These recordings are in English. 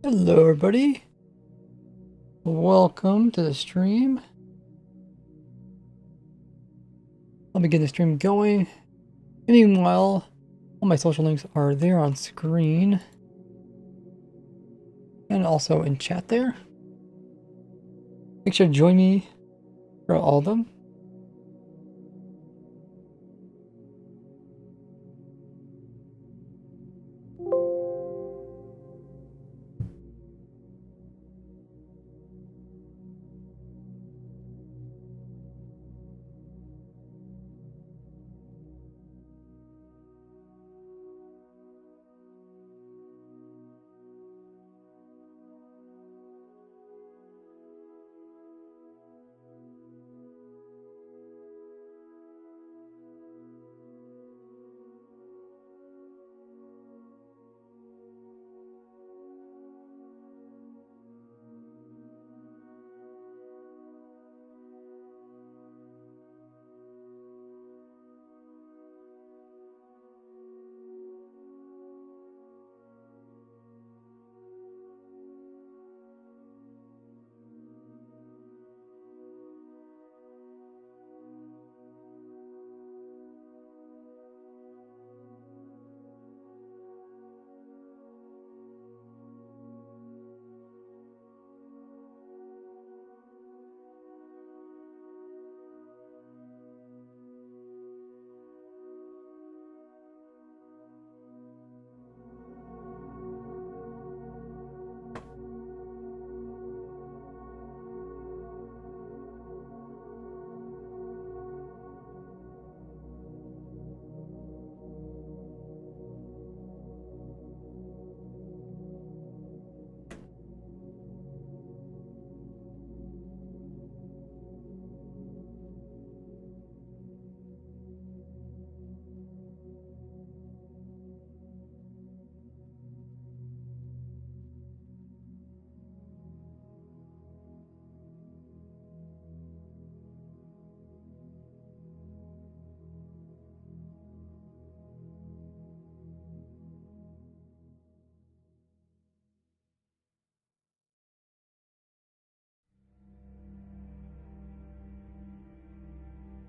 Hello everybody, welcome to the stream. Let me get the stream going. Meanwhile, all my social links are there on screen and also in chat there. Make sure to join me for all of them.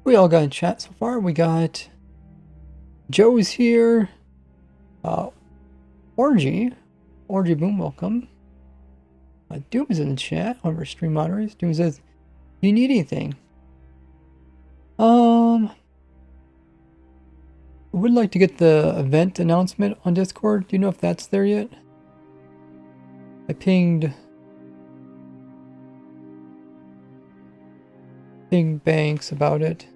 We all got in chat so far. We got Joe's here, uh, Orgy Boom, welcome. Doom is in the chat, one of our stream moderators. Doom says, do you need anything? I would like to get the event announcement on Discord. Do you know if that's there yet? I pinged Banks about it.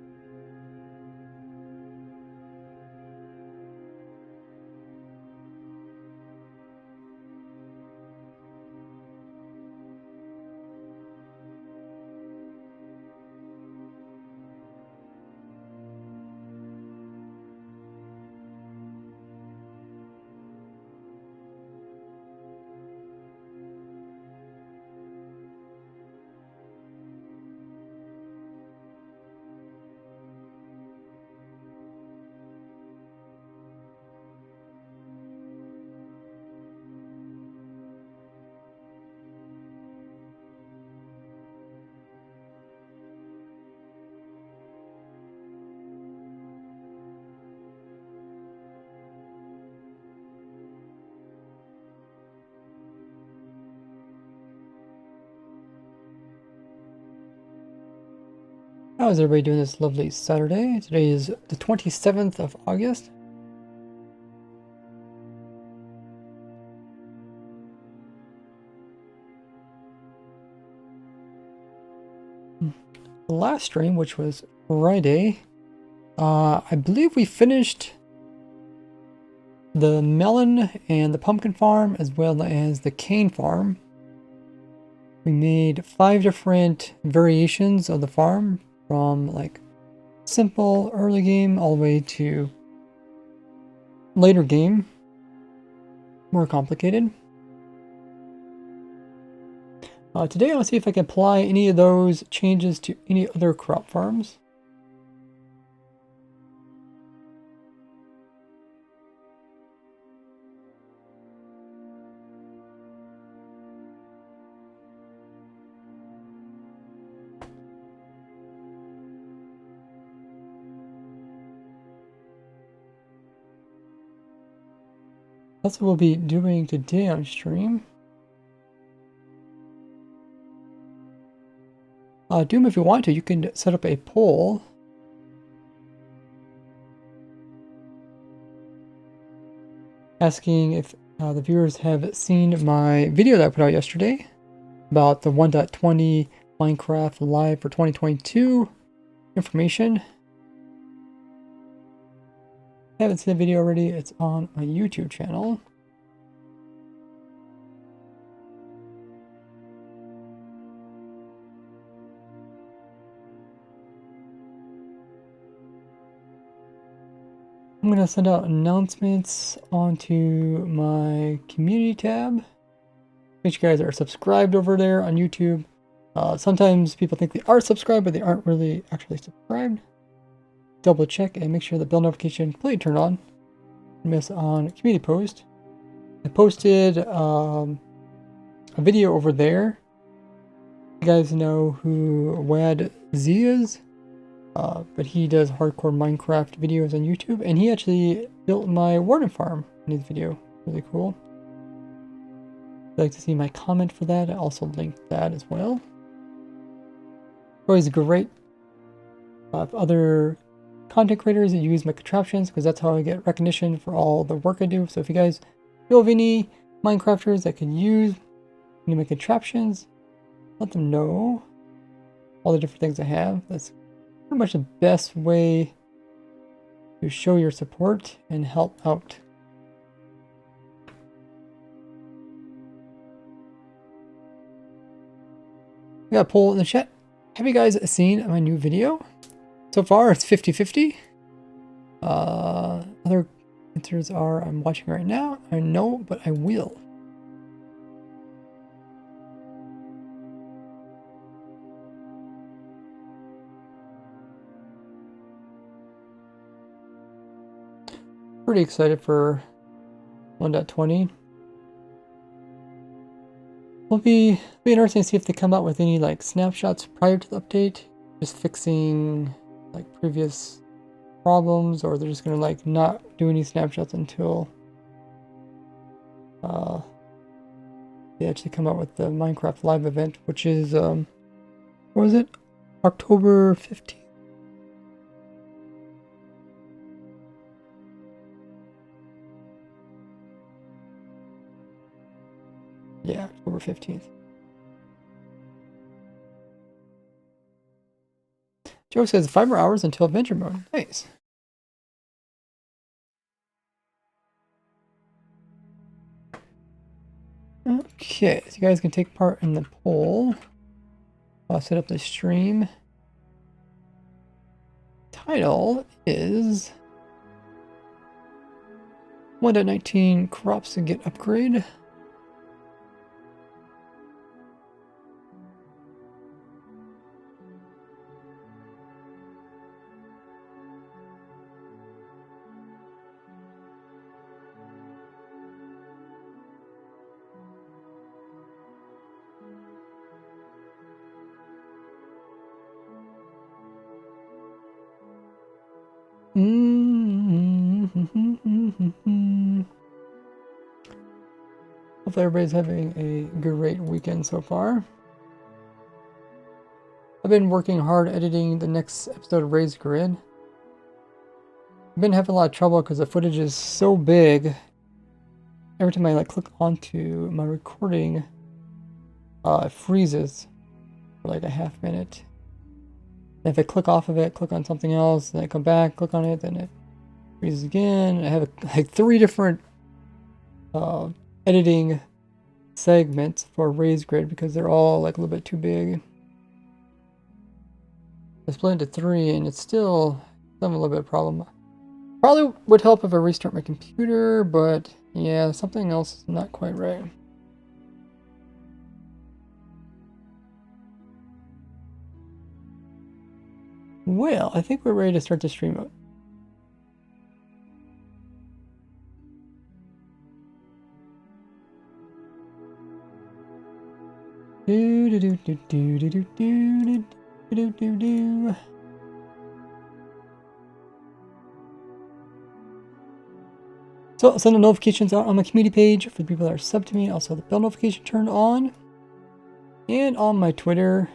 How is everybody doing this lovely Saturday? Today is the 27th of August. The last stream, which was Friday, I believe we finished the melon and the pumpkin farm as well as the cane farm. We made 5 different variations of the farm from like simple early game all the way to later game, more complicated. Today I'll see if I can apply any of those changes to any other crop farms. That's what we'll be doing today on stream. Doom, if you want to, you can set up a poll. Asking if the viewers have seen my video that I put out yesterday about the 1.20 Minecraft Live for 2022 information. If you haven't seen the video already, it's on my YouTube channel. I'm going to send out announcements onto my community tab. Make sure you guys are subscribed over there on YouTube. Sometimes people think they are subscribed, but they aren't really actually subscribed. Double check and make sure the bell notification completely turned on. Miss on community post. I posted a video over there. You guys know who Wad Z is? But he does hardcore Minecraft videos on YouTube, and he actually built my warden farm in his video. Really cool. If you'd like to see my comment for that, I also linked that as well. Always great if other content creators that use my contraptions, because that's how I get recognition for all the work I do. So if you guys know of any Minecrafters that can use any of my contraptions, let them know all the different things I have. That's pretty much the best way to show your support and help out. I got a poll in the chat. Have you guys seen my new video? So far it's 50-50. Other answers are I'm watching right now. I know, but I will. Pretty excited for 1.20. It'll be interesting to see if they come out with any like snapshots prior to the update, just fixing like previous problems, or they're just gonna like not do any snapshots until they actually come out with the Minecraft Live event, which is what was it? October 15th. Yeah, October 15th. Joe says 5 more hours until adventure mode. Nice. Okay, so you guys can take part in the poll. I'll set up the stream. Title is 1.19 crops to get upgrade. Hopefully everybody's having a great weekend so far. I've been working hard editing the next episode of Raised Grid. I've been having a lot of trouble because the footage is so big. Every time I like click onto my recording, it freezes for like a half minute. And if I click off of it, click on something else, then I come back, click on it, then it freezes again. I have like 3 different editing segments for Raised Grid because they're all like a little bit too big. I split into 3 and it's still having a little bit of problem. Probably would help if I restart my computer, but yeah, something else is not quite right. Well, I think we're ready to start the stream up. Do do do do do do do do do do do. So I'll send the notifications out on my community page for the people that are subbed to me. Also the bell notification turned on. And on my Twitter.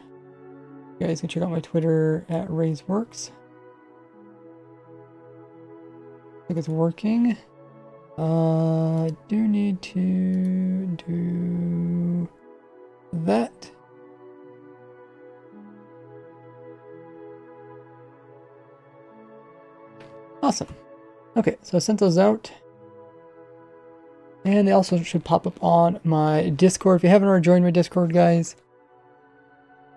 You guys can check out my Twitter at RaysWorks. I think it's working. I do need to do that. Awesome. Okay, so I sent those out. And they also should pop up on my Discord. If you haven't already joined my Discord, guys,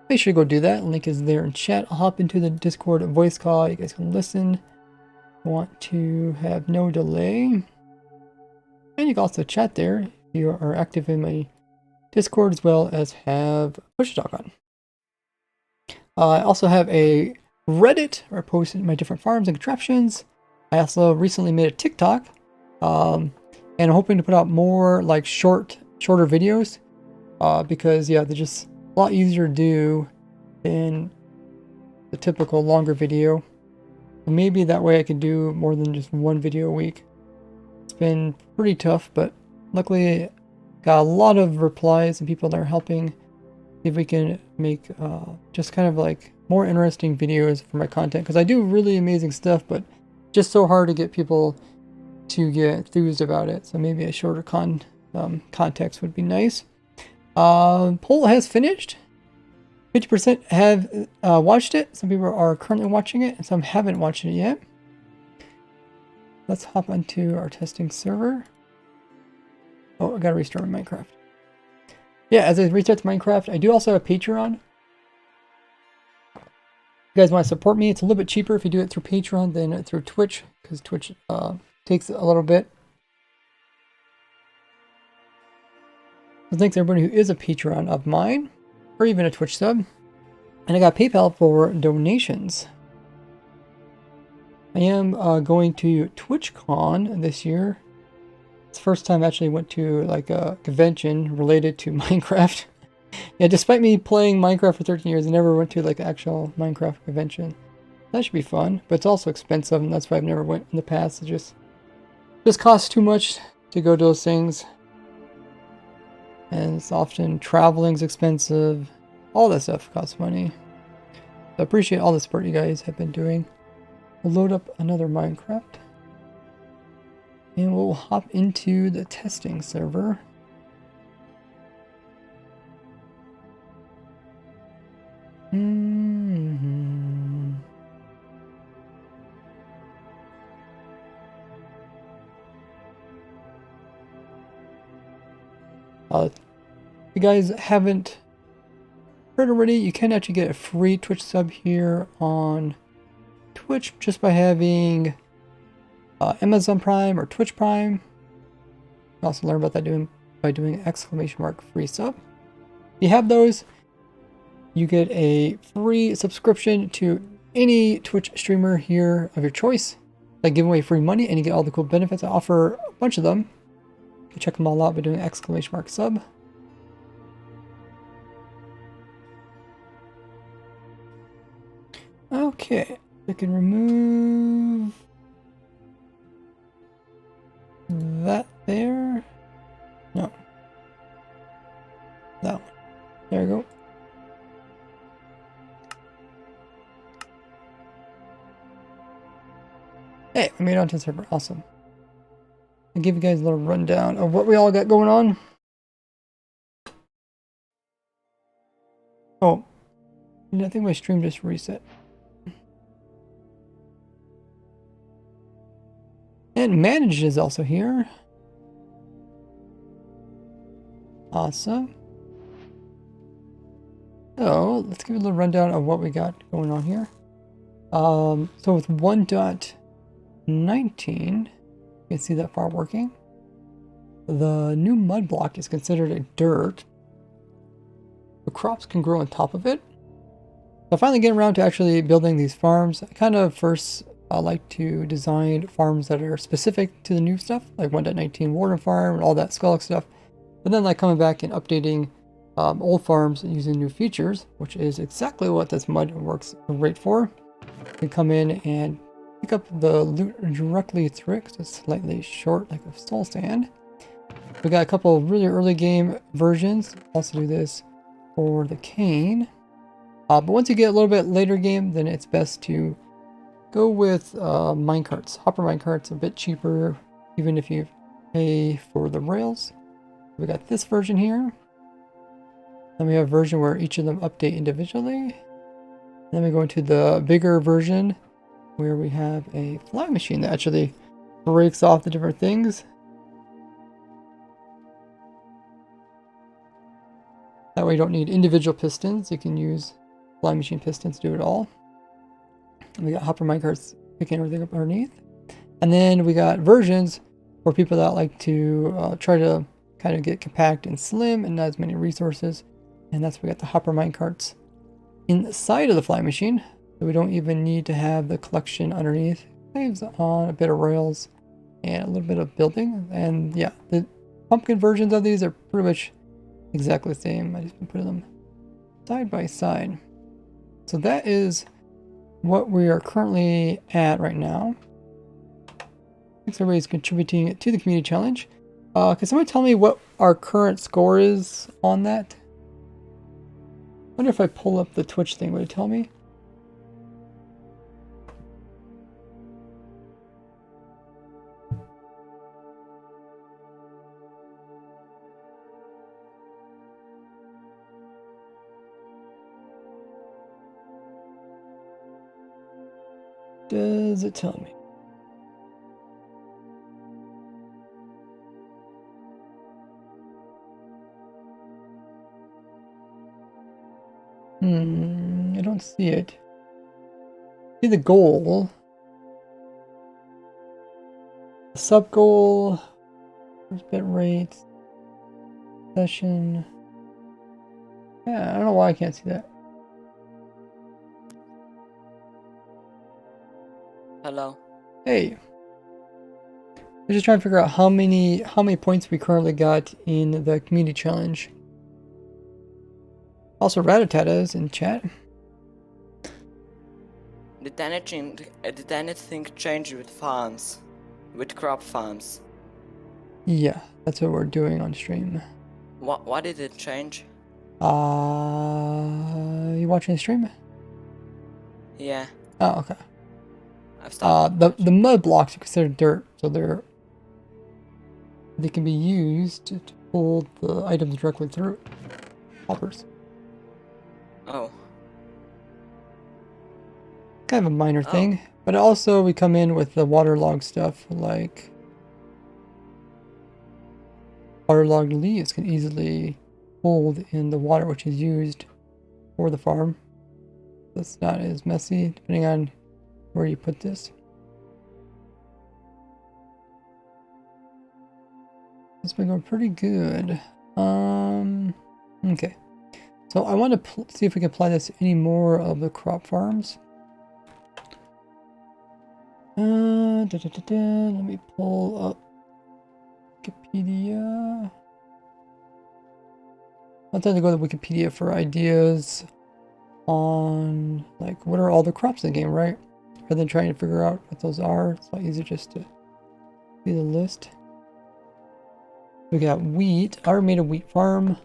make sure to go do that. Link is there in chat. I'll hop into the Discord voice call. You guys can listen. Want to have no delay. And you can also chat there if you are active in my Discord, as well as have push talk on. I also have a Reddit where I post my different farms and contraptions. I also recently made a TikTok. And I'm hoping to put out more like shorter videos, because yeah, they're just a lot easier to do than the typical longer video. And maybe that way I can do more than just one video a week. It's been pretty tough, but luckily got a lot of replies and people that are helping. See if we can make just kind of like more interesting videos for my content, because I do really amazing stuff, but just so hard to get people to get enthused about it. So maybe a shorter context would be nice. Poll has finished. 50% have watched it. Some people are currently watching it, and some haven't watched it yet. Let's hop onto our testing server. Oh, I gotta restart Minecraft. Yeah, as I restart Minecraft, I do also have Patreon. If you guys want to support me, it's a little bit cheaper if you do it through Patreon than through Twitch, because Twitch takes a little bit. So thanks everybody who is a Patreon of mine, or even a Twitch sub. And I got PayPal for donations. I am going to TwitchCon this year. It's the first time I actually went to like a convention related to Minecraft. Yeah, despite me playing Minecraft for 13 years, I never went to like an actual Minecraft convention. That should be fun, but it's also expensive, and that's why I've never went in the past. It just costs too much to go to those things. And it's often traveling's expensive. All that stuff costs money. So I appreciate all the support you guys have been doing. We'll load up another Minecraft. And we'll hop into the testing server. If you guys haven't heard already, you can actually get a free Twitch sub here on Twitch just by having Amazon Prime or Twitch Prime. You can also learn about that by doing !free sub. If you have those, you get a free subscription to any Twitch streamer here of your choice. They give away free money and you get all the cool benefits. I offer a bunch of them. You can check them all out by doing !sub. Okay, I can remove that there. No. That one. There we go. Hey, we made it onto the server. Awesome. I'll give you guys a little rundown of what we all got going on. Oh, I think my stream just reset. And Managed is also here. Awesome. So let's give you a little rundown of what we got going on here. So with 1.19, you can see that far working. The new mud block is considered a dirt. The crops can grow on top of it. So finally getting around to actually building these farms. I kind of first like to design farms that are specific to the new stuff, like 1.19 Warden Farm and all that Skulk stuff. But then like coming back and updating old farms using new features, which is exactly what this mud works great for. You can come in and pick up the loot directly through it because it's slightly short, like a soul sand. We got a couple of really early game versions. Also do this for the cane. But once you get a little bit later game, then it's best to go with minecarts. Hopper minecarts, a bit cheaper, even if you pay for the rails. We got this version here. Then we have a version where each of them update individually. Then we go into the bigger version where we have a flying machine that actually breaks off the different things. That way you don't need individual pistons. You can use flying machine pistons to do it all. And we got hopper minecarts picking everything up underneath. And then we got versions for people that like to try to kind of get compact and slim and not as many resources. And that's where we got the hopper minecarts inside of the flying machine. So we don't even need to have the collection underneath. Saves on a bit of rails and a little bit of building. And yeah, the pumpkin versions of these are pretty much exactly the same. I just been putting them side by side. So that is what we are currently at right now. Thanks everybody's contributing to the community challenge. Can someone tell me what our current score is on that? I wonder if I pull up the Twitch thing, would it tell me? Does it tell me? I don't see it. See the goal. The sub goal. Bit rate. Session. Yeah, I don't know why I can't see that. Hello. Hey. We're just trying to figure out how many points we currently got in the community challenge. Also, Ratatata is in chat. Did anything change with farms? With crop farms? Yeah, that's what we're doing on stream. What did it change? You watching the stream? Yeah. Oh, okay. I've stopped. The mud blocks are considered dirt, so they can be used to pull the items directly through hoppers. Oh. Kind of a minor thing, but also we come in with the waterlogged stuff, like waterlogged leaves can easily hold in the water which is used for the farm. That's not as messy, depending on where you put this. It's been going pretty good. Okay. So I want to see if we can apply this to any more of the crop farms. Let me pull up Wikipedia. I'll tend to go to Wikipedia for ideas on like what are all the crops in the game, right? Rather than trying to figure out what those are, it's a lot easier just to see the list. We got wheat. I already made a wheat farm.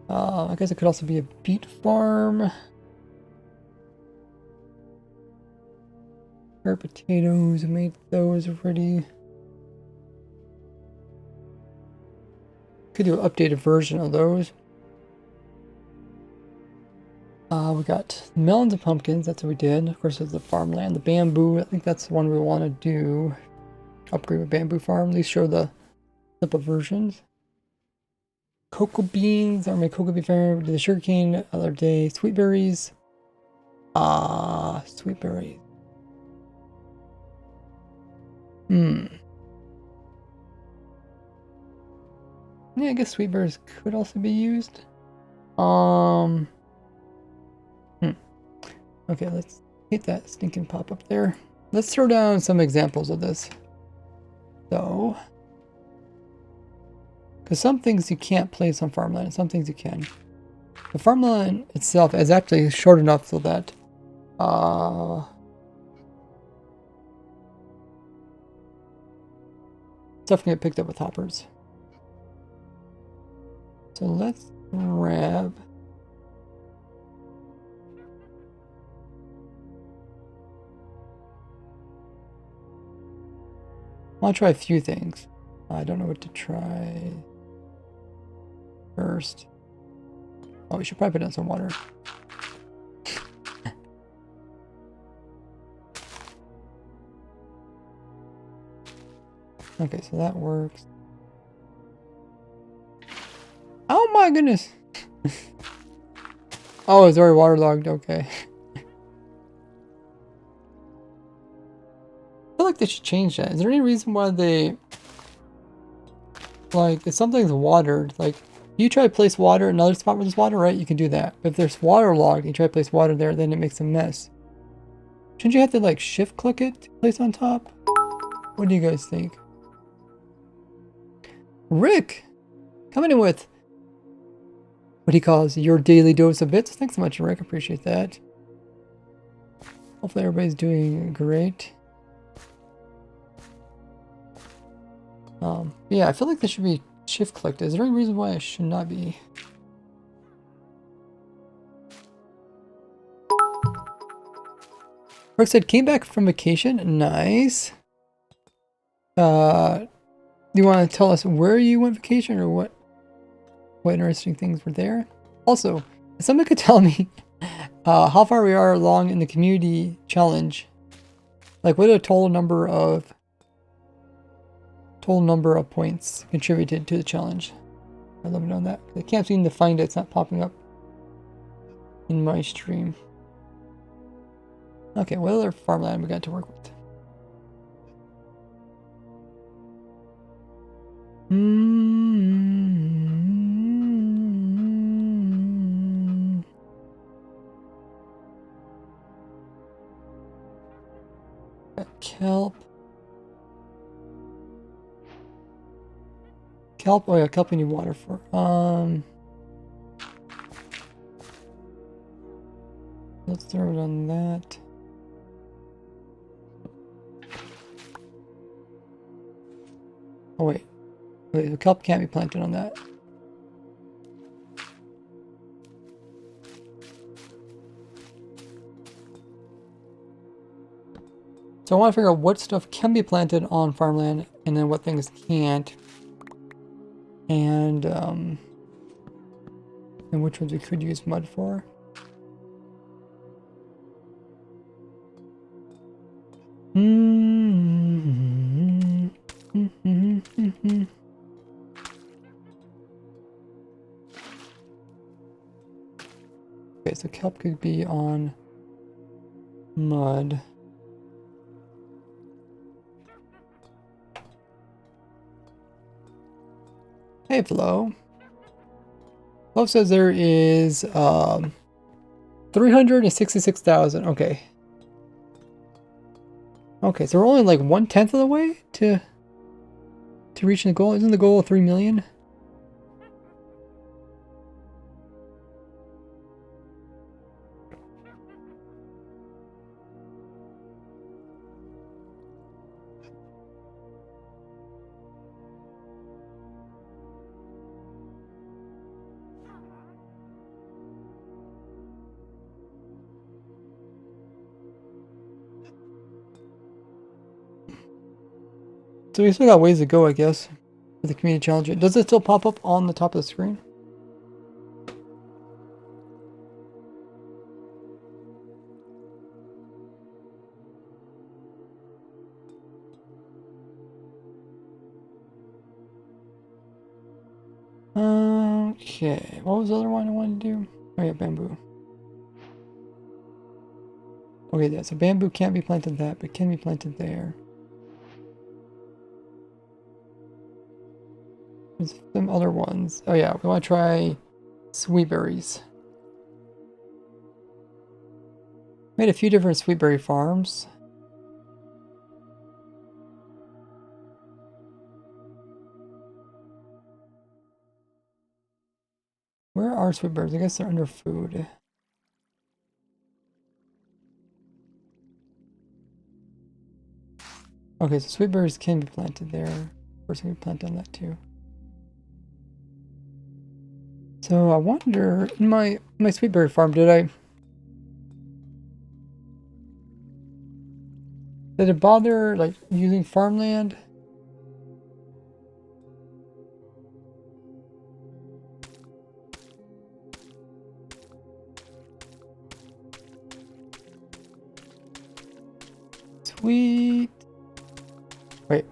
I guess it could also be a beet farm. Carrot potatoes, I made those already. Could do an updated version of those. We got melons and pumpkins, that's what we did. Of course, there's the farmland. The bamboo, I think that's the one we want to do. Upgrade with bamboo farm, at least show the simple versions. Cocoa beans, I made cocoa bean farm. We did the sugarcane the other day. Sweet berries. Sweet berries. Yeah, I guess sweet berries could also be used. Okay, let's hit that stinking pop up there. Let's throw down some examples of this. So, because some things you can't place on farmland, and some things you can. The farmland itself is actually short enough so that stuff can get picked up with hoppers. So let's grab. I want to try a few things. I don't know what to try first. Oh, we should probably put in some water. Okay, so that works. Oh my goodness! Oh, it's already waterlogged. Okay. I feel like they should change that. Is there any reason why they... Like, if something's watered, like, you try to place water in another spot where there's water, right? You can do that. But if there's waterlogged, you try to place water there, then it makes a mess. Shouldn't you have to, like, shift click it to place on top? What do you guys think? Rick! Coming in with what he calls your daily dose of bits. Thanks so much, Rick. Appreciate that. Hopefully everybody's doing great. Yeah, I feel like this should be shift clicked. Is there any reason why it should not be? Rick said, came back from vacation. Nice. Do you want to tell us where you went vacation or what interesting things were there? Also, if someone could tell me how far we are along in the community challenge. Like, what are the total number of points contributed to the challenge? I'd love to know that. I can't seem to find it. It's not popping up in my stream. Okay, what other farmland we got to work with? Kelp. Kelp, oh yeah, kelp we need water for. Let's throw it on that. Oh wait. Wait, the kelp can't be planted on that. So I want to figure out what stuff can be planted on farmland and then what things can't. And which ones we could use mud for. Okay, so kelp could be on mud. Hey, Flo. Flo says there is 366,000. Okay. Okay, so we're only like 1/10 of the way to reaching the goal. Isn't the goal 3 million? So we still got ways to go, I guess, for the community challenge. Does it still pop up on the top of the screen? Okay, what was the other one I wanted to do? Oh yeah, bamboo. Okay, yeah, so bamboo can't be planted that, but can be planted there. There's some other ones. Oh yeah, we want to try sweet berries. Made a few different sweet berry farms. Where are sweet berries? I guess they're under food. Okay, so sweet berries can be planted there. Of course, we plant on that too. So I wonder, in my sweet berry farm, did it bother like using farmland? Sweet. Wait.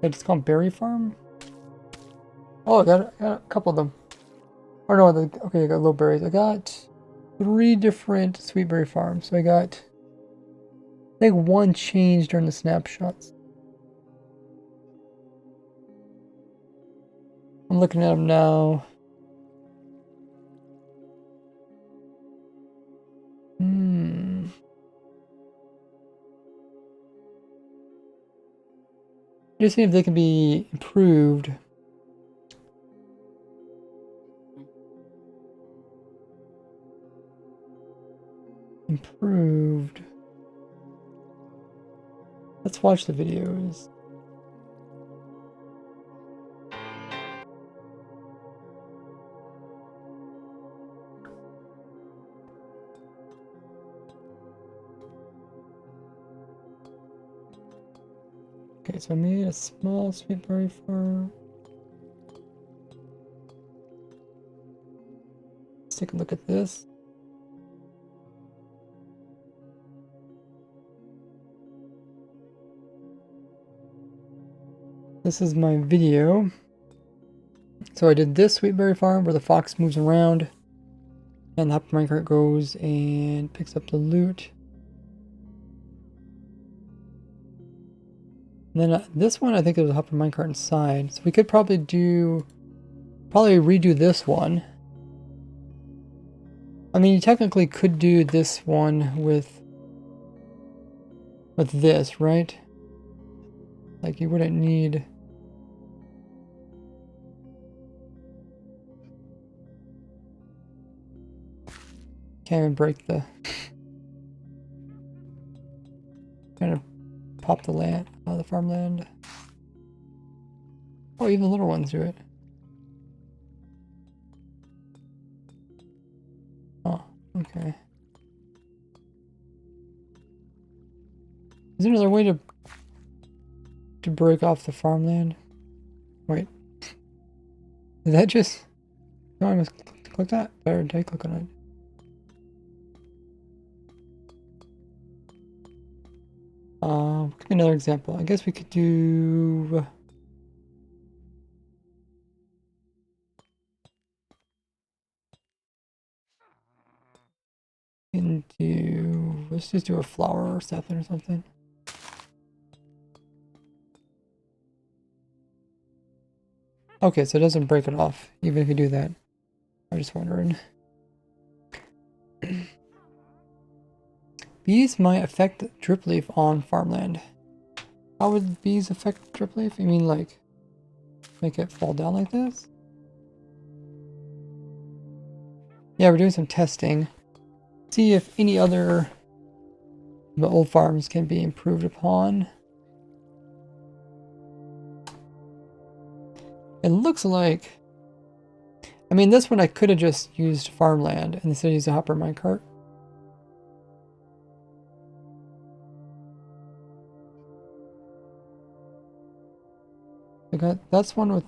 It's called Berry Farm? Oh, I got a couple of them. Or no, okay, I got low berries. I got 3 different sweet berry farms. So I think one changed during the snapshots. I'm looking at them now. Just see if they can be improved. Improved. Let's watch the videos. Okay, so I made a small sweet berry farm. Let's take a look at this. This is my video. So I did this sweet berry farm where the fox moves around and the hopper minecart goes and picks up the loot. And then this one, I think there's a hopper minecart inside. So we could probably redo this one. I mean, you technically could do this one with this, right? Like you wouldn't need... Can't even break the... Trying to pop the land, the farmland. Oh, even the little ones do it. Oh, okay. Is there another way to break off the farmland? Wait. Did that just... No, I must click that? Or did I click on it? Give me another example. I guess we could do... Let's just do a flower or something or something. Okay, so it doesn't break it off, even if you do that. I'm just wondering. Bees might affect drip leaf on farmland. How would bees affect drip leaf? You mean like make it fall down like this? Yeah, we're doing some testing. See if any other the old farms can be improved upon. It looks like... I mean, this one I could have just used farmland and instead of using a hopper minecart. That's one with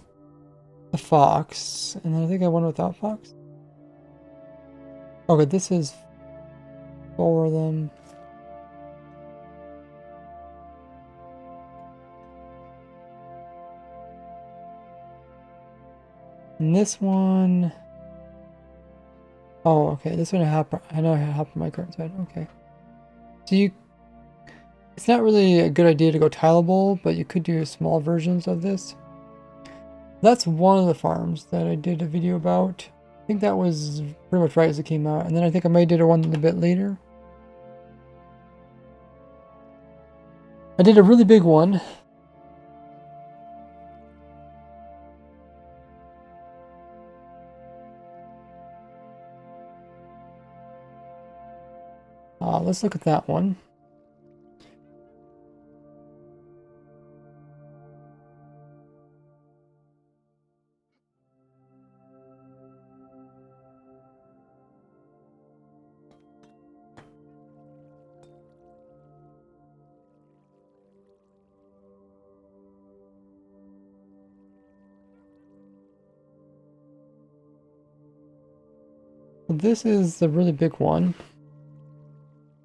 the fox, and then I think I one without fox. Okay, this is 4 of them. And this one... Oh, okay, this one I know I have hopper minecart inside, okay. So it's not really a good idea to go tileable, but you could do small versions of this. That's one of the farms that I did a video about. I think that was pretty much right as it came out. And then I think I might have did one a bit later. I did a really big one. let's look at that one. This is the really big one.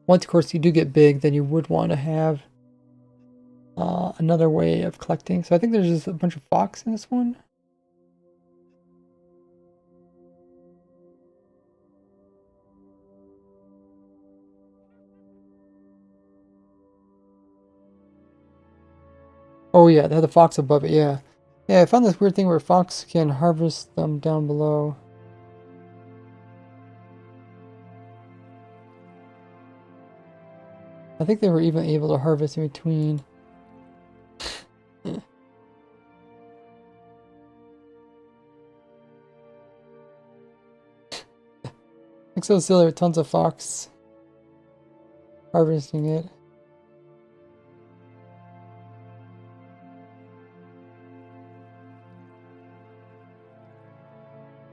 Once, of course, you do get big, then you would want to have another way of collecting. So I think there's just a bunch of fox in this one. Oh yeah, they have the fox above it, yeah. Yeah, I found this weird thing where fox can harvest them down below. I think they were even able to harvest in between. Looks so silly with tons of fox harvesting it.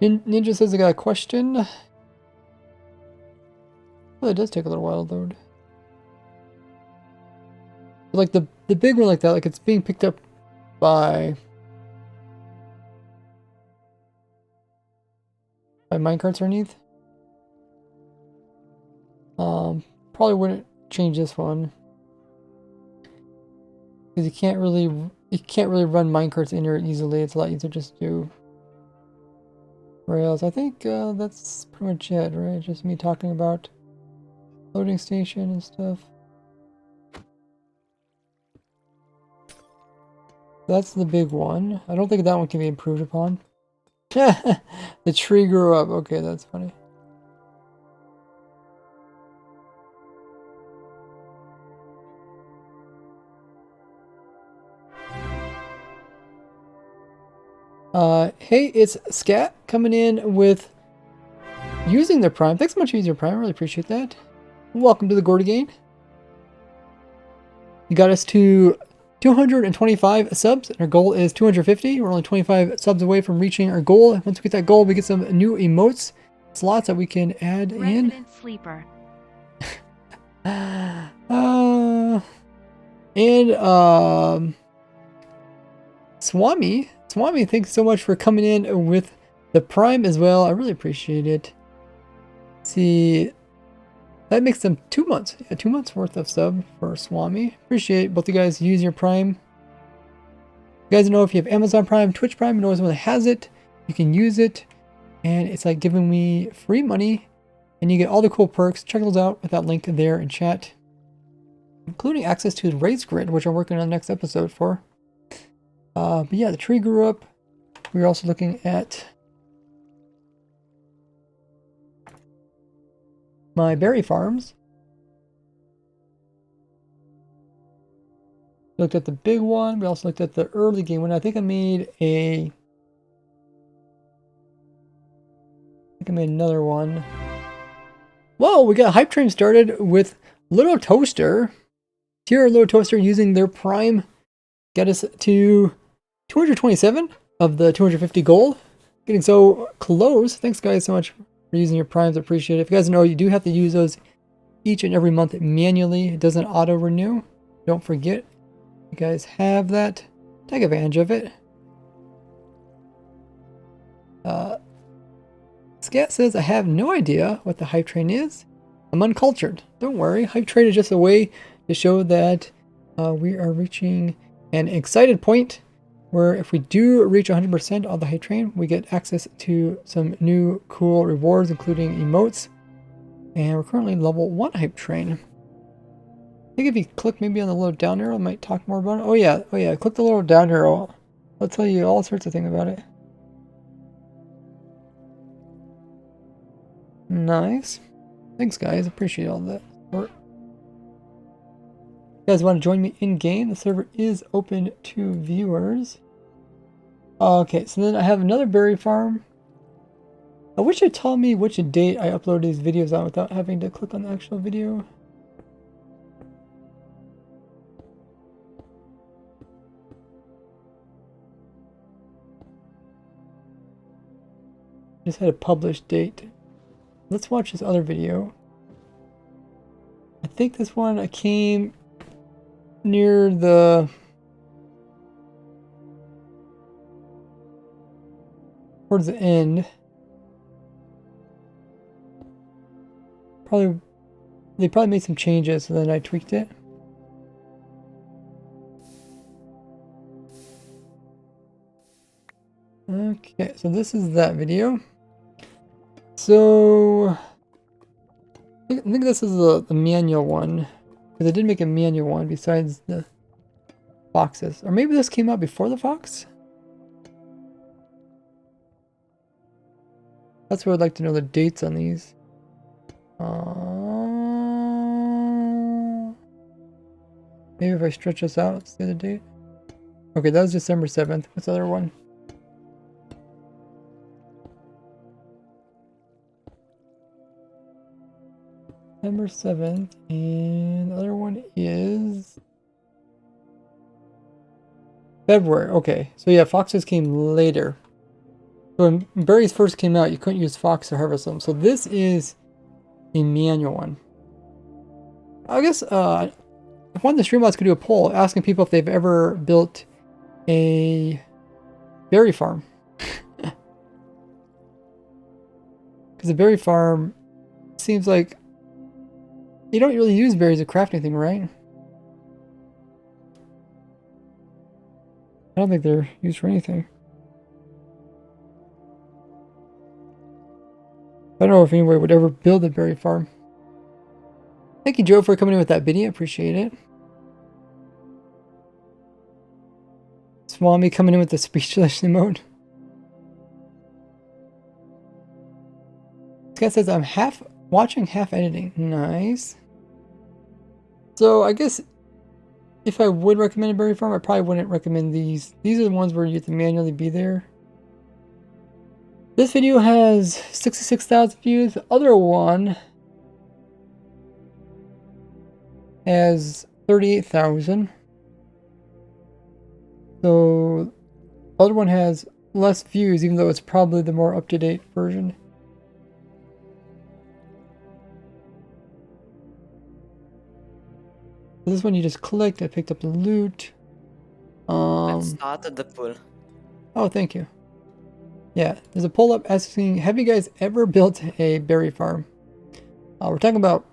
Ninja says I got a question. Well, it does take a little while to load. But like the big one like that, like it's being picked up by minecarts underneath. Probably wouldn't change this one because you can't really run minecarts in here easily. It's a lot easier just to do rails. I think that's pretty much it, right? Just me talking about loading station and stuff. That's the big one. I don't think that one can be improved upon. The tree grew up. Okay, that's funny. Hey, it's Scat coming in with using their Prime. Thanks so much for using your Prime. I really appreciate that. Welcome to the Gordy Game. You got us to 225 subs, and our goal is 250. We're only 25 subs away from reaching our goal. Once we get that goal, we get some new emotes slots that we can add Resident Sleeper. Swami, thanks so much for coming in with the Prime as well. I really appreciate it. See, that makes them 2 months. Yeah, 2 months worth of sub for Swami. Appreciate both you guys use your Prime. You guys know if you have Amazon Prime, Twitch Prime, you know someone that has it, you can use it. And it's like giving me free money. And you get all the cool perks. Check those out with that link there in chat. Including access to the race grid, which I'm working on the next episode for. But yeah, the tree grew up. We're also looking at my berry farms. Looked at the big one. We also looked at the early game one. I think I made another one. Whoa, we got a hype train started with Little Toaster. Here, Little Toaster using their Prime. Got us to 227 of the 250 goal. Getting so close. Thanks guys so much for using your Primes. I appreciate it. If you guys know, you do have to use those each and every month manually. It doesn't auto renew. Don't forget. You guys have that. Take advantage of it. Scat says, I have no idea what the hype train is. I'm uncultured. Don't worry. Hype train is just a way to show that we are reaching an excited point where if we do reach 100% on the hype train, we get access to some new cool rewards, including emotes. And we're currently level 1 hype train. I think if you click maybe on the little down arrow, I might talk more about it. Oh yeah, click the little down arrow. I'll tell you all sorts of things about it. Nice. Thanks guys, appreciate all that support. If you guys want to join me in game, the server is open to viewers. Okay, so then I have another berry farm. I wish it told me which date I uploaded these videos on without having to click on the actual video. Just had a published date. Let's watch this other video. I think this one I came near the towards the end. They probably made some changes, so then I tweaked it. Okay, so this is that video. So I think this is the manual one, because I did make a manual one besides the foxes. Or maybe this came out before the fox? That's where I'd like to know the dates on these. Maybe if I stretch this out, see the date. Okay, that was December 7th. What's the other one? December 7th, and the other one is February. Okay, so yeah, foxes came later. So when berries first came out, you couldn't use fox to harvest them. So this is a manual one. I guess if one of the Streambots could do a poll asking people if they've ever built a berry farm. Because a berry farm seems like you don't really use berries to craft anything, right? I don't think they're used for anything. I don't know if anyone would ever build a berry farm. Thank you, Joe, for coming in with that video. Appreciate it. Swami coming in with the speechless emote. This guy says, I'm half watching, half editing. Nice. So I guess if I would recommend a berry farm, I probably wouldn't recommend these. These are the ones where you have to manually be there. This video has 66,000 views. The other one has 38,000. So the other one has less views, even though it's probably the more up-to-date version. This one you just clicked. I picked up the loot. I started the pool. Oh, thank you. Yeah, there's a poll up asking, have you guys ever built a berry farm? We're talking about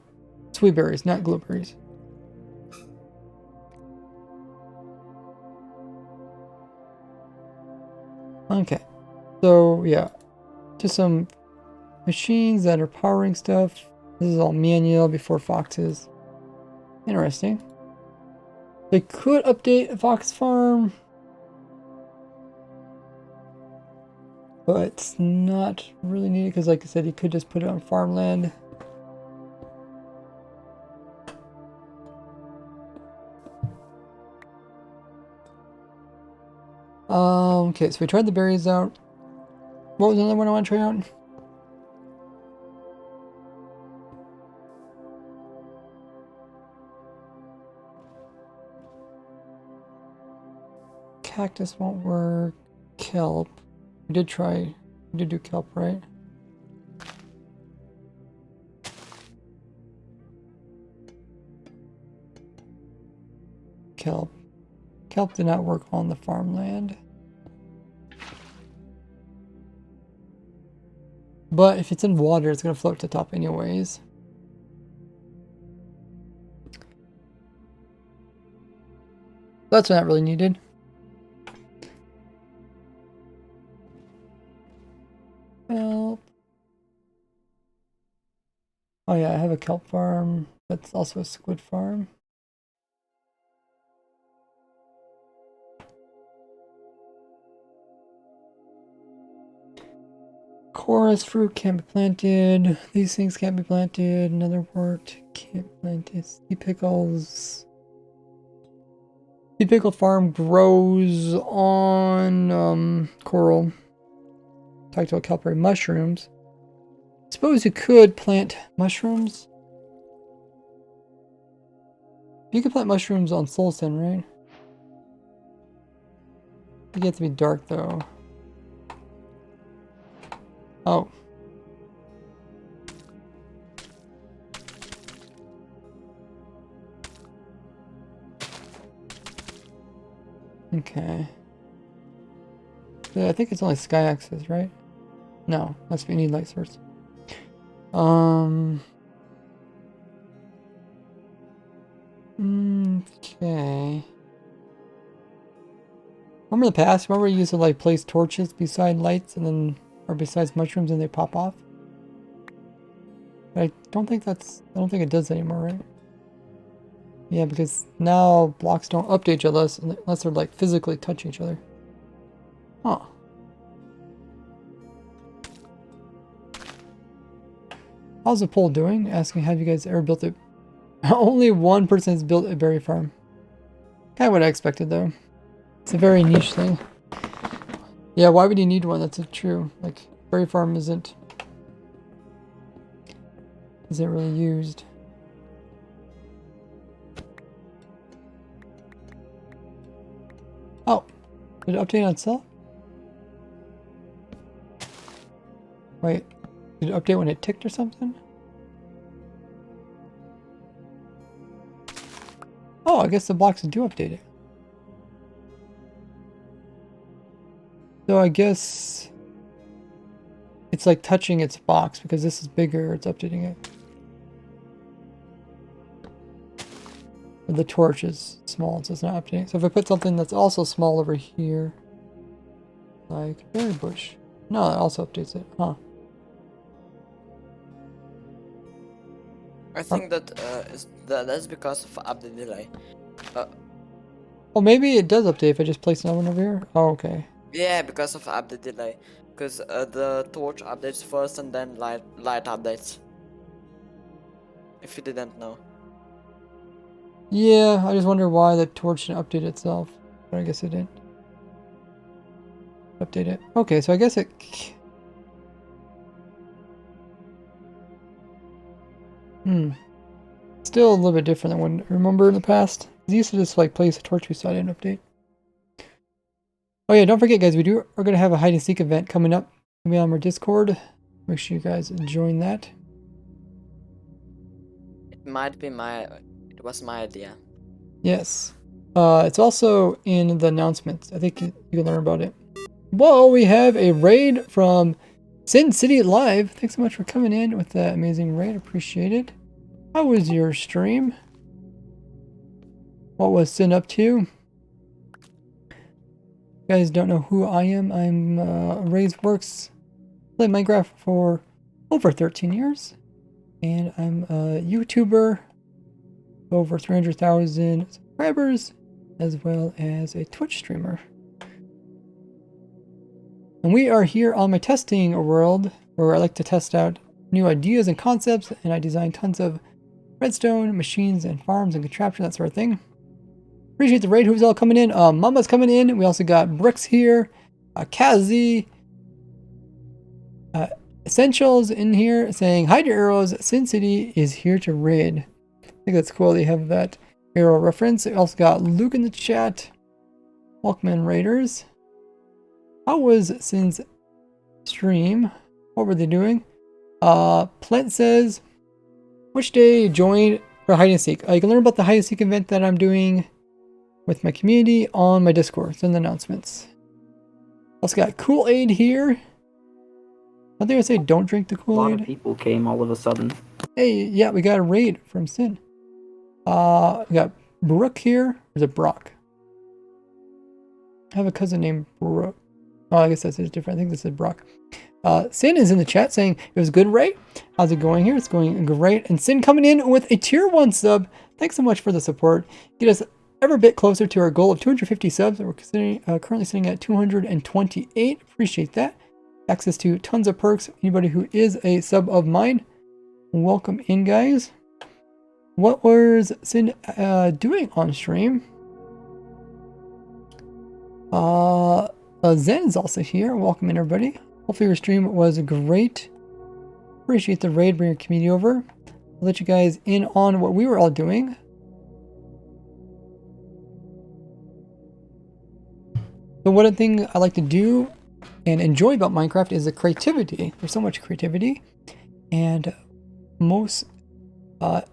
sweet berries, not blueberries. Okay, so yeah, just some machines that are powering stuff. This is all manual before foxes. Interesting. They could update a fox farm, but it's not really needed because, like I said, you could just put it on farmland. Okay, so we tried the berries out. What was another one I want to try out? Cactus won't work. Kelp. We did do kelp, right? Kelp. Kelp did not work on the farmland. But if it's in water, it's going to float to the top anyways. That's not really needed. Kelp. Oh yeah, I have a kelp farm. That's also a squid farm. Chorus fruit can't be planted. These things can't be planted. Another wort can't be planted. Sea pickles. Sea pickle farm grows on coral. Talked about kelpberry mushrooms. Suppose you could plant mushrooms. You could plant mushrooms on soul sand, right? You get to be dark though. Oh. Okay. Yeah, I think it's only sky access, right? No, must be need light source. Okay. Remember the past? Remember you used to like place torches beside lights and then, or besides mushrooms and they pop off? But I don't think it does that anymore, right? Yeah, because now blocks don't update each other unless they're like physically touch each other. Huh. How's the poll doing? Asking, have you guys ever built it? Only one person has built a berry farm. Kind of what I expected though. It's a very niche thing. Yeah, why would you need one? That's true. Like, berry farm isn't really used. Oh, did it update on itself? Wait, did it update when it ticked or something? Oh, I guess the blocks do update it. So I guess it's like touching its box because this is bigger, it's updating it. The torch is small, so it's not updating. So if I put something that's also small over here, like berry bush, no, that also updates it, huh? I think that's because of update delay. Oh, maybe it does update if I just place another one over here. Oh, okay. Yeah, because of update delay. Because the torch updates first and then light updates. If you didn't know. Yeah, I just wonder why the torch didn't update itself. But I guess it didn't. Update it. Okay, so I guess it... Still a little bit different than what I remember in the past. I used to just like place a torch beside it and update. Oh yeah, don't forget guys, we're going to have a hide and seek event coming up. Maybe on our Discord. Make sure you guys join that. It was my idea. Yes. It's also in the announcements. I think you can learn about it. Whoa, we have a raid from Sin City Live. Thanks so much for coming in with that amazing raid. Appreciate it. How was your stream? What was Sin up to? You guys don't know who I am. I'm RaiseWorks. Played Minecraft for over 13 years. And I'm a YouTuber. Over 300,000 subscribers. As well as a Twitch streamer. And we are here on my testing world, where I like to test out new ideas and concepts, and I design tons of redstone, machines, and farms and contraption, that sort of thing. Appreciate the raid who's all coming in. Mama's coming in. We also got Brooks here, Kazi, Essentials in here saying, hi to arrows, Sin City is here to raid. I think that's cool they have that arrow reference. We also got Luke in the chat. Welcome in, Raiders. How was Sin's stream? What were they doing? Plent says, which day joined for hide and seek? You can learn about the hide and seek event that I'm doing with my community on my Discord. It's in the announcements. Also got Kool-Aid here. I think I say don't drink the Kool-Aid. A lot of people came all of a sudden. Hey, yeah, we got a raid from Sin. We got Brooke here. Or is it Brock? I have a cousin named Brooke. Oh, I guess that's different. I think this is Brock. Sin is in the chat saying, it was good, Ray. How's it going here? It's going great. And Sin coming in with a tier 1 sub. Thanks so much for the support. Get us ever bit closer to our goal of 250 subs. We're currently sitting at 228. Appreciate that. Access to tons of perks. Anybody who is a sub of mine, welcome in, guys. What was Sin doing on stream? Zen is also here. Welcome in, everybody. Hopefully your stream was great. Appreciate the raid. Bring your community over. I'll let you guys in on what we were all doing. So one thing I like to do and enjoy about Minecraft is the creativity. There's so much creativity, and most of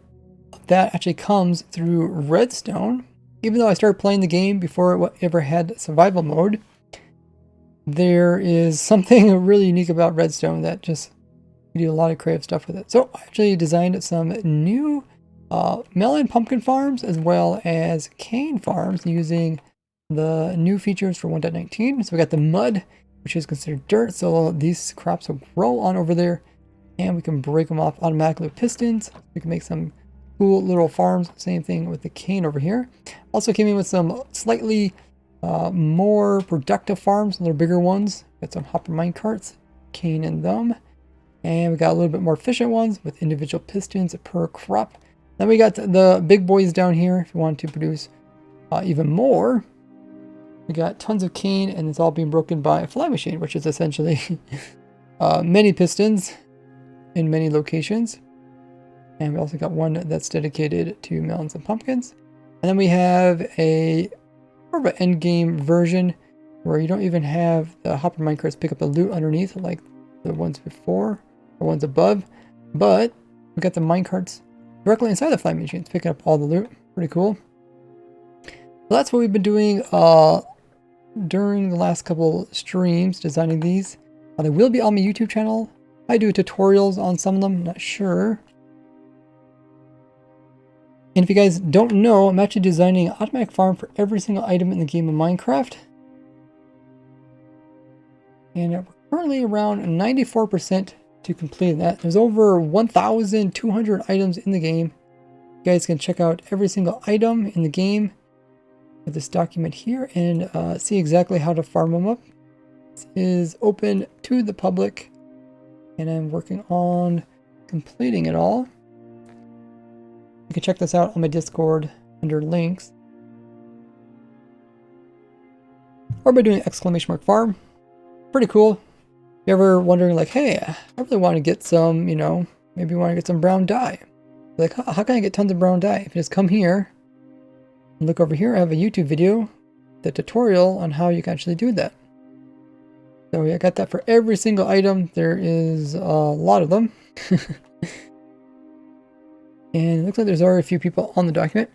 that actually comes through redstone. Even though I started playing the game before it ever had survival mode, there is something really unique about redstone that just you do a lot of creative stuff with it. So I actually designed some new melon pumpkin farms as well as cane farms using the new features for 1.19. So we got the mud, which is considered dirt, so these crops will grow on over there, and we can break them off automatically with pistons. We can make some cool little farms. Same thing with the cane over here. Also came in with some slightly more productive farms, they're bigger ones. Got some hopper mine carts, cane in them. And we got a little bit more efficient ones with individual pistons per crop. Then we got the big boys down here if you want to produce even more. We got tons of cane, and it's all being broken by a fly machine, which is essentially many pistons in many locations. And we also got one that's dedicated to melons and pumpkins. And then we have a more of an end game version where you don't even have the hopper minecarts pick up the loot underneath like the ones before or ones above, but we got the minecarts directly inside the fly machines picking up all the loot. Pretty cool. So that's what we've been doing during the last couple streams, designing these. They will be on my YouTube channel. I do tutorials on some of them, not sure. And if you guys don't know, I'm actually designing an automatic farm for every single item in the game of Minecraft. And we're currently around 94% to complete that. There's over 1,200 items in the game. You guys can check out every single item in the game with this document here and see exactly how to farm them up. This is open to the public, and I'm working on completing it all. You can check this out on my Discord under links. Or by doing !farm. Pretty cool. If you're ever wondering like, hey, I really want to get some, maybe you want to get some brown dye. Like, how can I get tons of brown dye? If you just come here and look over here, I have a YouTube video, the tutorial on how you can actually do that. So I got that for every single item. There is a lot of them. And it looks like there's already a few people on the document.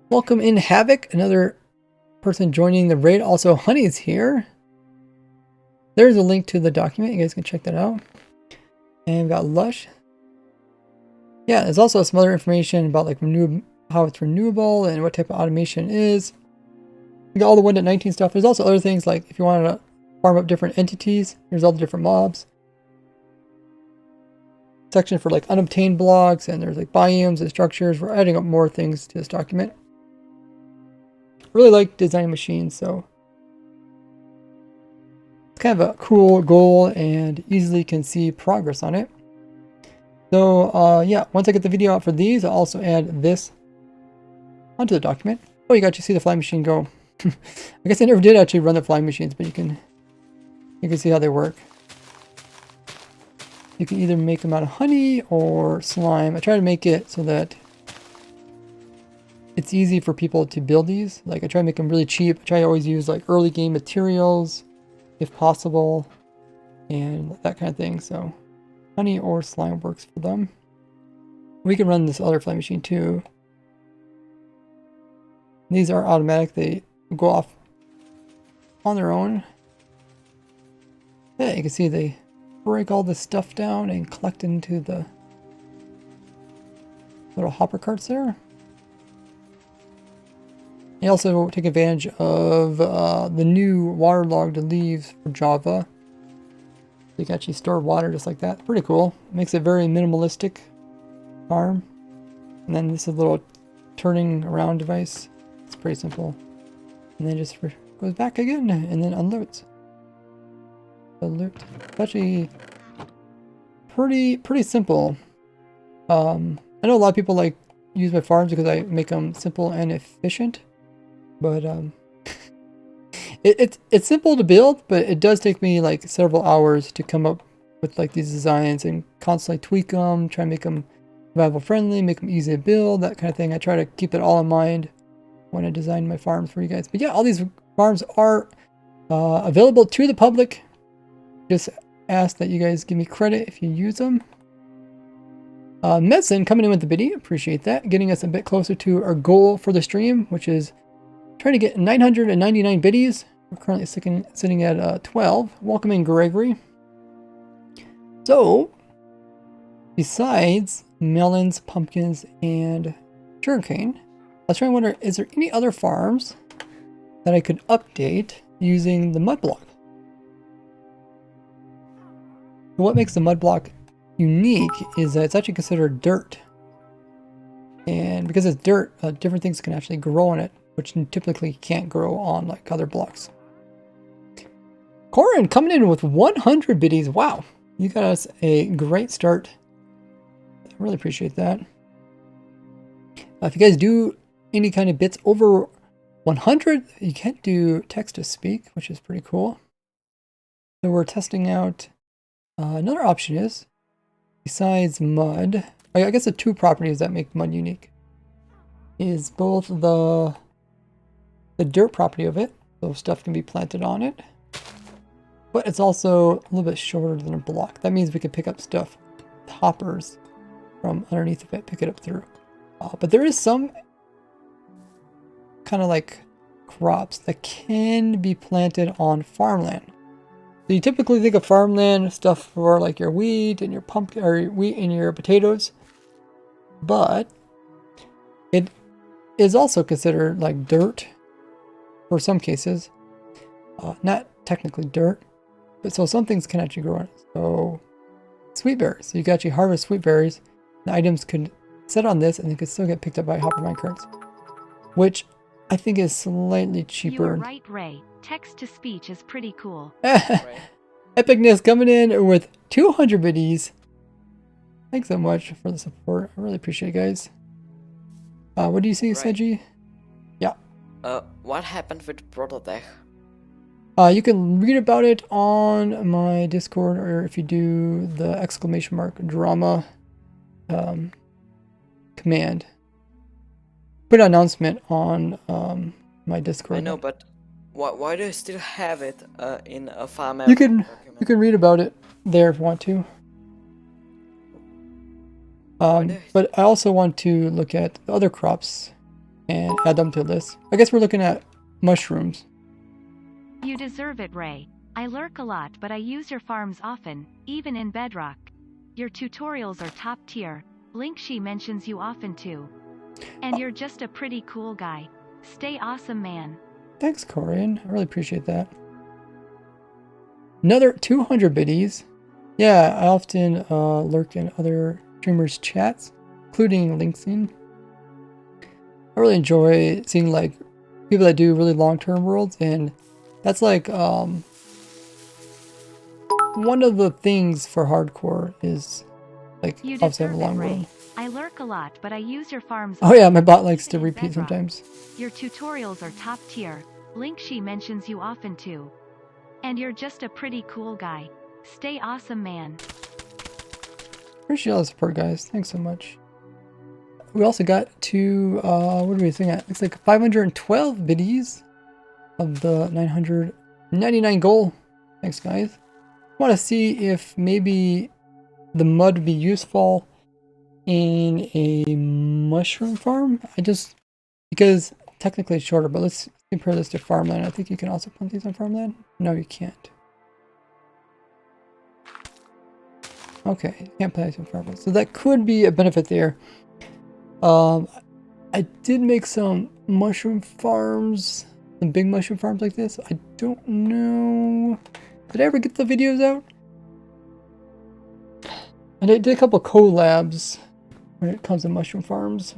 Welcome in Havoc, another person joining the raid. Also, Honey's here. There's a link to the document. You guys can check that out. And we've got Lush. Yeah, there's also some other information about like how it's renewable and what type of automation it is. We got all the 1.19 stuff. There's also other things like if you want to farm up different entities, there's all the different mobs. Section for like unobtained blocks, and there's like biomes and structures. We're adding up more things to this document. Really like designing machines, so it's kind of a cool goal and easily can see progress on it. So yeah, once I get the video out for these, I'll also add this onto the document. Oh, you got to see the fly machine go. I guess I never did actually run the flying machines, but you can see how they work. You can either make them out of honey or slime. I try to make it so that it's easy for people to build these. Like I try to make them really cheap. I try to always use like early game materials if possible and that kind of thing. So honey or slime works for them. We can run this other fly machine too. These are automatic. They go off on their own. Yeah, you can see they break all this stuff down and collect into the little hopper carts there. You also take advantage of the new waterlogged leaves for Java. You can actually store water just like that. Pretty cool. Makes it very minimalistic farm. And then this is a little turning around device. It's pretty simple. And then just goes back again and then unloads. The loot. It's actually pretty simple. I know a lot of people like use my farms because I make them simple and efficient. But it's simple to build, but it does take me like several hours to come up with like these designs and constantly tweak them, try and make them survival friendly, make them easy to build, that kind of thing. I try to keep it all in mind when I designed my farms for you guys. But yeah, all these farms are available to the public. Just ask that you guys give me credit if you use them. Medicine coming in with the biddy, appreciate that. Getting us a bit closer to our goal for the stream, which is trying to get 999 biddies. We're currently sitting at 12. Welcome in, Gregory. So, besides melons, pumpkins, and sugarcane, I was trying to wonder, is there any other farms that I could update using the mud block? What makes the mud block unique is that it's actually considered dirt. And because it's dirt, different things can actually grow on it, which typically can't grow on like other blocks. Corin coming in with 100 biddies. Wow, you got us a great start. I really appreciate that. If you guys do any kind of bits over 100, you can do text to speak, which is pretty cool. So we're testing out another option is, besides mud, I guess the two properties that make mud unique is both the dirt property of it, so stuff can be planted on it, but it's also a little bit shorter than a block. That means we can pick up stuff, hoppers from underneath of it, pick it up through. But there is some kind of like crops that can be planted on farmland. So you typically think of farmland stuff for like your wheat and your pumpkin, or wheat and your potatoes, but it is also considered like dirt for some cases. Not technically dirt, but so some things can actually grow on it. So sweet berries, so you can actually harvest sweet berries. The items could sit on this and they could still get picked up by hopper minecurts, which I think is slightly cheaper. You were right, Ray. Text to speech is pretty cool. Right. Epicness coming in with 200 biddies. Thanks so much for the support. I really appreciate it, guys. What do you see, Right. Seji? Yeah. What happened with Prototech? You can read about it on my Discord, or if you do the exclamation mark drama command. Put an announcement on my Discord. I know, but why do you still have it in a farm? You can document? read about it there if you want to. But I also want to look at the other crops and add them to the list. I guess we're looking at mushrooms. You deserve it, Ray. I lurk a lot, but I use your farms often, even in Bedrock. Your tutorials are top tier. Linkshi mentions you often too. And you're just a pretty cool guy. Stay awesome, man. Thanks, Corian. I really appreciate that. Another 200 biddies. Yeah, I often lurk in other streamers' chats, including Linksing. I really enjoy seeing like people that do really long-term worlds, and that's like one of the things for hardcore is like You obviously have a deserve it, long Ray. world. I lurk a lot, but I use your farms. Oh yeah, my bot likes to even in repeat Bedrock. sometimes. Your tutorials are top tier. Linkshi mentions you often too. And you're just a pretty cool guy. Stay awesome, man. Appreciate all the support, guys. Thanks so much. We also got to, what do we think at? Looks like 512 biddies of the 999 goal. Thanks, guys. Want to see if maybe the mud would be useful in a mushroom farm. Because technically it's shorter, but let's compare this to farmland. I think you can also plant these on farmland. No, you can't. Okay, you can't plant these on farmland. So that could be a benefit there. I did make some mushroom farms, some big mushroom farms like this. I don't know. Did I ever get the videos out? And I did a couple collabs when it comes to mushroom farms,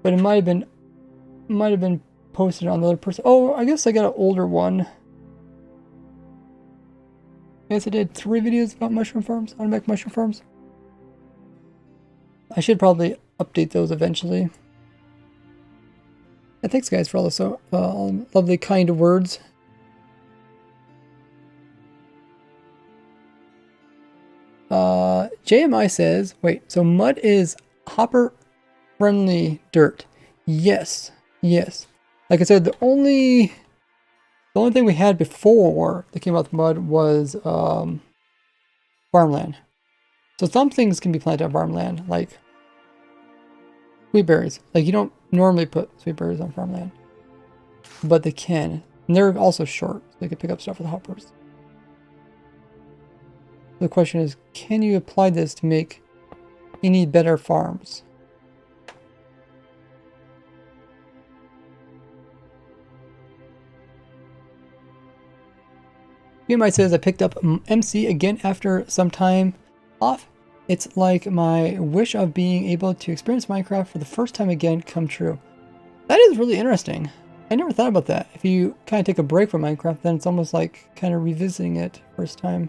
but it might have been posted on the other person. Oh, I guess I got an older one. I guess I did 3 videos about mushroom farms, how to make mushroom farms. I should probably update those eventually. And thanks, guys, for all the lovely, kind words. JMI says, wait, so mud is hopper friendly dirt. Yes, Yes. Like I said, the only thing we had before that came out with mud was farmland. So some things can be planted on farmland, like sweet berries. Like you don't normally put sweet berries on farmland, but they can. And they're also short, so they can pick up stuff with hoppers. The question is, can you apply this to make any better farms? BMI says I picked up MC again after some time off. It's like my wish of being able to experience Minecraft for the first time again come true. That is really interesting. I never thought about that. If you kind of take a break from Minecraft, then it's almost like kind of revisiting it first time.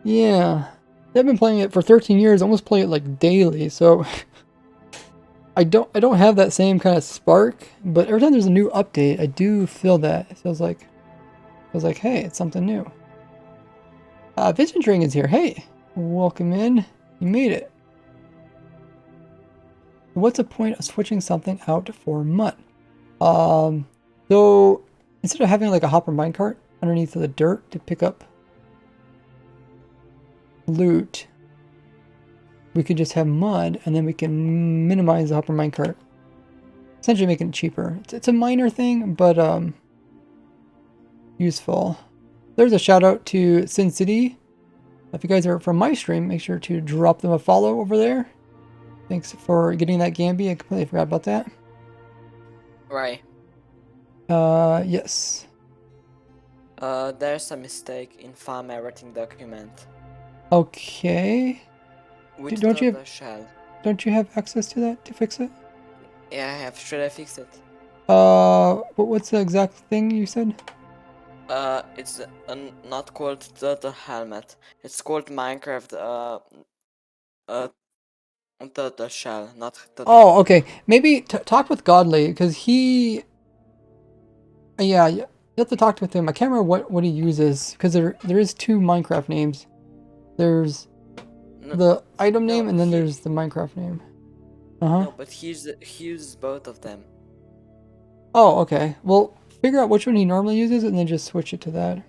Yeah. I've been playing it for 13 years, almost play it like daily, so I don't have that same kind of spark, but every time there's a new update, I do feel that. It feels like hey, it's something new. Vision Dragon's here. Hey, welcome in. You made it. What's the point of switching something out for mud? So instead of having like a hopper minecart underneath the dirt to pick up loot, we could just have mud, and then we can minimize the hopper minecart, essentially making it cheaper. It's a minor thing, but useful. There's a shout out to Sin City. If you guys are from my stream, make sure to drop them a follow over there. Thanks for getting that, Gamby. I completely forgot about that. Right. Yes. There's a mistake in farm everything document. Okay. With Don't you the shell. Don't you have access to that to fix it? Yeah, I have. Should I fix it? What's the exact thing you said? It's not called the helmet. It's called Minecraft. The shell, not the. Oh, okay. Maybe talk with Godly, because he. Yeah, you have to talk with him. I can't remember what he uses, because there is two Minecraft names. There's the item name, and then there's the Minecraft name. No, but he uses both of them. Oh, okay. Well, figure out which one he normally uses, and then just switch it to that.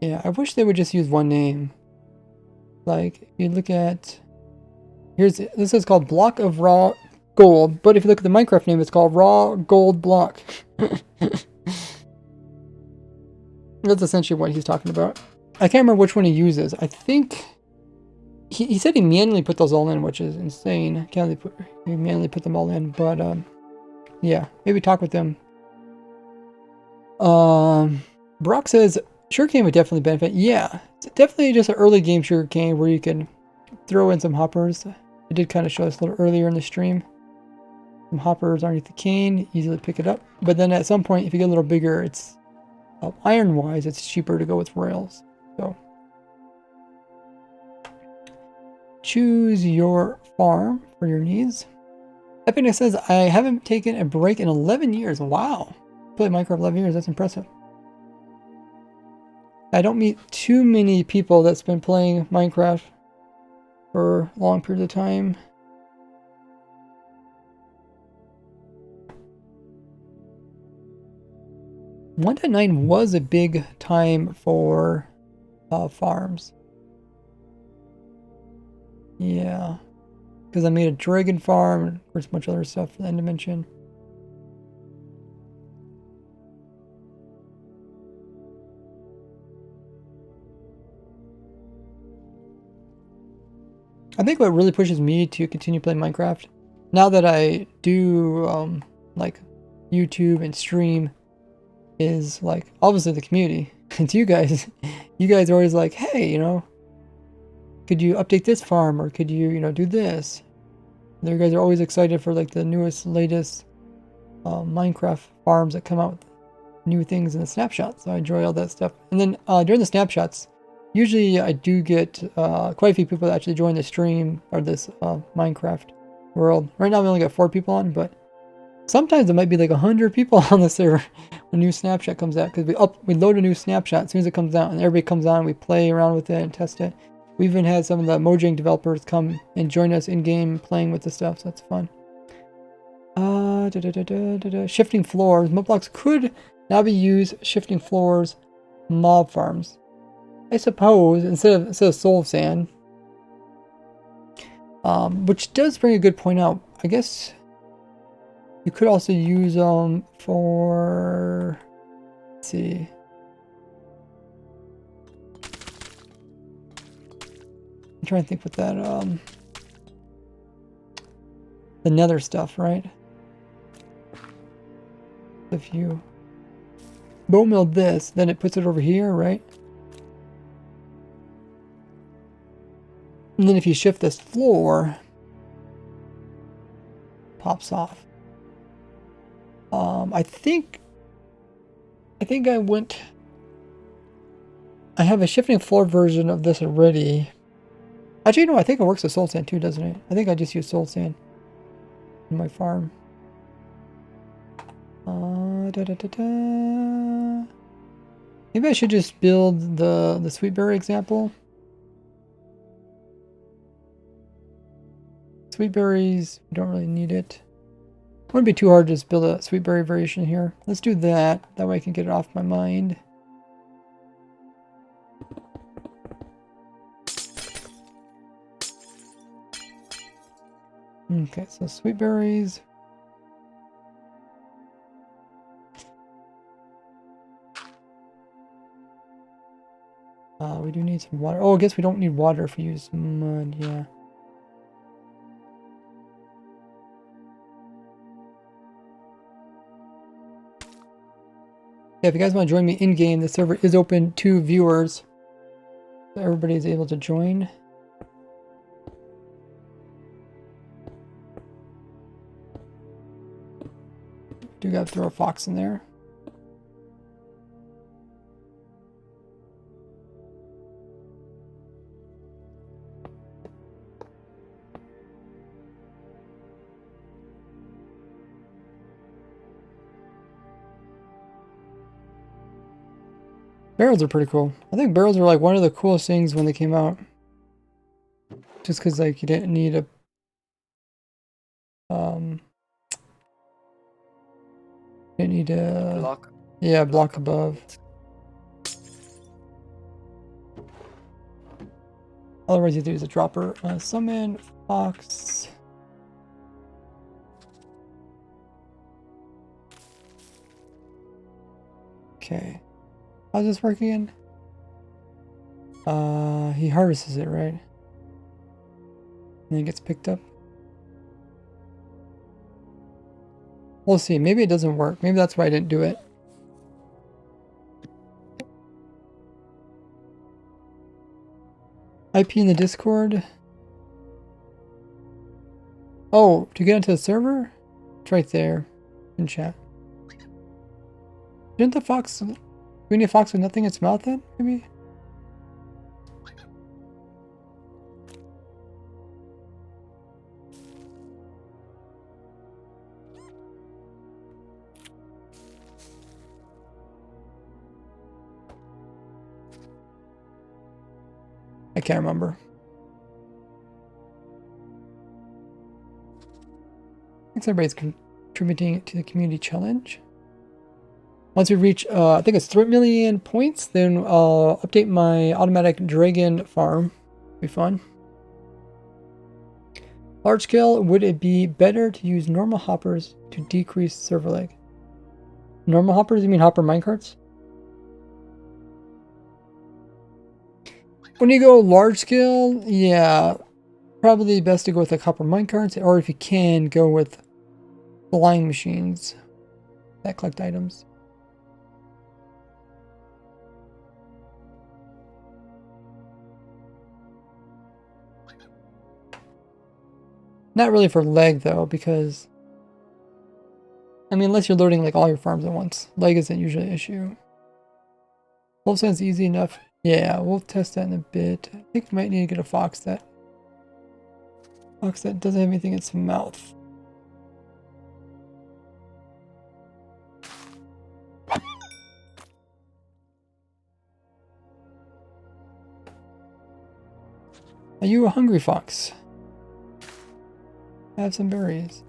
Yeah, I wish they would just use one name. Like, if you look at... This is called Block of Raw Gold, but if you look at the Minecraft name, it's called Raw Gold Block. That's essentially what he's talking about. I can't remember which one he uses. I think... He said he manually put those all in, which is insane. He manually put them all in, but yeah, maybe talk with them. Brock says sugarcane would definitely benefit. Yeah, it's definitely just an early game sugarcane where you can throw in some hoppers. I did kind of show this a little earlier in the stream. Some hoppers underneath the cane, easily pick it up. But then at some point, if you get a little bigger, it's iron-wise, it's cheaper to go with rails. So. Choose your farm for your needs. Epicness says, I haven't taken a break in 11 years. Wow. Played Minecraft 11 years. That's impressive. I don't meet too many people that's been playing Minecraft for long periods of time. .9 was a big time for farms. Yeah, because I made a dragon farm and of course a bunch of other stuff for the end dimension. I think what really pushes me to continue playing Minecraft, now that I do like YouTube and stream, is like obviously the community. It's you guys. You guys are always like, hey, you know, could you update this farm, or could you, do this? And you guys are always excited for like the newest, latest Minecraft farms that come out with new things in the snapshots. So I enjoy all that stuff. And then during the snapshots, usually I do get quite a few people that actually join the stream or this Minecraft world. Right now we only got 4 people on, but sometimes it might be like 100 people on the server when a new snapshot comes out, because we load a new snapshot as soon as it comes out, and everybody comes on, we play around with it and test it. We even had some of the Mojang developers come and join us in game playing with the stuff, so that's fun. Shifting floors. Mob blocks could now be used shifting floors mob farms. I suppose instead of soul sand. Which does bring a good point out. I guess you could also use them for, let's see. I'm trying to think with that the nether stuff, right? If you bone mill this, then it puts it over here, right? And then if you shift this floor, pops off. I think I have a shifting floor version of this already. Actually, no, I think it works with soul sand too, doesn't it? I think I just use soul sand in my farm. Maybe I should just build the sweetberry example. Sweetberries, we don't really need it. It wouldn't be too hard to just build a sweetberry variation here. Let's do that. That way I can get it off my mind. Okay, so sweetberries. We do need some water. Oh, I guess we don't need water if we use mud, yeah. Yeah, if you guys want to join me in-game, the server is open to viewers. So everybody is able to join. Do got to throw a fox in there. Barrels are pretty cool. I think barrels were like one of the coolest things when they came out. Just because like you didn't need a Block. Yeah, block above. Otherwise you have to use a dropper. Summon fox. Okay. How's this working? He harvests it, right? And then it gets picked up. We'll see. Maybe it doesn't work. Maybe that's why I didn't do it. IP in the Discord. Oh, to get into the server? It's right there in chat. Didn't the fox... Do we need a fox with nothing in its mouth then? Maybe? I can't remember. Thanks everybody's contributing to the community challenge. Once we reach, I think it's 3 million points, then I'll update my automatic dragon farm. Be fun. Large scale, would it be better to use normal hoppers to decrease server lag? Normal hoppers? You mean hopper minecarts? When you go large scale, yeah, probably best to go with like hopper minecarts, or if you can, go with flying machines that collect items. Not really for leg though, because I mean, unless you're loading like all your farms at once, leg isn't usually an issue. Wolf sounds easy enough. Yeah, we'll test that in a bit. I think we might need to get a fox that doesn't have anything in its mouth. Are you a hungry fox? Have some berries.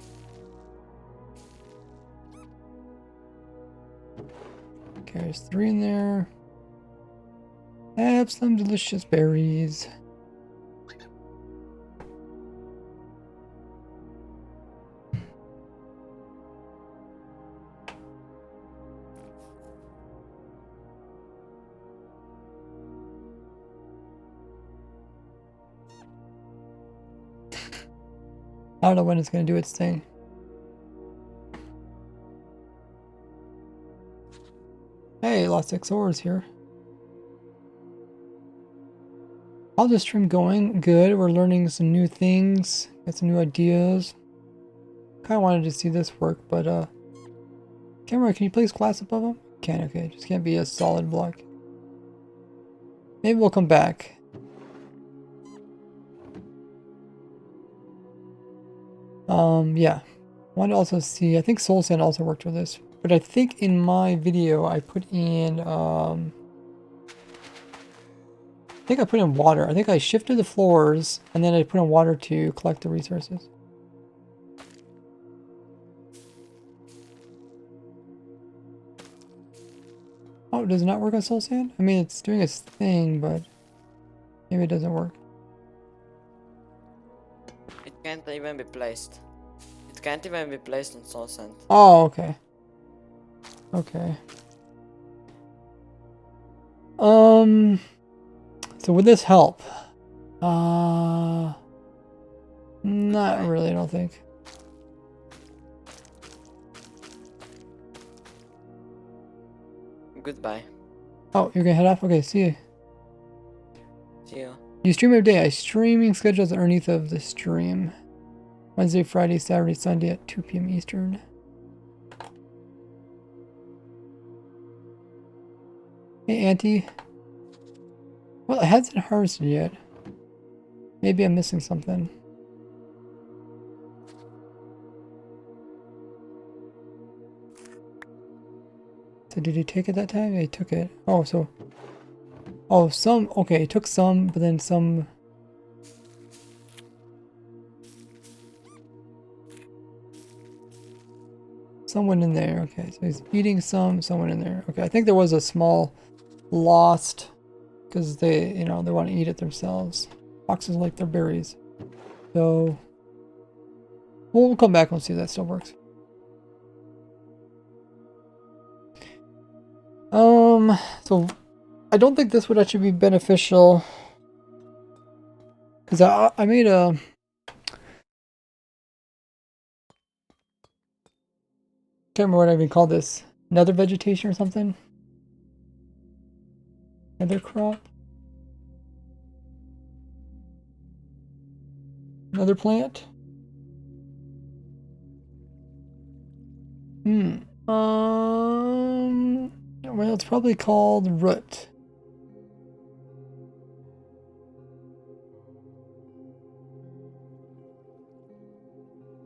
Okay, there's 3 in there. Have some delicious berries. I don't know when it's going to do its thing. Hey, lost 6 ores here. How's the stream going? Good. We're learning some new things. Got some new ideas. Kind of wanted to see this work, but camera, can you place glass above them? Can't. Okay, just can't be a solid block. Maybe we'll come back. Yeah. Want to also see, I think Soul Sand also worked with this, but I think in my video I put in, I think I put in water. I think I shifted the floors and then I put in water to collect the resources. Oh, does it not work on Soul Sand? I mean, it's doing its thing, but maybe it doesn't work. It can't even be placed. It can't even be placed on Soul Sand. Oh, okay. Okay. So would this help? Not really, I don't think. Goodbye. Oh, you're gonna head off? Okay, see you. See you. You stream every day. I streaming schedules underneath of the stream. Wednesday, Friday, Saturday, Sunday at 2 p.m. Eastern. Hey, Auntie. Well, it hasn't harvested yet. Maybe I'm missing something. So did he take it that time? Yeah, he took it. Oh, so... Oh, some... Okay, he took some, but then some... Someone in there. Okay, so he's eating someone in there. Okay, I think there was a small lost because they, you know, they want to eat it themselves. Foxes like their berries. So we'll come back and see if that still works. So I don't think this would actually be beneficial because I made a can't remember what I even called this. Nether vegetation or something? Nether crop? Another plant? Well, it's probably called root.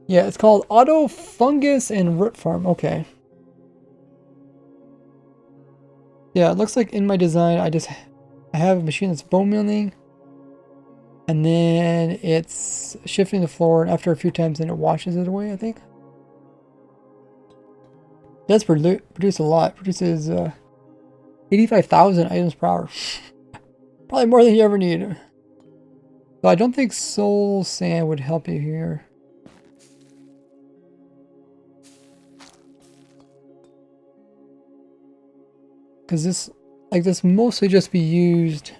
Yeah, it's called Auto Fungus and Root Farm. Okay. Yeah, it looks like in my design, I have a machine that's bone milling, and then it's shifting the floor, and after a few times, then it washes it away, I think. It does produce a lot. It produces 85,000 items per hour. Probably more than you ever need. So I don't think Soul Sand would help you here. Because this mostly just be used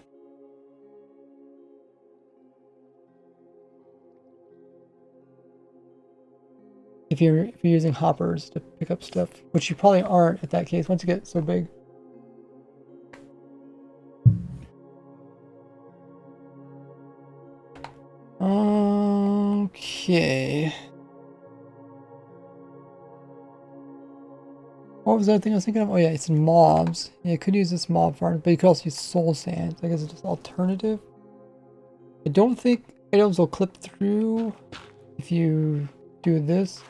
if you're using hoppers to pick up stuff, which you probably aren't at that case once you get so big. Okay. What was the other thing I was thinking of? Oh yeah, it's mobs. Yeah, you could use this mob farm, but you could also use soul sand. I guess it's just alternative. I don't think items will clip through if you do this.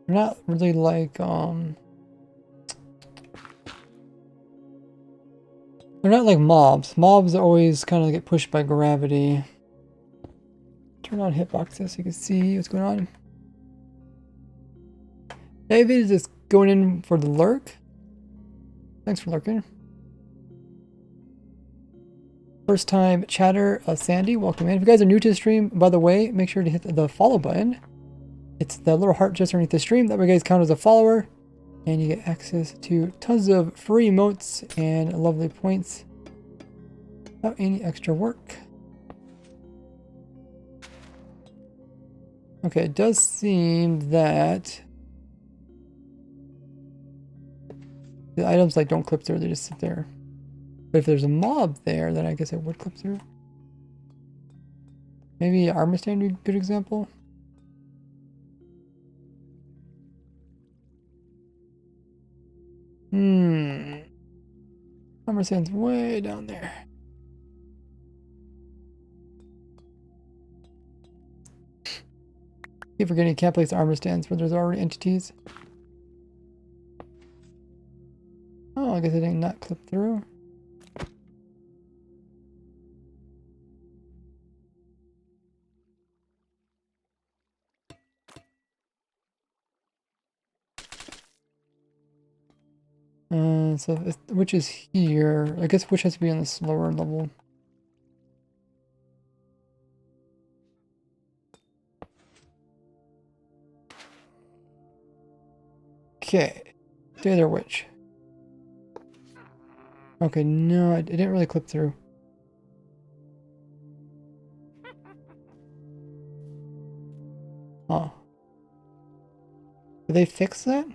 They're not really like They're not like mobs. Mobs always kind of get pushed by gravity. Turn on hitboxes so you can see what's going on. David is just going in for the lurk. Thanks for lurking. First time chatter, Sandy, welcome in. If you guys are new to the stream, by the way, make sure to hit the follow button. It's the little heart just underneath the stream. That way you guys count as a follower. And you get access to tons of free emotes and lovely points without any extra work. Okay, it does seem that the items like don't clip through, they just sit there. But if there's a mob there, then I guess it would clip through. Maybe armor stand would be a good example. Armor stand's way down there. Keep forgetting you can't place armor stands where there's already entities. Oh, I guess it did not clip through. So if which is here, I guess which has to be on the slower level. Okay, stay there, witch. Okay, no, it didn't really clip through. Huh. Did they fix that?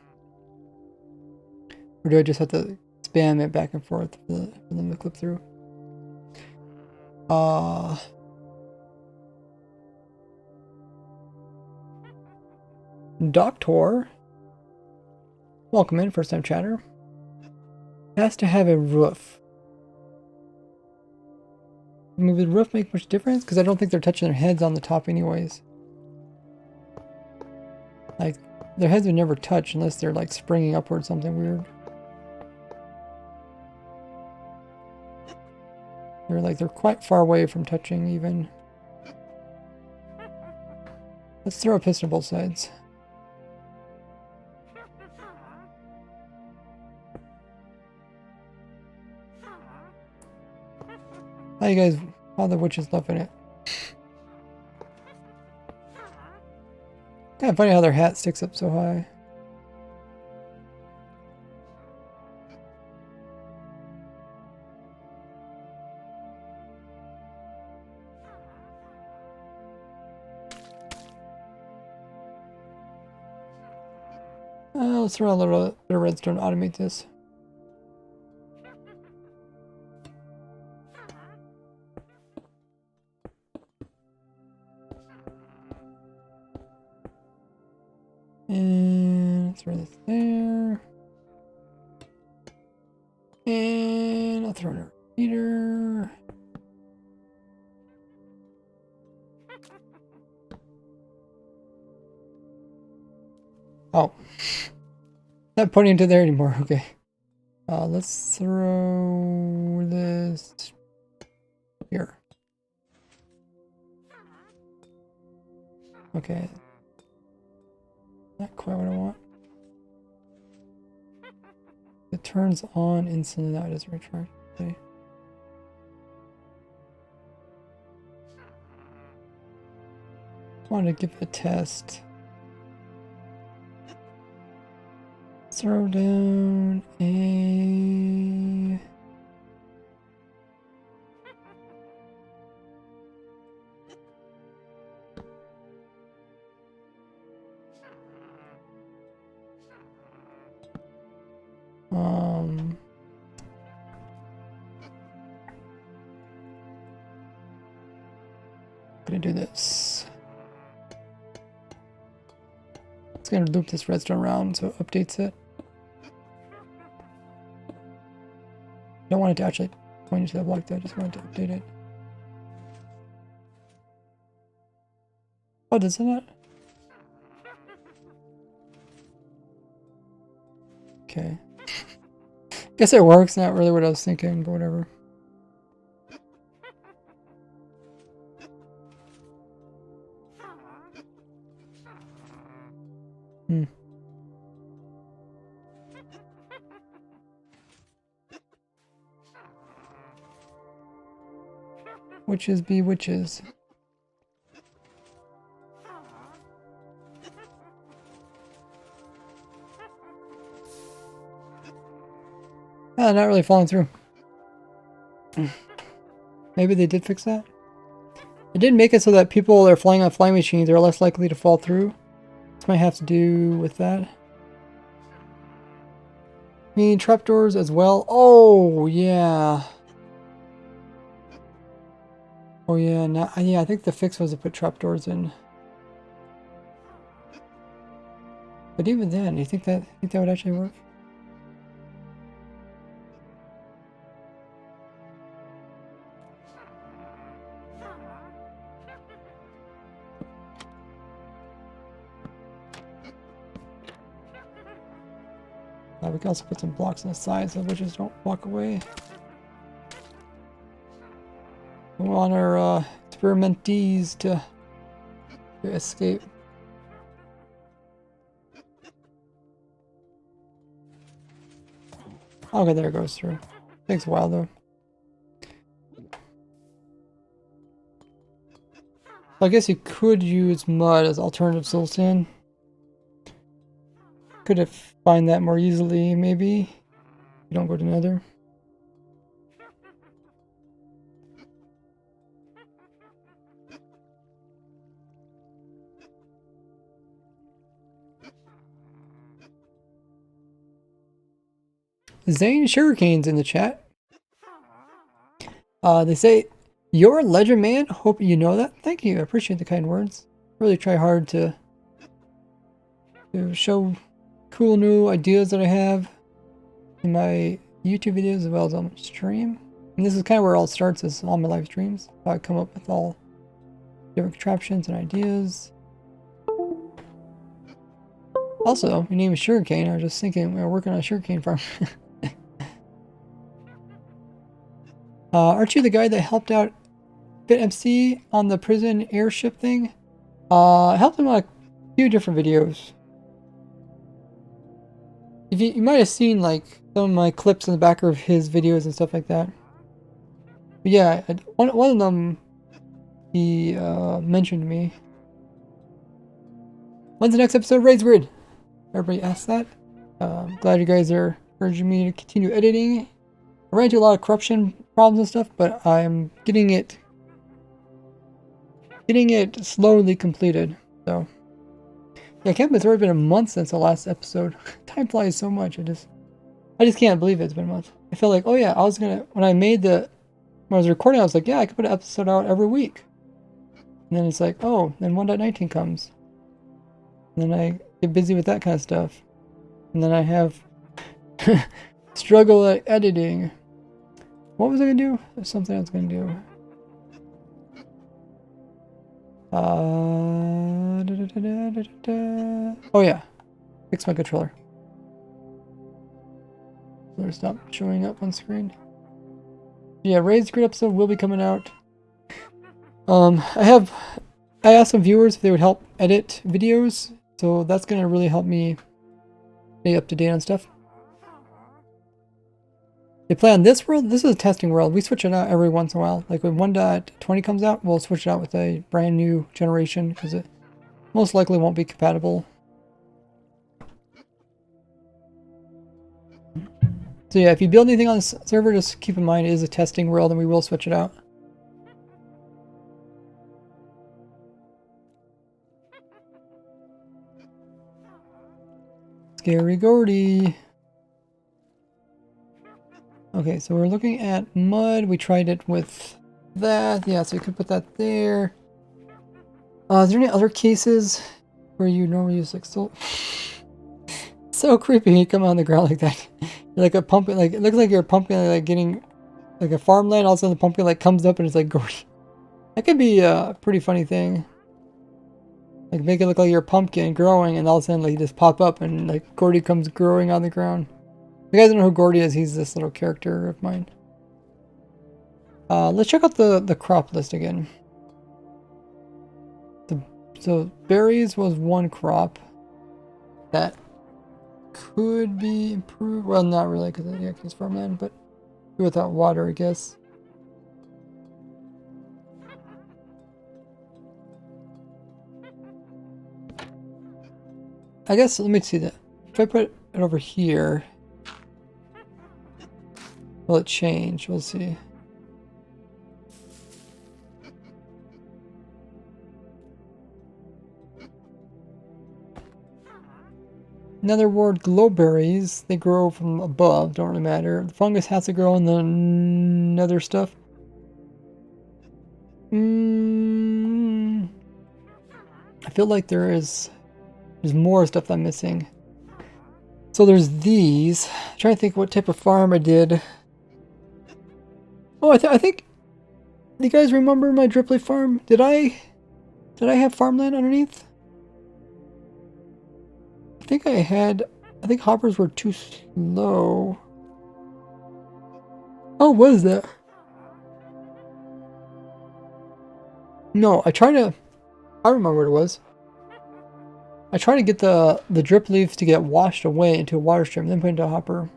Or do I just have to spam it back and forth for them to clip through? Doctor. Welcome in, first time chatter. Has to have a roof. I mean, would the roof make much difference? Because I don't think they're touching their heads on the top anyways. Like, their heads would never touch unless they're like springing upward something weird. They're quite far away from touching even. Let's throw a piston both sides. How you guys, how the witches love in it. Kind of funny how their hat sticks up so high. Let's throw a little bit of redstone to automate this. And throw this there. And I'll throw in a repeater. Oh. Not putting into there anymore, okay. Let's throw this here. Okay. Not quite what I want. It turns on instantly, now it doesn't recharge. Okay. Wanted to give it a test. Throw down a... Gonna do this. It's gonna loop this redstone around so it updates it. I don't want it to actually point into that block though, I just want it to update it. Oh, does it not? Okay. Guess it works, not really what I was thinking, but whatever. Hmm. Witches be witches. Ah, not really falling through. Maybe they did fix that? It did make it so that people that are flying on flying machines are less likely to fall through. This might have to do with that. I mean, trapdoors as well. Oh, yeah. Oh, yeah. Now, yeah, I think the fix was to put trapdoors in. But even then, you think that would actually work? We can also put some blocks on the sides so witches don't walk away. We want our experimentees to escape. Okay, there it goes through. Takes a while though. I guess you could use mud as alternative soul sand. Could have find that more easily, maybe. You don't go to Nether. Zane Sugarcane's in the chat. They say, "You're a legend, man. Hope you know that." Thank you. I appreciate the kind words. Really try hard to show cool new ideas that I have in my YouTube videos as well as on my stream. And this is kind of where it all starts, is all my live streams. How I come up with all different contraptions and ideas. Also, your name is Sugarcane. I was just thinking we were working on a sugarcane farm. Aren't you the guy that helped out BitMC on the prison airship thing? I helped him on a few different videos. If you might have seen like some of my clips in the back of his videos and stuff like that. But yeah, one of them, he mentioned me. When's the next episode of Raids Grid? Everybody asks that. Glad you guys are urging me to continue editing. I ran into a lot of corruption problems and stuff, but I'm getting it slowly completed. So yeah, I can't believe it's already been a month since the last episode. Time flies so much. I just can't believe it's been a month. I feel like, oh yeah, when I was recording, I was like, yeah, I could put an episode out every week. And then it's like, oh, then 1.19 comes. And then I get busy with that kind of stuff. And then I have struggle at editing. What was I gonna do? There's something I was gonna do. Oh yeah, fix my controller. Controller stop showing up on screen. Yeah, Raised Grid episode will be coming out. I asked some viewers if they would help edit videos, so that's gonna really help me stay up to date on stuff. They play on this world. This is a testing world. We switch it out every once in a while. Like when 1.20 comes out, we'll switch it out with a brand new generation because it most likely won't be compatible. So yeah, if you build anything on this server, just keep in mind it is a testing world and we will switch it out. Scary Gordy. Okay, so we're looking at mud. We tried it with that. Yeah, so you could put that there. Is there any other cases where you normally use like so creepy when you come on the ground like that. You're like a pumpkin, like it looks like you're pumpkin, like getting like a farmland. All of a sudden the pumpkin like comes up and it's like Gordy. That could be a pretty funny thing. Like make it look like you're a pumpkin growing and all of a sudden like you just pop up and like Gordy comes growing on the ground. If you guys don't know who Gordy is, he's this little character of mine. Let's check out the crop list again. So berries was one crop. that could be improved. Well, not really, because yeah, it's farmland, but without water, I guess. I guess, let me see that. If I put it over here, will it change? We'll see. Nether wart glowberries, they grow from above, don't really matter. The fungus has to grow in the nether stuff. I feel like there's more stuff I'm missing. So there's these. I'm trying to think what type of farm I did. Oh, I think. Do you guys remember my drip leaf farm? Did I have farmland underneath? I think I had. I think hoppers were too slow. Oh, what is that? No, I remember what it was. I tried to get the drip leaves to get washed away into a water stream, then put it into a hopper.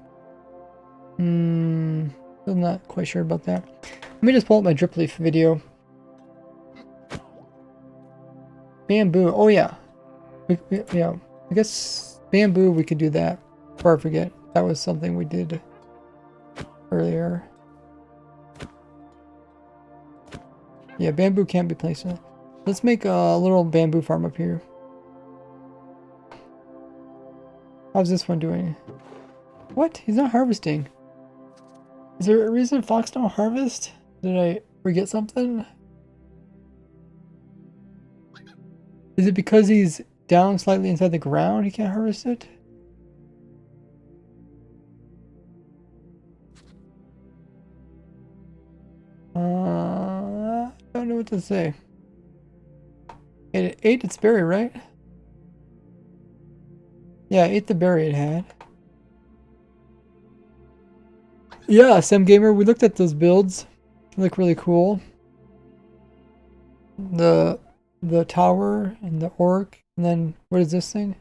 I'm not quite sure about that. Let me just pull up my drip leaf video. Bamboo. Oh yeah. Yeah. I guess bamboo, we could do that. Before I forget, that was something we did earlier. Yeah, bamboo can't be placed in it. Let's make a little bamboo farm up here. How's this one doing? What? He's not harvesting. Is there a reason fox don't harvest? Did I forget something? Is it because he's down slightly inside the ground he can't harvest it? I don't know what to say. It ate its berry, right? Yeah, it ate the berry it had. Yeah, Sam Gamer, we looked at those builds. They look really cool. The tower and the orc, and then what is this thing?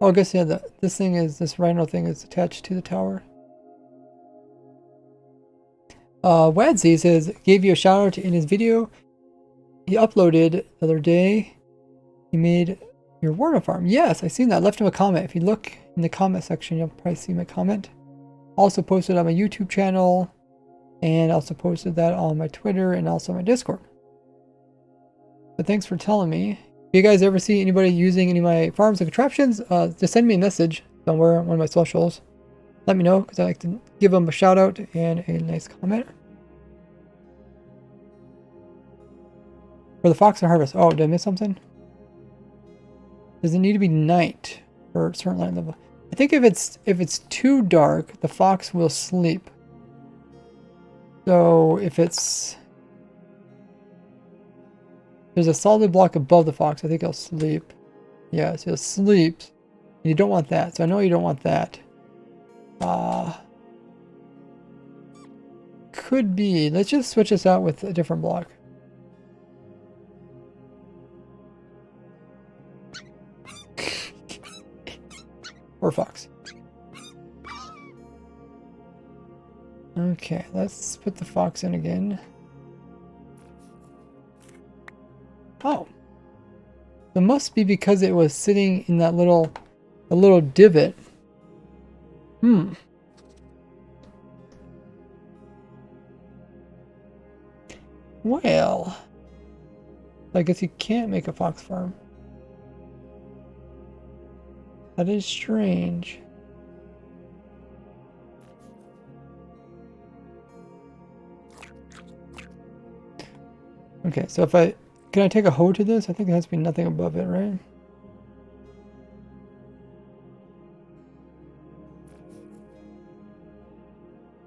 Oh, I guess yeah. This rhino thing is attached to the tower. Wadsy says gave you a shout out in his video he uploaded the other day. He made your water farm. Yes, I seen that. I left him a comment. If you look in the comment section, you'll probably see my comment. Also posted on my YouTube channel, and also posted that on my Twitter and also my Discord. But thanks for telling me. If you guys ever see anybody using any of my farms and contraptions, just send me a message somewhere on one of my socials. Let me know, because I like to give them a shout out and a nice comment. For the fox and harvest. Oh, did I miss something? Does it need to be night for a certain light level? I think if it's too dark, the fox will sleep. So if there's a solid block above the fox, I think he'll sleep. Yeah, so he'll sleep. And you don't want that. So I know you don't want that. Could be. Let's just switch this out with a different block. Or fox. Okay, let's put the fox in again. Oh. It must be because it was sitting in that little divot. Well, I guess you can't make a fox farm. That is strange. Okay, so can I take a hoe to this? I think there has to be nothing above it, right?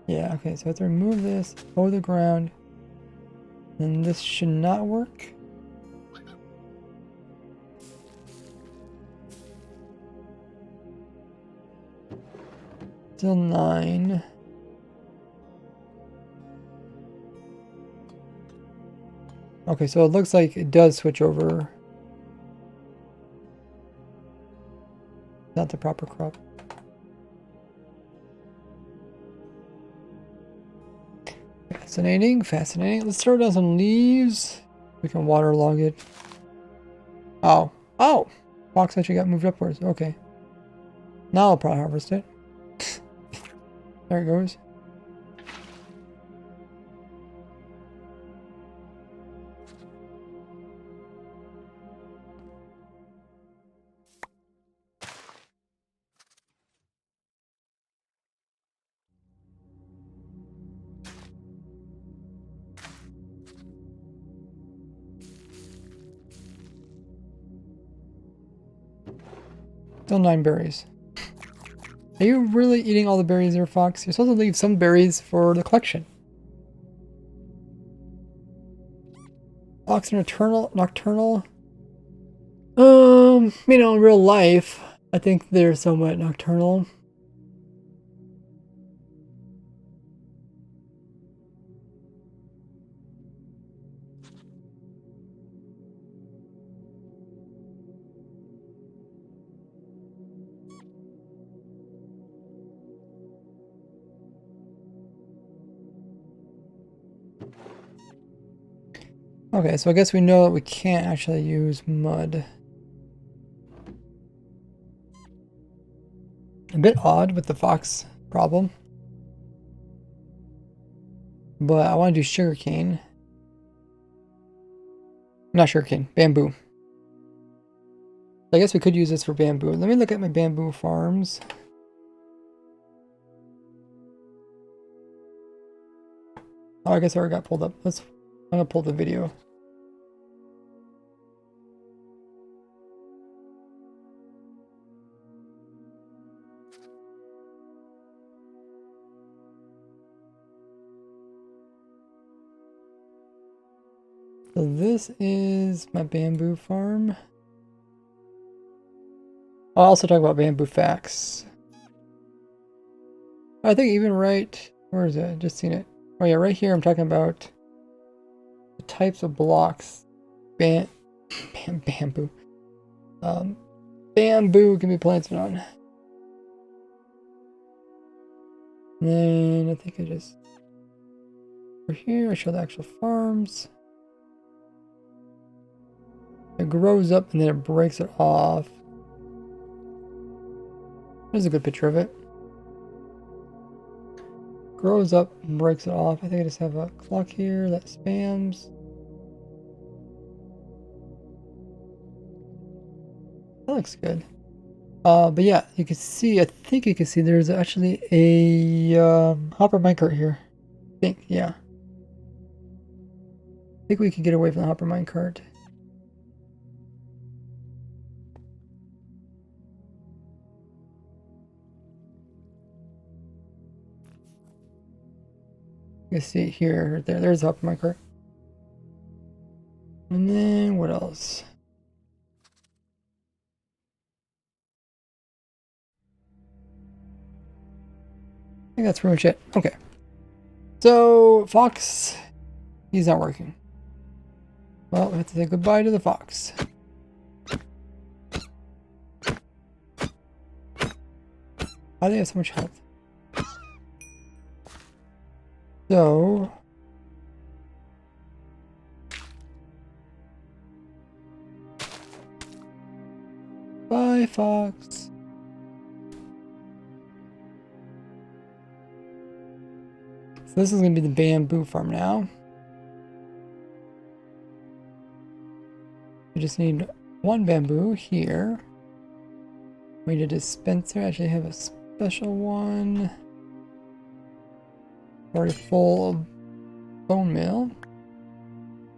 Yeah, okay, so I have to remove this, hoe the ground, and this should not work. Still 9. Okay, so it looks like it does switch over. Not the proper crop. Fascinating, fascinating. Let's throw down some leaves. We can waterlog it. Oh, oh! Fox actually got moved upwards. Okay. Now I'll probably harvest it. There it goes. Still 9 berries. Are you really eating all the berries there, Fox? You're supposed to leave some berries for the collection. Fox nocturnal. You know, in real life, I think they're somewhat nocturnal. Okay, so I guess we know that we can't actually use mud. A bit odd with the fox problem. But I want to do sugarcane. Not sugarcane, bamboo. I guess we could use this for bamboo. Let me look at my bamboo farms. Oh, I guess I already got pulled up. I'm gonna pull the video. So this is my bamboo farm. I'll also talk about bamboo facts. I think even right, where is it? Just seen it. Oh yeah, right here I'm talking about the types of blocks. Bamboo. Bamboo can be planted on. And then I think I just over here I show the actual farms. It grows up and then it breaks it off. There's a good picture of it. Grows up and breaks it off. I think I just have a clock here that spams. That looks good. But yeah, you can see, I think you can see there's actually a hopper minecart here. I think, yeah. I think we can get away from the hopper minecart. You can see it here, right there. There's the hopper minecart. And then what else? I think that's pretty much it. Okay. So, Fox, he's not working. Well, we have to say goodbye to the fox. Why do they have so much health? So... bye, fox. So this is going to be the bamboo farm now. We just need one bamboo here. We need a dispenser. I actually have a special one. Already full of bone meal.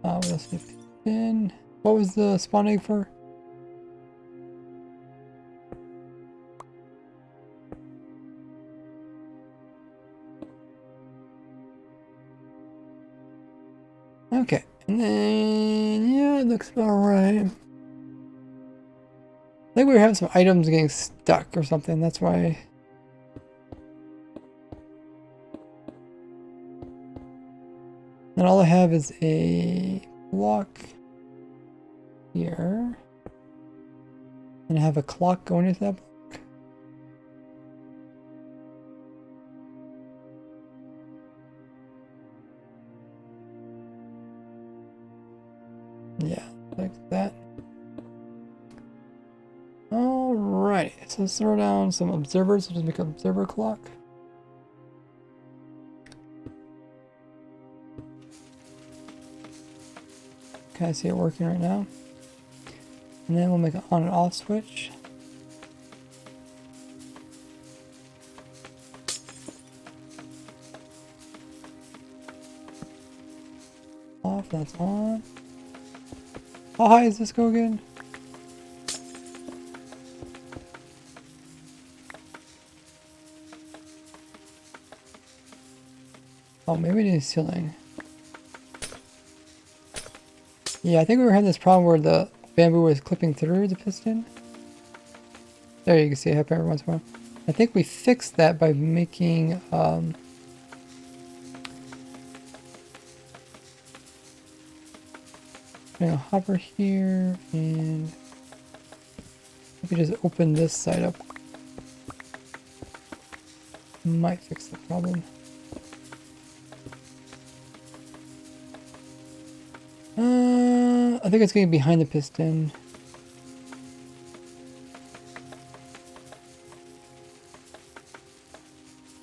What else did we put in? What was the spawn egg for? Okay, and then, yeah, it looks about right. I think we were having some items getting stuck or something, that's why. And all I have is a block here. And have a clock going into that block. Yeah, like that. Alright, so let's throw down some observers. We'll just make an observer clock. Okay, I see it working right now. And then we'll make an on and off switch. Off, that's on. How high does this go again? Oh, maybe it needs ceiling. Yeah, I think we were having this problem where the bamboo was clipping through the piston. There you can see it happen every once in a while. I think we fixed that by making a hopper here, and we just open this side up. Might fix the problem. I think it's getting behind the piston.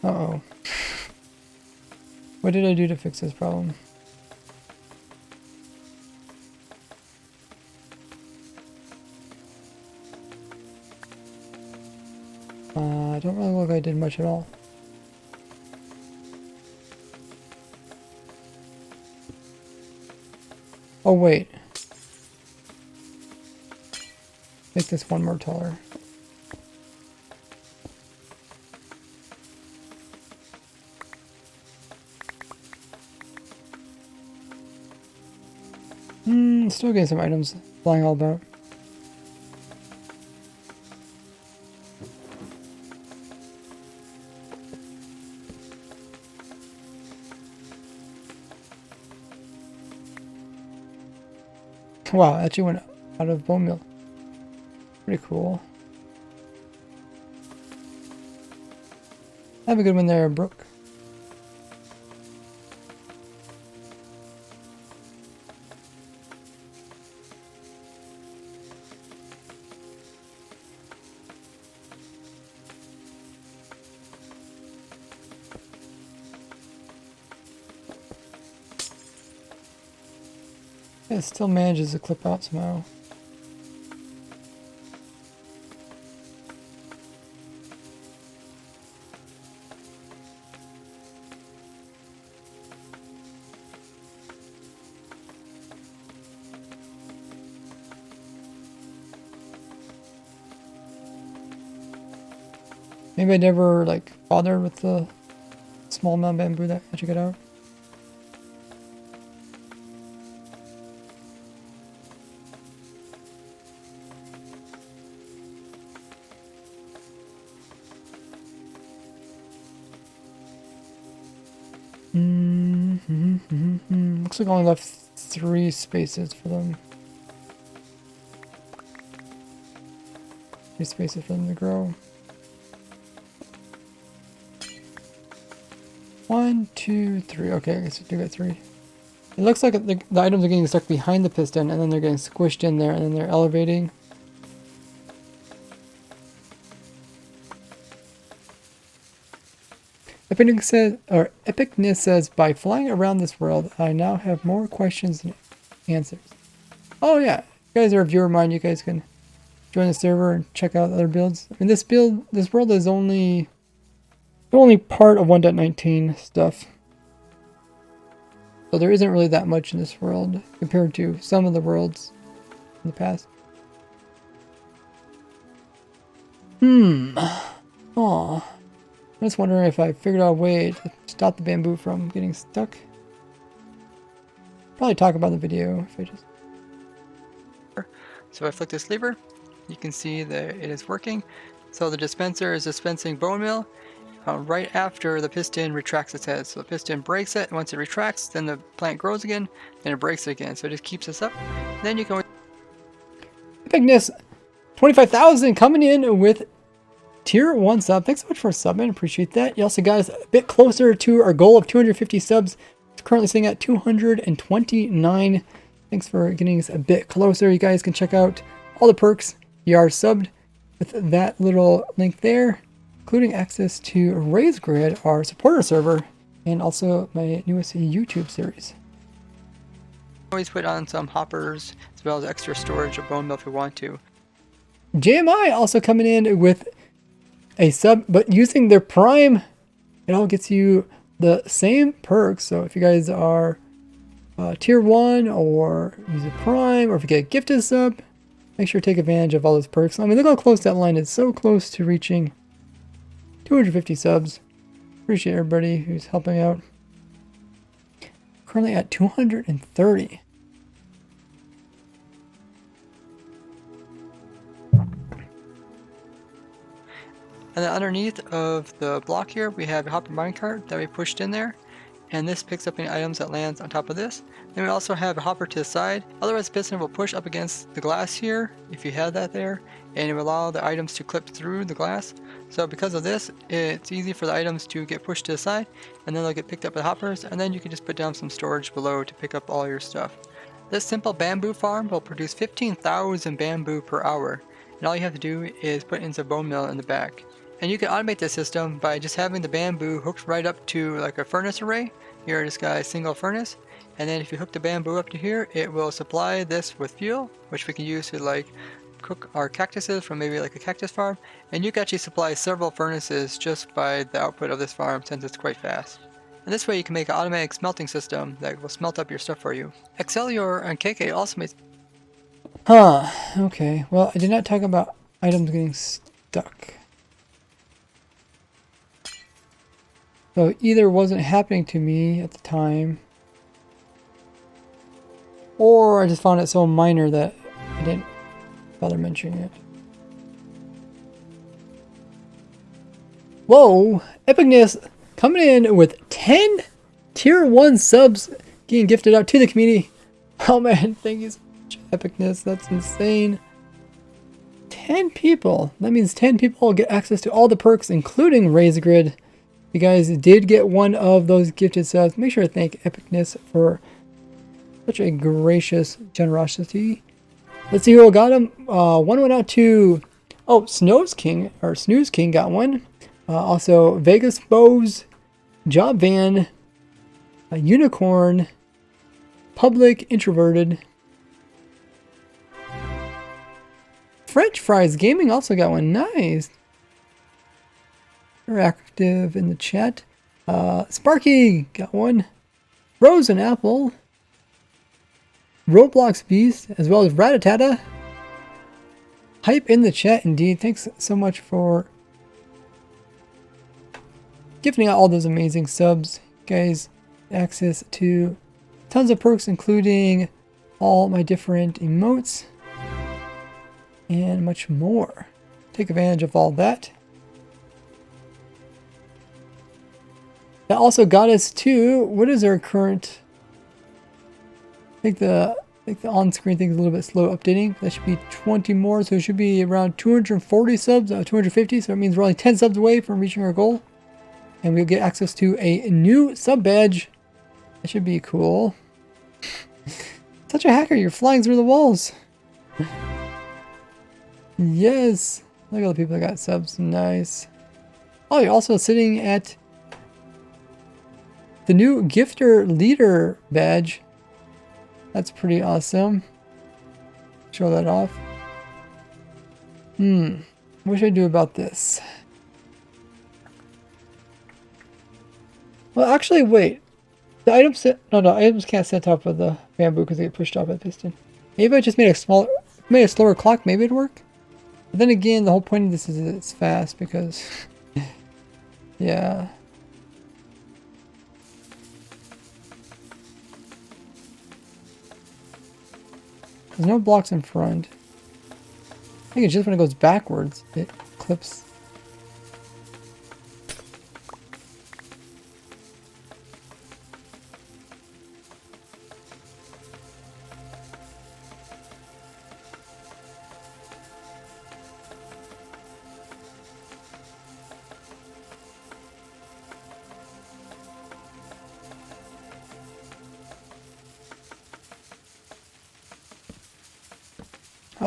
Uh-oh. What did I do to fix this problem? I don't really look like I did much at all. Oh wait. Make this one more taller. Still getting some items flying all about. Wow, I actually went out of bone meal. Pretty cool. Have a good one there, Brooke. It still manages to clip out somehow. Maybe I never like bothered with the small amount of bamboo that I should get out. Looks like I only left 3 spaces for them. 3 spaces for them to grow. 1, 2, 3. Okay, I guess we do get 3. It looks like the items are getting stuck behind the piston, and then they're getting squished in there, and then they're elevating. Epicness says, by flying around this world, I now have more questions than answers. Oh yeah, if you guys are a viewer of mine, you guys can join the server and check out other builds. I mean, this world is only part of 1.19 stuff. So there isn't really that much in this world compared to some of the worlds in the past. Aw. I'm just wondering if I figured out a way to stop the bamboo from getting stuck. Probably talk about the video if I just... So if I flick this lever, you can see that it is working. So the dispenser is dispensing bone meal, right after the piston retracts its head. So the piston breaks it, and once it retracts, then the plant grows again, then it breaks it again. So it just keeps us up. Then you can always... Epicness 25,000 coming in with tier 1 sub. Thanks so much for subbing. Appreciate that. You also got us a bit closer to our goal of 250 subs. It's currently sitting at 229. Thanks for getting us a bit closer. You guys can check out all the perks. You are subbed with that little link there, including access to Raise Grid, our supporter server, and also my newest YouTube series. Always put on some hoppers as well as extra storage of bone meal if we want to. JMI also coming in with a sub, but using their Prime, it all gets you the same perks. So if you guys are tier 1 or use a Prime, or if you get a gifted sub, make sure to take advantage of all those perks. I mean, look how close that line is. So close to reaching 250 subs. Appreciate everybody who's helping out. Currently at 230. And then underneath of the block here, we have a hopper minecart that we pushed in there. And this picks up any items that lands on top of this. Then we also have a hopper to the side. Otherwise, the piston will push up against the glass here, if you have that there, and it will allow the items to clip through the glass. So because of this, it's easy for the items to get pushed to the side, and then they'll get picked up by hoppers, and then you can just put down some storage below to pick up all your stuff. This simple bamboo farm will produce 15,000 bamboo per hour, and all you have to do is put in some bone meal in the back. And you can automate this system by just having the bamboo hooked right up to like a furnace array. Here, this guy's single furnace. And then if you hook the bamboo up to here, it will supply this with fuel, which we can use to like cook our cactuses from maybe like a cactus farm. And you can actually supply several furnaces just by the output of this farm, since it's quite fast. And this way you can make an automatic smelting system that will smelt up your stuff for you. Excellior and KK also makes... Okay. Well, I did not talk about items getting stuck. So either it wasn't happening to me at the time, or I just found it so minor that I didn't bother mentioning it. Whoa! Epicness coming in with 10 tier 1 subs getting gifted out to the community. Oh man, thank you so much, Epicness. That's insane. 10 people. That means 10 people get access to all the perks, including Raise Grid. You guys did get one of those gifted subs. Make sure to thank Epicness for such a gracious generosity. Let's see who got him. One went out to, Snooze King got one. Also Vegas Bows, Job Van, Unicorn, Public Introverted. French Fries Gaming also got one. Nice. They're active in the chat. Sparky got one. Rose and Apple. Roblox Beast, as well as Ratatata. Hype in the chat indeed. Thanks so much for gifting out all those amazing subs. You guys, access to tons of perks, including all my different emotes and much more. Take advantage of all that. That also got us to, what is our current, I think the on-screen thing is a little bit slow updating. That should be 20 more, so it should be around 240 subs, 250, so it means we're only 10 subs away from reaching our goal. And we'll get access to a new sub badge. That should be cool. Such a hacker, you're flying through the walls. Yes. Look at all the people that got subs, nice. Oh, you're also sitting at the new Gifter Leader badge. That's pretty awesome. Show that off. What should I do about this? Well, actually, wait. The items sit. No, items can't sit on top of the bamboo because they get pushed off by the piston. Maybe I just made a slower clock. Maybe it'd work. But then again, the whole point of this is that it's fast because, yeah. There's no blocks in front. I think it's just when it goes backwards, it clips.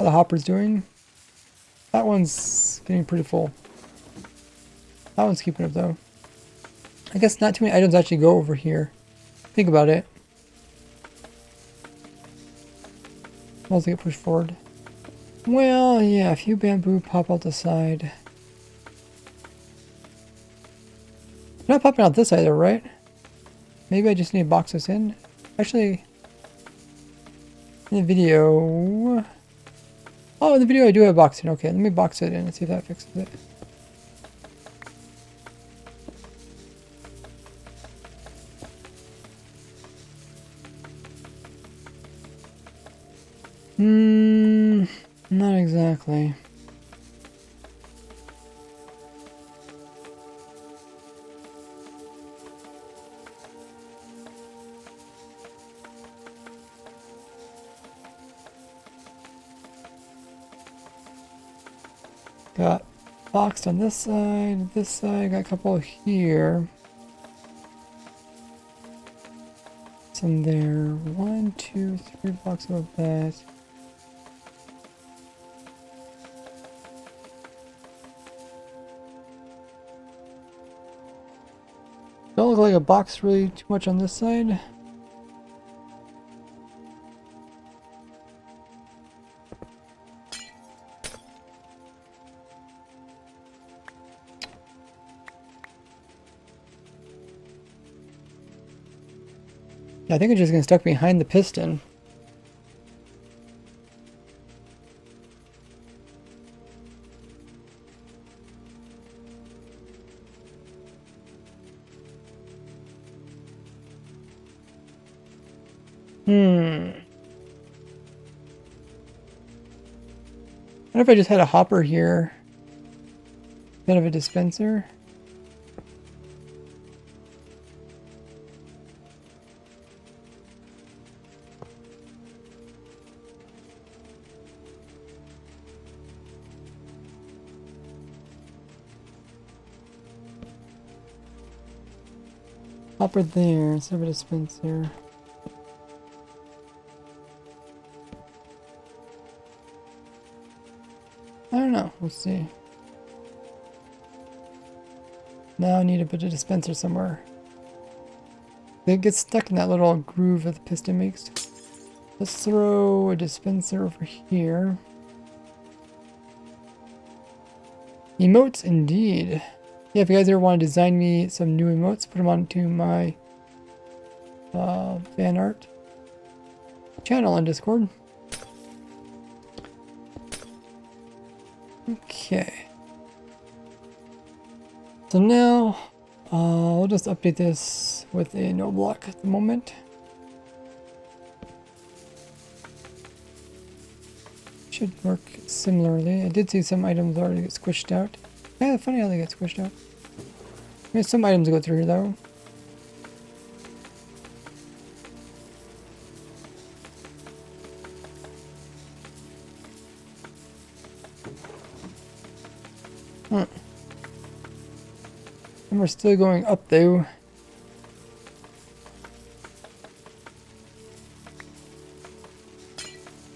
the hopper's doing. That one's getting pretty full. That one's keeping up though. I guess not too many items actually go over here. Think about it. Once they get pushed forward. Well, yeah, a few bamboo pop out the side. They're not popping out this side though, right? Maybe I just need to box this in. Actually, in the video... Oh, in the video I do have boxing. Okay, let me box it in and see if that fixes it. Not exactly. Got boxed on this side, got a couple here. Some there. 1, 2, 3 blocks of that. Don't look like a box really too much on this side. I think it's just gonna stuck behind the piston. I wonder if I just had a hopper here. Instead of a dispenser. Hopper there instead of a dispenser. I don't know. We'll see. Now I need to put a dispenser somewhere. It gets stuck in that little groove that the piston makes. Let's throw a dispenser over here. Emotes indeed. Yeah, if you guys ever want to design me some new emotes, put them onto my fan art channel on Discord. Okay. So now, we'll just update this with a no block at the moment. Should work similarly. I did see some items already get squished out. Yeah, funny how they get squished out. I mean, some items go through here though. And we're still going up though.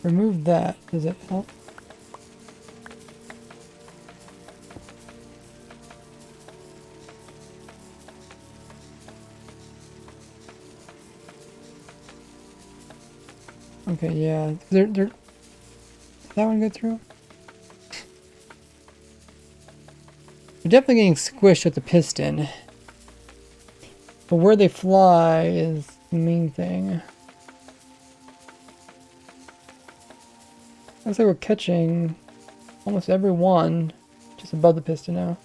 Remove that. Does it help? Okay, yeah. Did that one go through? They're definitely getting squished with the piston. But where they fly is the main thing. Looks like we're catching almost every one just above the piston now.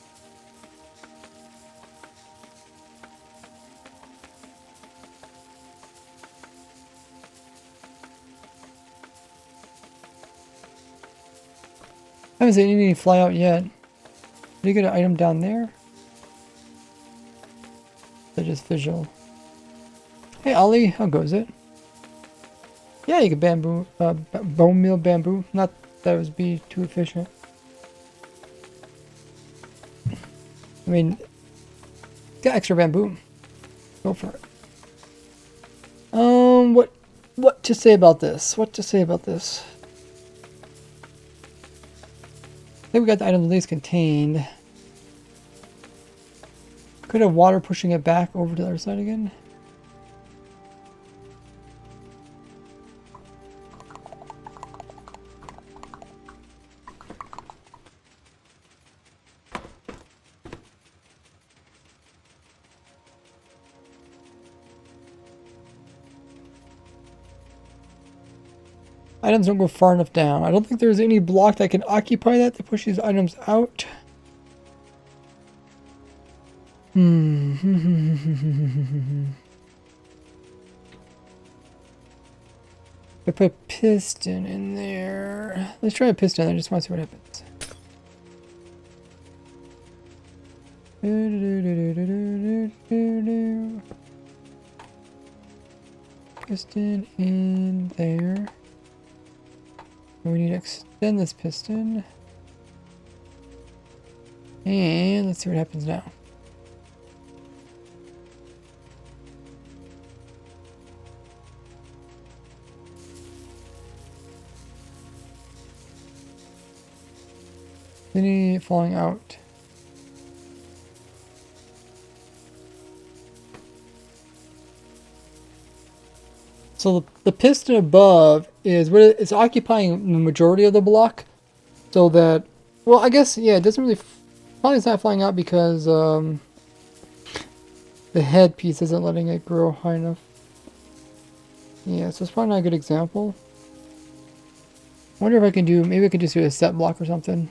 I haven't seen any fly out yet. Did you get an item down there? They're just visual. Hey Ollie, how goes it? Yeah, you can bamboo, bone meal bamboo. Not that it would be too efficient. I mean, got extra bamboo. Go for it. What to say about this? What to say about this? think we got the items at least contained. Could have water pushing it back over to the other side again. Items don't go far enough down. I don't think there's any block that can occupy that to push these items out. Hmm. I put a piston in there. Let's try a piston. I just want to see what happens. Piston in there. We need to extend this piston. And let's see what happens now. Any falling out. So the piston above is what it's occupying the majority of the block. So that, well, I guess, yeah, it doesn't really, probably it's not flying out because the head piece isn't letting it grow high enough. Yeah, so it's probably not a good example. I wonder if I can do, maybe I could just do a set block or something.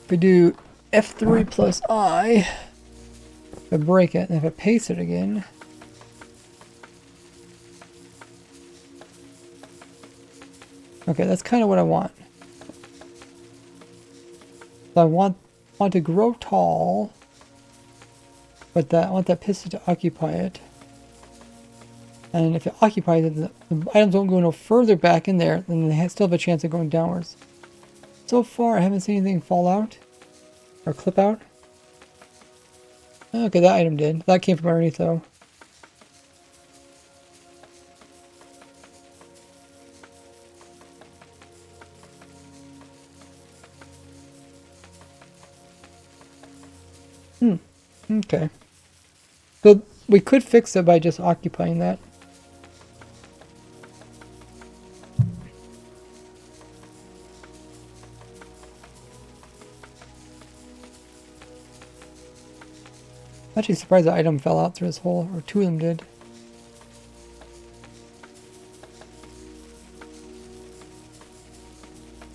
If I do F3 plus I, if I break it, and if I paste it again, okay, that's kind of what I want. So I want to grow tall, but I want that piston to occupy it. And if it occupies it, the items won't go no further back in there, then they still have a chance of going downwards. So far, I haven't seen anything fall out or clip out. Okay, that item did. That came from underneath, though. Okay. So we could fix it by just occupying that. I'm actually surprised the item fell out through this hole, or two of them did.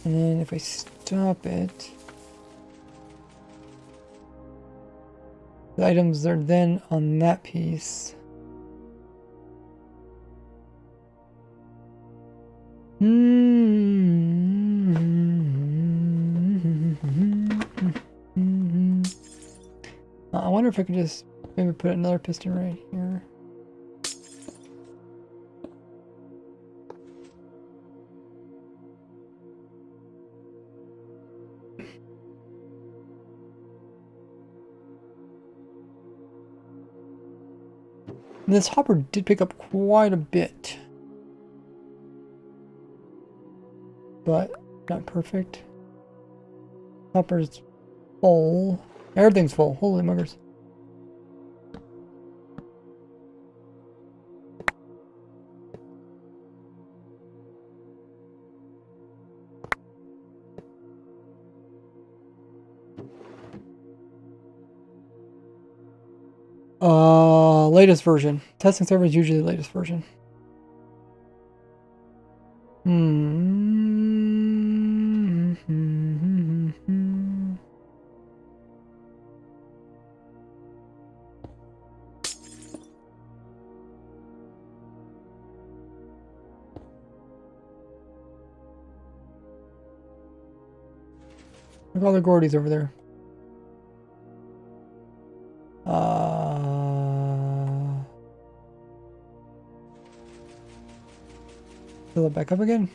And then if I stop it, the items are then on that piece. I wonder if I could just maybe put another piston right here. And this hopper did pick up quite a bit, but not perfect. Hopper's full. Everything's full. Holy muggers. Latest version. Testing server is usually the latest version. Look at all the Gordies over there. Fill it back up again.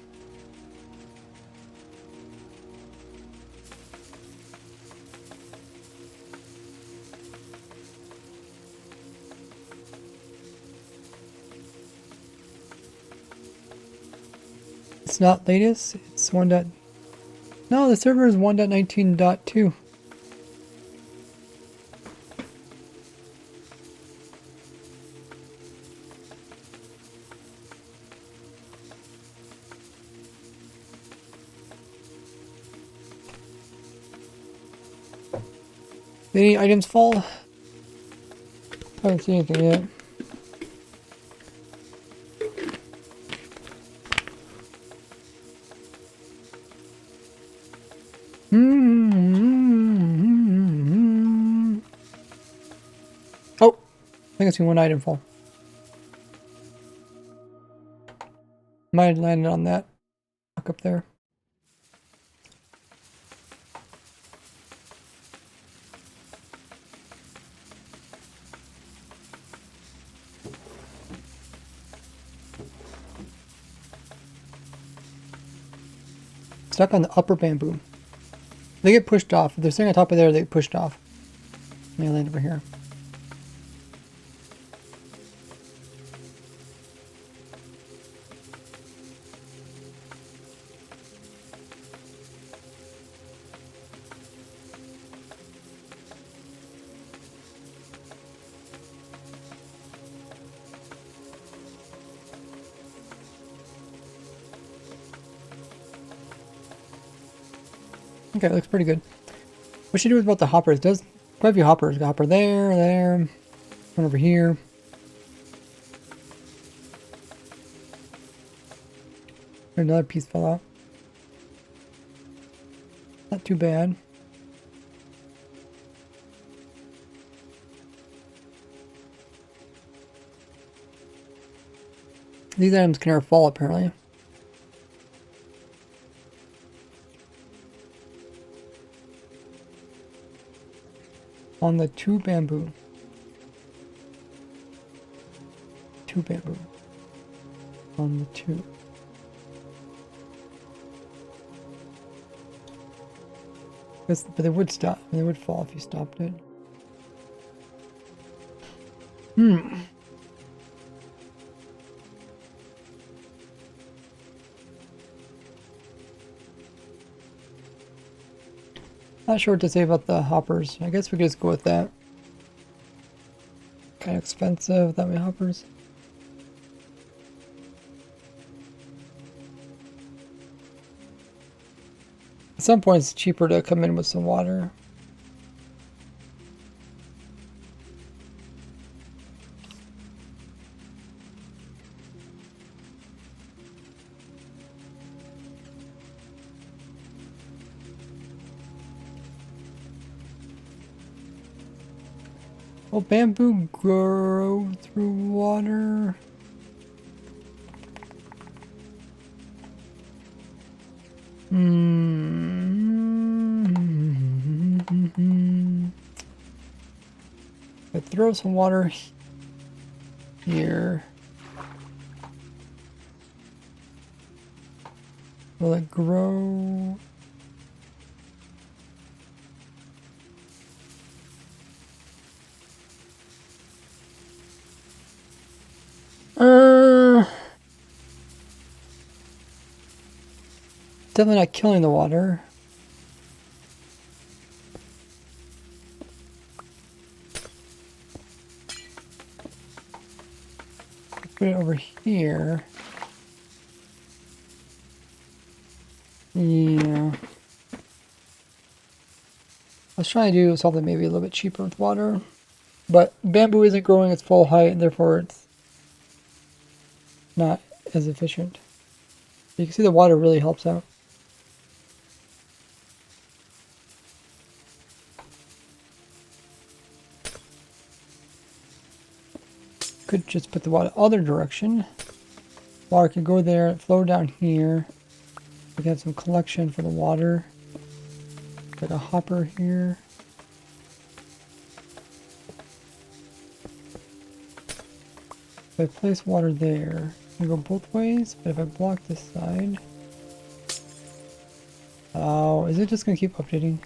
It's not latest. It's 1. No, the server is 1.19.2. Did any items fall? I haven't seen anything yet. Oh, I think I see one item fall. Might have landed on that rock up there. Stuck on the upper bamboo. They get pushed off. If they're sitting on top of there, they get pushed off. Let me land over here. Okay, it looks pretty good. What should I do about the hoppers? There's quite a few hoppers. Got a hopper there, one over here. Another piece fell out. Not too bad. These items can never fall, apparently. On the 2 bamboo. 2 bamboo. On the 2. But they would stop. They would fall if you stopped it. Not sure what to say about the hoppers. I guess we could just go with that. Kind of expensive without my hoppers. At some point it's cheaper to come in with some water. Will bamboo grow through water? I throw some water here. Will it grow? Definitely not killing the water. Put it over here. Yeah. I was trying to do something maybe a little bit cheaper with water, but bamboo isn't growing its full height, and therefore it's not as efficient. You can see the water really helps out. Could just put the water other direction. Water could go there, flow down here. We can have some collection for the water. Like a hopper here. If I place water there, I go both ways, but if I block this side... Oh, is it just gonna keep updating?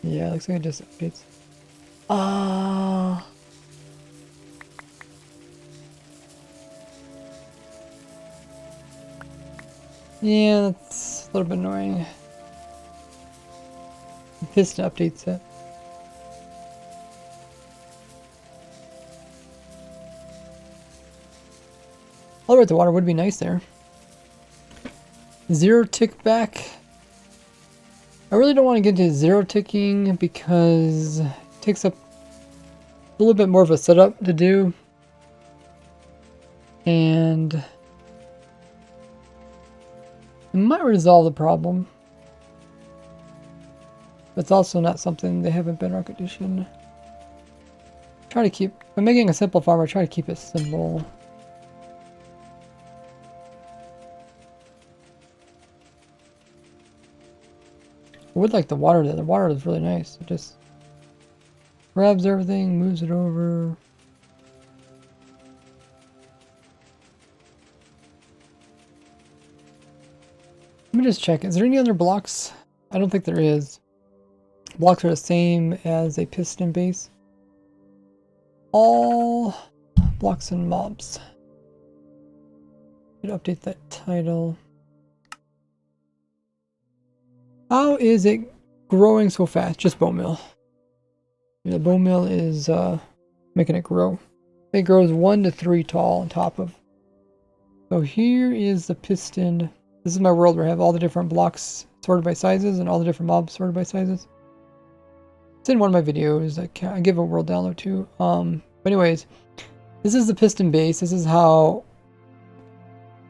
Yeah, it looks like it just updates. Yeah, that's a little bit annoying. Piston updates it. Alright, the water would be nice there. 0 tick back. I really don't want to get into 0 ticking because it takes up a little bit more of a setup to do. And it might resolve the problem. But it's also not something they have in Bedrock Edition. Try to keep, when making a simple farm, I try to keep it simple. I would like the water there. The water is really nice. It just grabs everything, moves it over. Let me just check. Is there any other blocks? I don't think there is. Blocks are the same as a piston base. All blocks and mobs. Should update that title. How is it growing so fast? Just bone meal. The bone meal is making it grow. It grows 1 to 3 tall on top of. So here is the piston. This is my world where I have all the different blocks sorted by sizes and all the different mobs sorted by sizes. It's in one of my videos. I give a world download too. But anyways, this is the piston base. This is how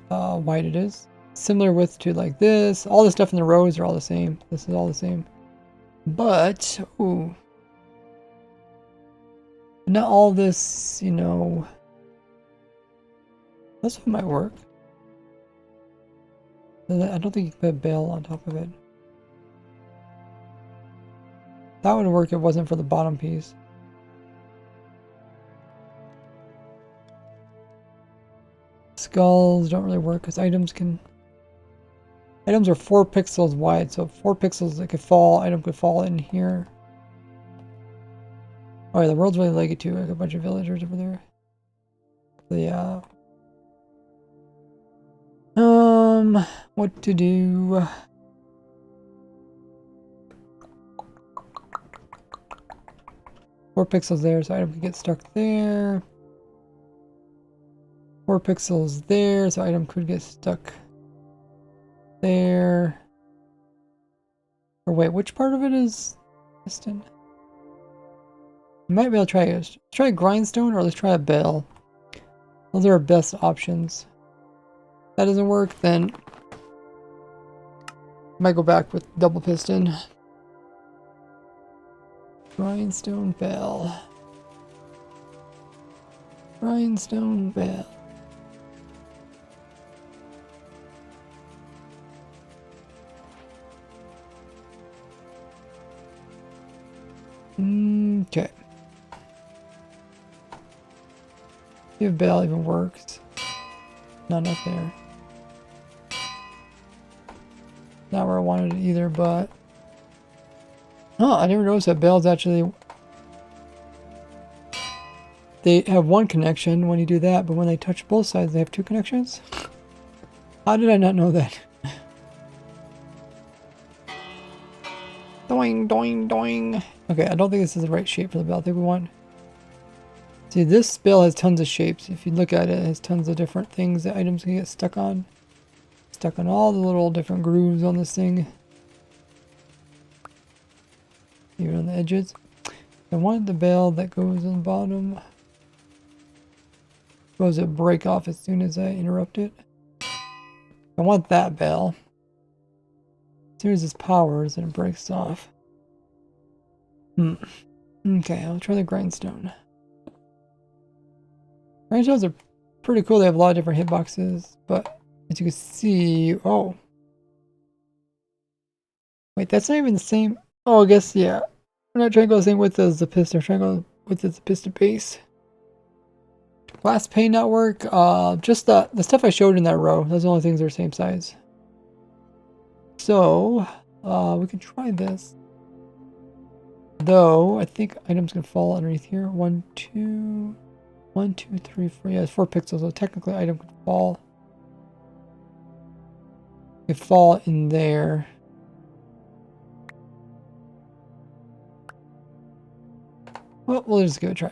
wide it is. Similar width to like this. All the stuff in the rows are all the same. This is all the same. But, ooh. Not all this, you know. This one might work. I don't think you can put a bale on top of it. That would work if it wasn't for the bottom piece. Skulls don't really work because items are 4 pixels wide, so 4 pixels that could fall, item could fall in here. Oh yeah, the world's really leggy too, like a bunch of villagers over there. So yeah. What to do? 4 pixels there, so item could get stuck there. 4 pixels there, so item could get stuck there. Or wait, which part of it is piston? You might be able to try a grindstone, or let's try a bell. Those are our best options. If that doesn't work, then I might go back with double piston. Grindstone bell. Grindstone bell. Okay. See if bell even works. Not up there. Not where I wanted it either, but... Oh, I never noticed that bells actually... They have one connection when you do that, but when they touch both sides, they have 2 connections? How did I not know that? Doing, doing, doing. Okay, I don't think this is the right shape for the bell. I think we want... See, this bell has tons of shapes. If you look at it, it has tons of different things that items can get stuck on. Stuck on all the little different grooves on this thing. Even on the edges. I want the bell that goes on the bottom. Suppose it break off as soon as I interrupt it. I want that bell. As soon as this powers, and it breaks off. Okay, I'll try the grindstone. Grindstones are pretty cool. They have a lot of different hitboxes, but as you can see, oh. Wait, that's not even the same. Oh, I guess, yeah. We're not trying to go the same width as the piston. We're trying to go with the piston base. Glass pane network. Just the stuff I showed in that row. Those are the only things that are the same size. So, we can try this. Though, I think items can fall underneath here. 1, 2, 1, 2, 3, 4. Yeah, it's 4 pixels, so technically item could fall. It could fall in there. Well, we'll just give it a try.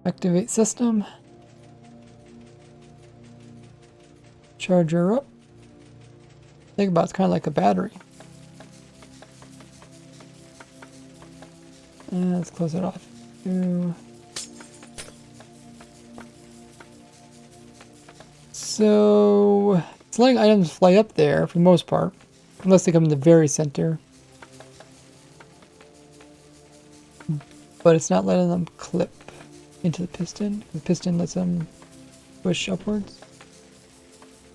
Activate system. Charger up. Think about it's kind of like a battery. And let's close it off. So it's letting items fly up there for the most part, unless they come in the very center. But it's not letting them clip into the piston. The piston lets them push upwards.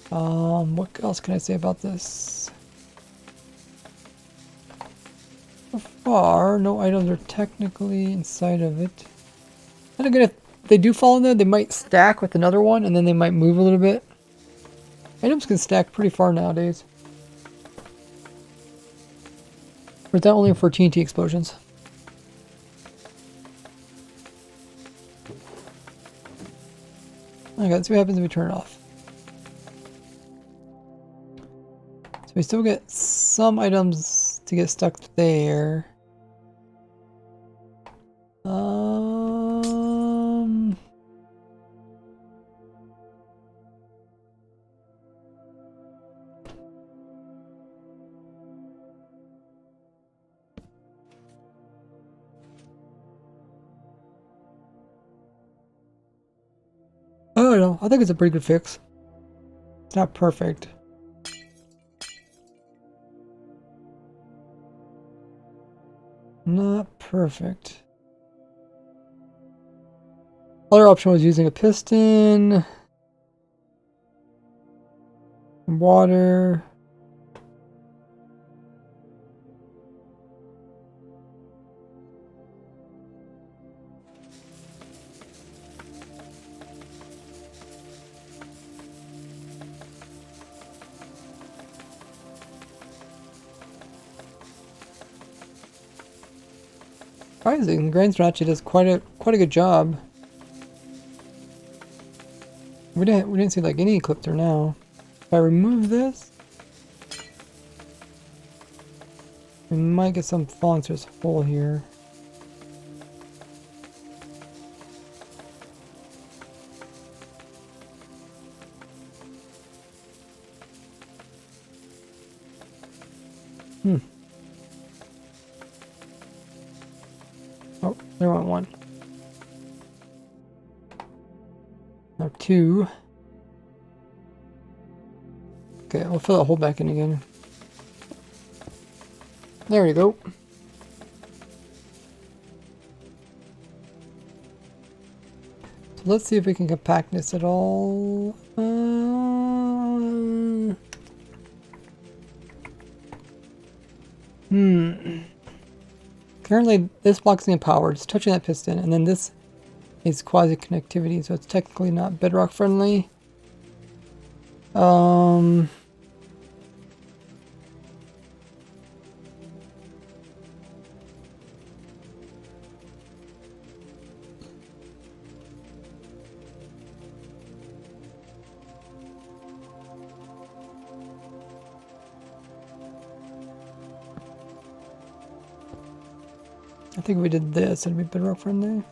What else can I say about this? So far, no items are technically inside of it. And again, if they do fall in there, they might stack with another one, and then they might move a little bit. Items can stack pretty far nowadays. But that only for TNT explosions. Okay, let's see what happens if we turn it off. So we still get some items to get stuck there. I don't know. I think it's a pretty good fix. It's not perfect. Not perfect. Other option was using a piston, water. Surprising, Grindstone actually does quite a good job. We didn't see like any eclipser now. If I remove this, we might get some falling through this hole here. Oh, there went one. Now 2. Okay, we'll fill that hole back in again. There we go. So let's see if we can compact this at all. Currently, this block's being powered. It's touching that piston, and then this is quasi-connectivity, so it's technically not bedrock friendly. I think if we did this, it'd be bedrock friendly.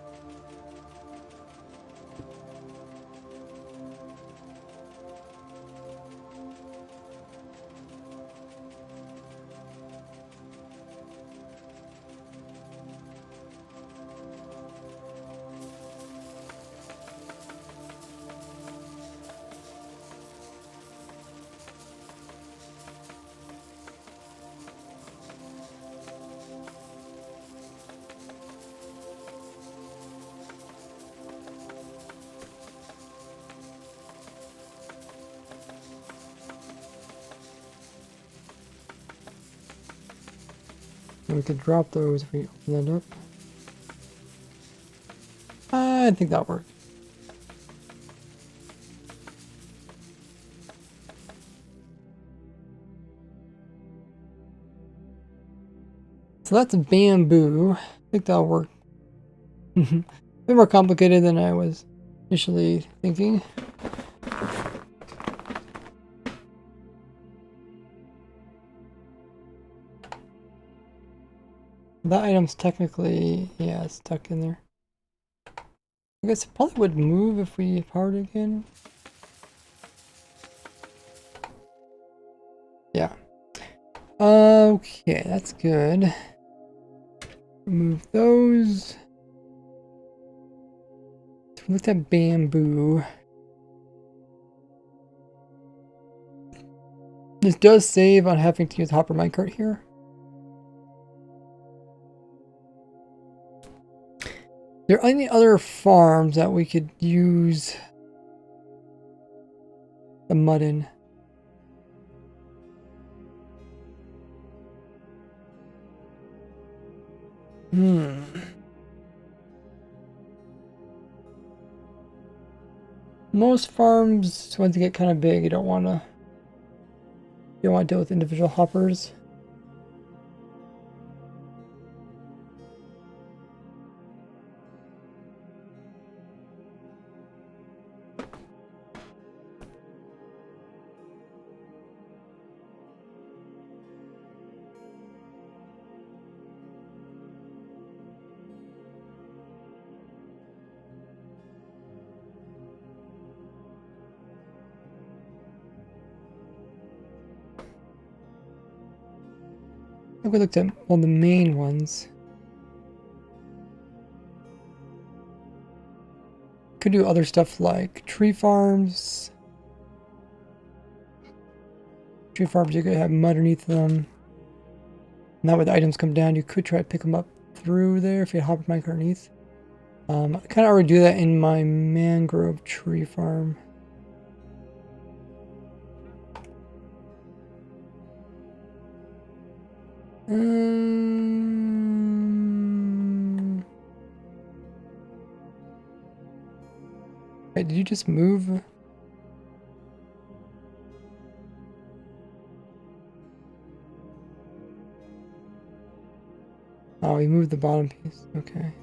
We could drop those if we open that up. I think that worked. So that's bamboo. I think that'll work. A bit more complicated than I was initially thinking. That item's technically, yeah, it's stuck in there. I guess it probably would move if we powered it again. Yeah. Okay, that's good. Remove those. So we looked at bamboo. This does save on having to use hopper minecart here. There are any other farms that we could use the mud in? Most farms, once you get kind of big, you don't want to deal with individual hoppers. I think we looked at all the main ones. Could do other stuff like tree farms. Tree farms, you could have mud underneath them. And that way the items come down. You could try to pick them up through there if you had hopper minecart underneath. I kind of already do that in my mangrove tree farm. Wait, did you just move? Oh, he moved the bottom piece. Okay.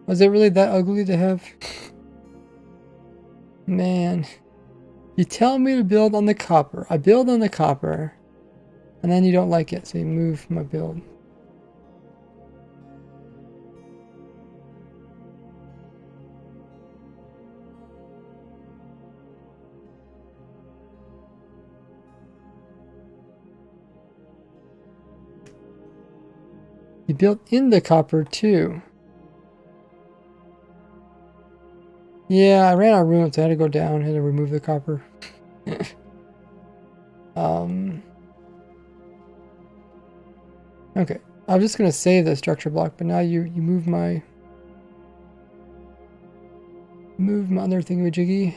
Was it really that ugly to have? Man. You tell me to build on the copper. I build on the copper. And then you don't like it, so you move my build. You built in the copper too. Yeah, I ran out of room, so I had to go down, had to remove the copper. Okay. I was just gonna save the structure block, but now you move my other thingamajiggy.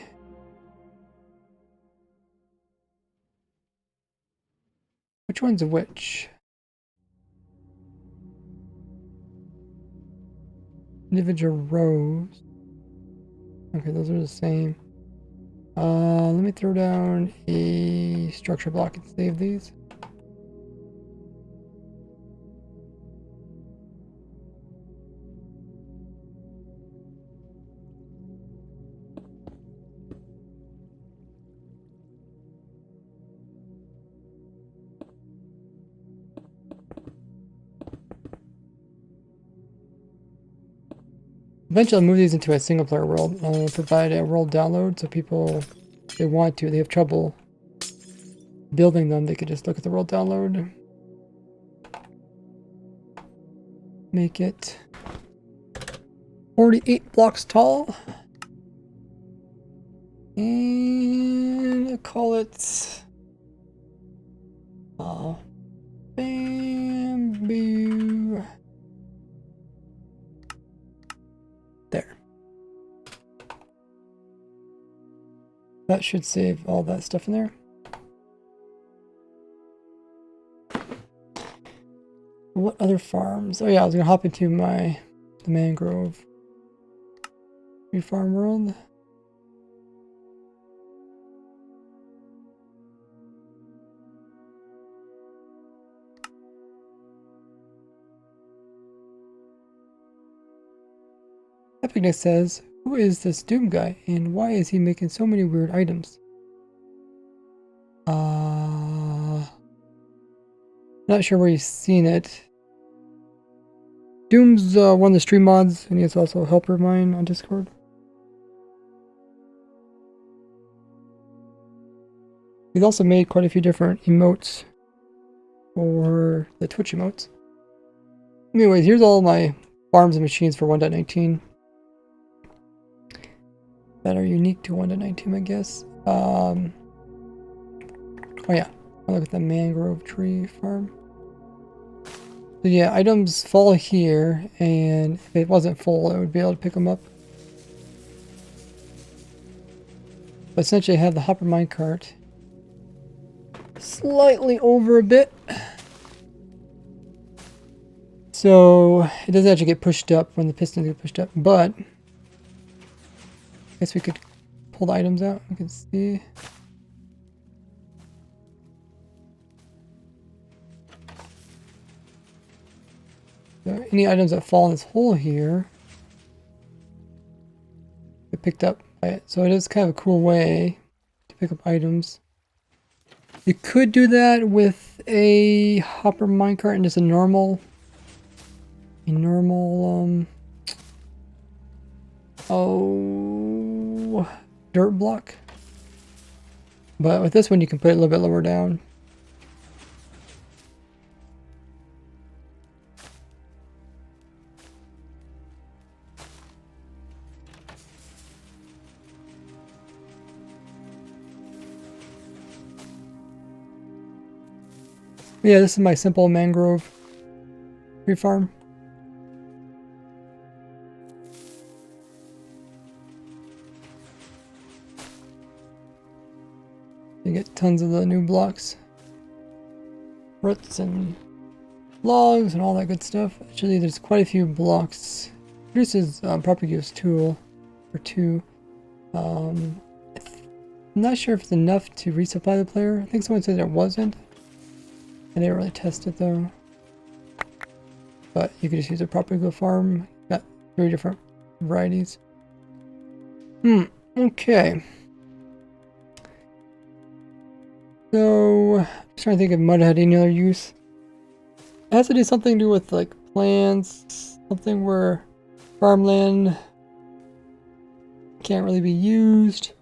Which one's which? Individual rows. Okay, those are the same. Let me throw down a structure block and save these. Eventually I'll move these into a single player world. I'll provide a world download so people, if they want to, they have trouble building them, they could just look at the world download. Make it 48 blocks tall. And I'll call it bamboo. There. That should save all that stuff in there. What other farms? Oh yeah, I was gonna hop into the mangrove tree farm world. Epicness says, who is this Doom guy, and why is he making so many weird items? Not sure where you've seen it. Doom's one of the stream mods, and he's also a helper of mine on Discord. He's also made quite a few different emotes for the Twitch emotes. Anyways, here's all my farms and machines for 1.19 that are unique to 1.19, I guess. Oh yeah, I'll look at the mangrove tree farm. So yeah, items fall here, and if it wasn't full, I would be able to pick them up. But essentially, I have the hopper minecart slightly over a bit, so it doesn't actually get pushed up when the pistons get pushed up. But I guess we could pull the items out. You can see. So any items that fall in this hole here get picked up by it. So it is kind of a cool way to pick up items. You could do that with a hopper minecart and just a normal dirt block. But with this one, you can put it a little bit lower down. Yeah, this is my simple mangrove tree farm. You get tons of the new blocks, roots and logs and all that good stuff. Actually, there's quite a few blocks. Produces property use tool or two. I'm not sure if it's enough to resupply the player. I think someone said it wasn't. I didn't really test it though. But you can just use a proper go farm. Got 3 different varieties. Okay. So, I'm just trying to think if mud had any other use. It has to do something to do with like plants, something where farmland can't really be used.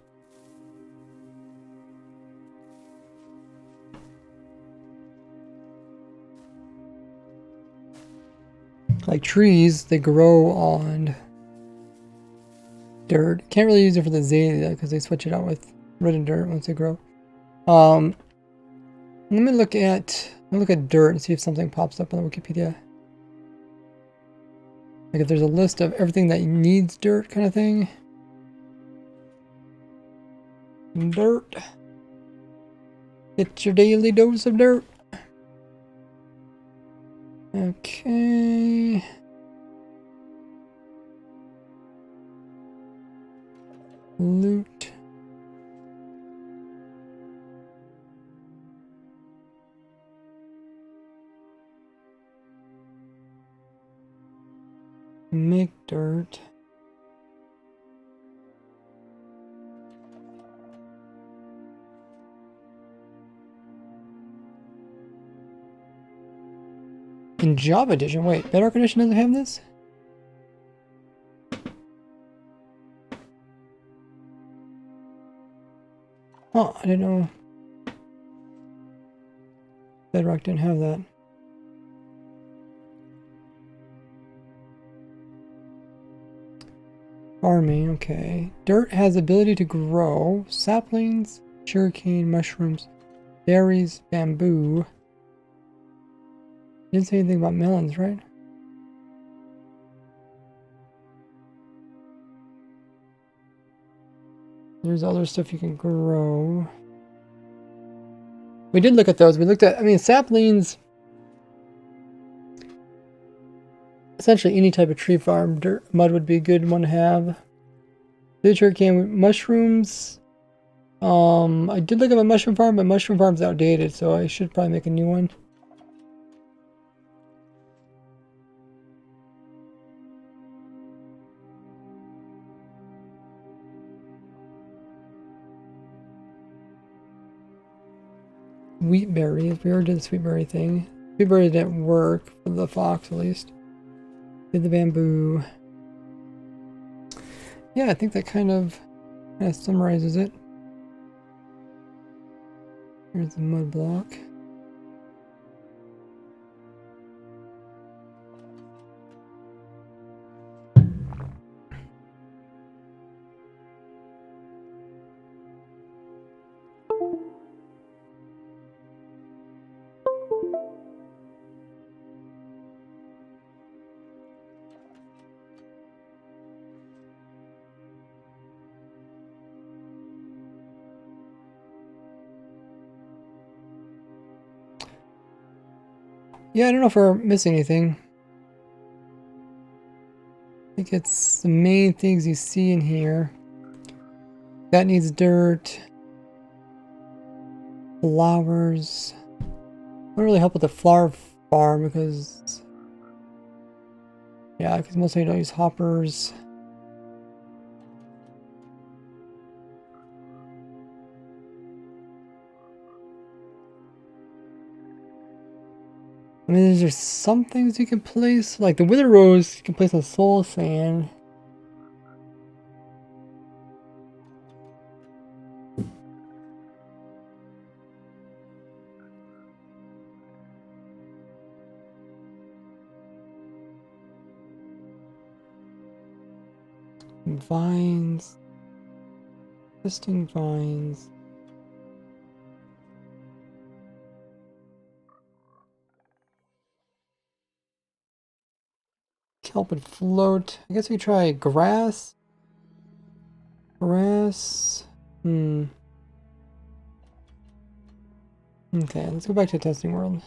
Like trees, they grow on dirt. Can't really use it for the azalea because they switch it out with red and dirt once they grow. Let me look at dirt and see if something pops up on the Wikipedia. Like if there's a list of everything that needs dirt kind of thing. Dirt. Get your daily dose of dirt. Okay. Loot. Make dirt. In Java Edition, wait, Bedrock Edition doesn't have this? Oh, I didn't know Bedrock didn't have that. Farming, okay. Dirt has ability to grow saplings, sugarcane, mushrooms, berries, bamboo. Didn't say anything about melons, right? There's other stuff you can grow. We did look at those. We looked at, I mean, saplings. Essentially, any type of tree farm, dirt, mud would be a good one to have. Sugarcane, mushrooms. I did look at my mushroom farm, but mushroom farm's outdated, so I should probably make a new one. sweet berries. We already did the sweet berry thing. Sweet berry didn't work for the fox, at least. Did the bamboo. Yeah, I think that kind of summarizes it. Here's the mud block. Yeah, I don't know if we're missing anything. I think it's the main things you see in here. That needs dirt. Flowers. Don't really help with the flower farm because... yeah, because mostly you don't use hoppers. I mean, there's just some things you can place, like the wither rose you can place on soul sand. Vines. Twisting vines. Kelp and float. I guess we could try grass. Grass. Okay, let's go back to testing world.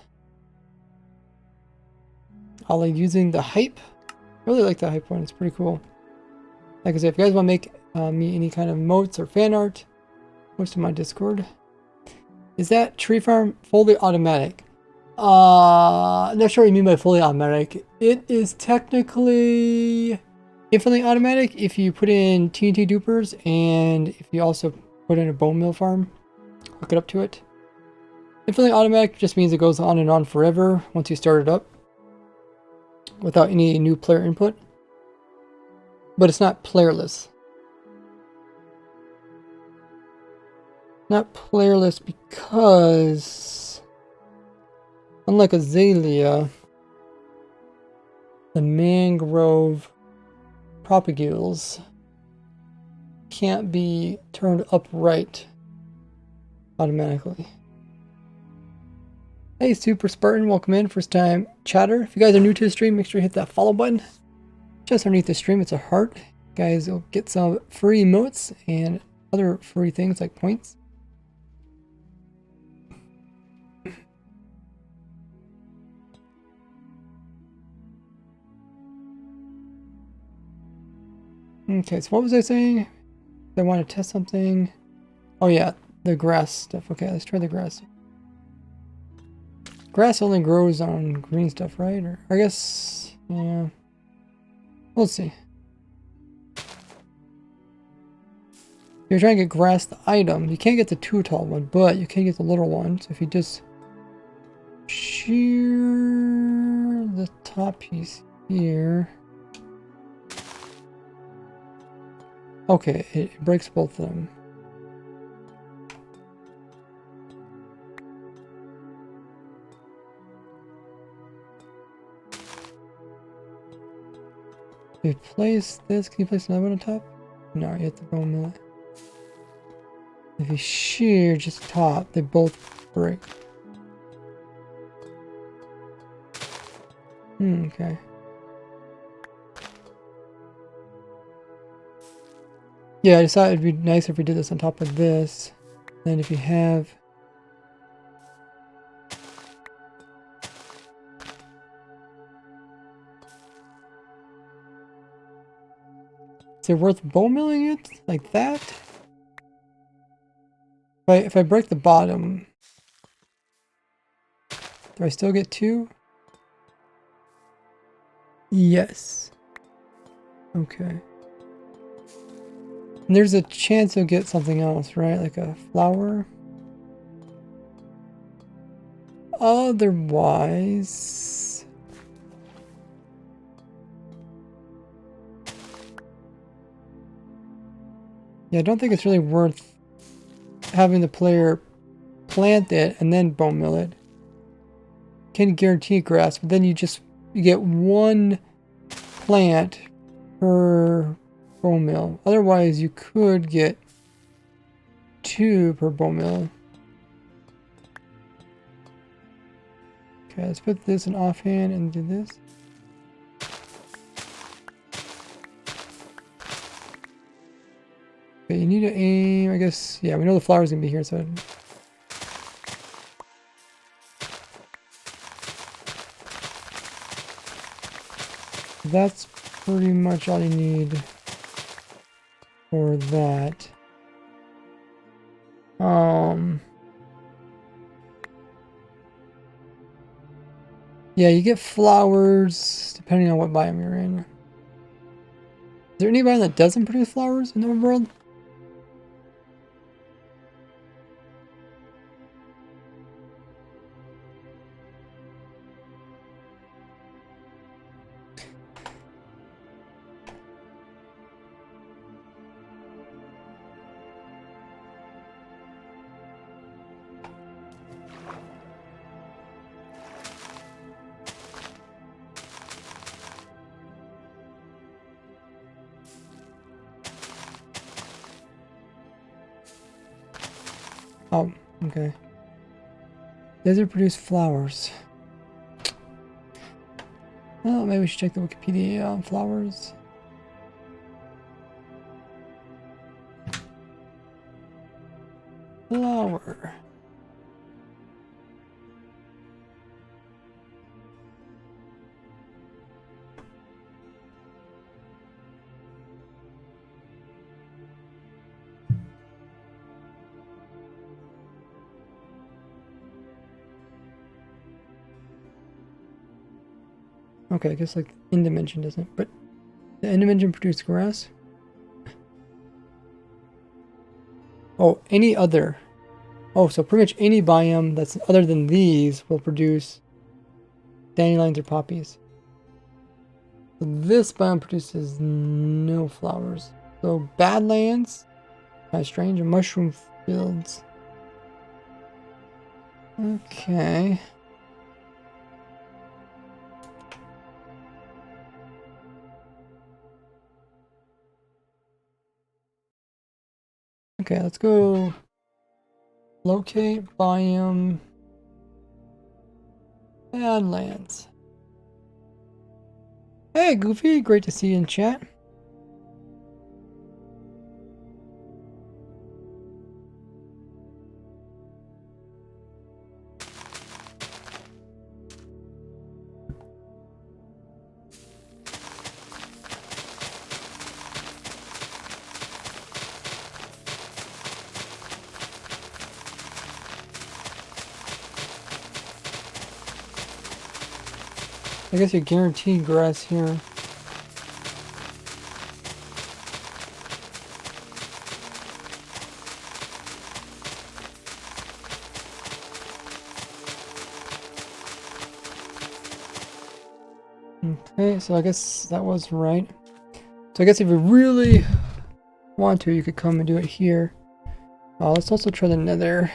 I like using the hype. I really like the hype one. It's pretty cool. Like I said, if you guys want to make me any kind of moats or fan art, post to my Discord. Is that tree farm fully automatic? I'm not sure what you mean by fully automatic. It is technically infinitely automatic if you put in TNT dupers and if you also put in a bone mill farm, hook it up to it. Infinitely automatic just means it goes on and on forever once you start it up without any new player input. But it's not playerless. Not playerless because, unlike Azalea, the mangrove propagules can't be turned upright automatically. Hey, Super Spartan, welcome in. First time chatter. If you guys are new to the stream, make sure you hit that follow button. Just underneath the stream, it's a heart. You guys will get some free emotes and other free things like points. Okay, so what was I saying? I want to test something. Oh yeah, the grass stuff. Okay, let's try the grass. Grass only grows on green stuff, right? Or I guess, yeah. Let's see. If you're trying to get grass the item, you can't get the too tall one, but you can get the little one. So if you just shear the top piece here. Okay, it breaks both of them. If you place this, can you place another one on top? No, you have to bone mill it. If you shear just top, they both break. Okay. Yeah, I decided it'd be nice if we did this on top of this. Then if you have... Is it worth bone milling it? Like that? If I break the bottom... Do I still get 2? Yes. Okay. And there's a chance you'll get something else, right? Like a flower? otherwise, yeah, I don't think it's really worth having the player plant it and then bone mill it. Can guarantee grass, but then you get one plant per bone mill. Otherwise, you could get 2 per bone mill. Okay, let's put this in offhand and do this. Okay, you need to aim, I guess, yeah, we know the flower's gonna be here, so. That's pretty much all you need for that. Yeah, you get flowers depending on what biome you're in. Is there any biome that doesn't produce flowers in the world? Oh, okay. Desert produce flowers. Well, maybe we should check the Wikipedia on flowers. Flower. Okay, I guess like in dimension doesn't, but the end dimension produce grass. Oh, any other. Oh, so pretty much any biome that's other than these will produce dandelions or poppies. So this biome produces no flowers. So badlands, kind of strange, and mushroom fields. Okay. Okay, let's go locate biome badlands. Hey Goofy, great to see you in chat. I guess you're guaranteed grass here. Okay, so I guess that was right. So I guess if you really want to, you could come and do it here. Let's also try the nether.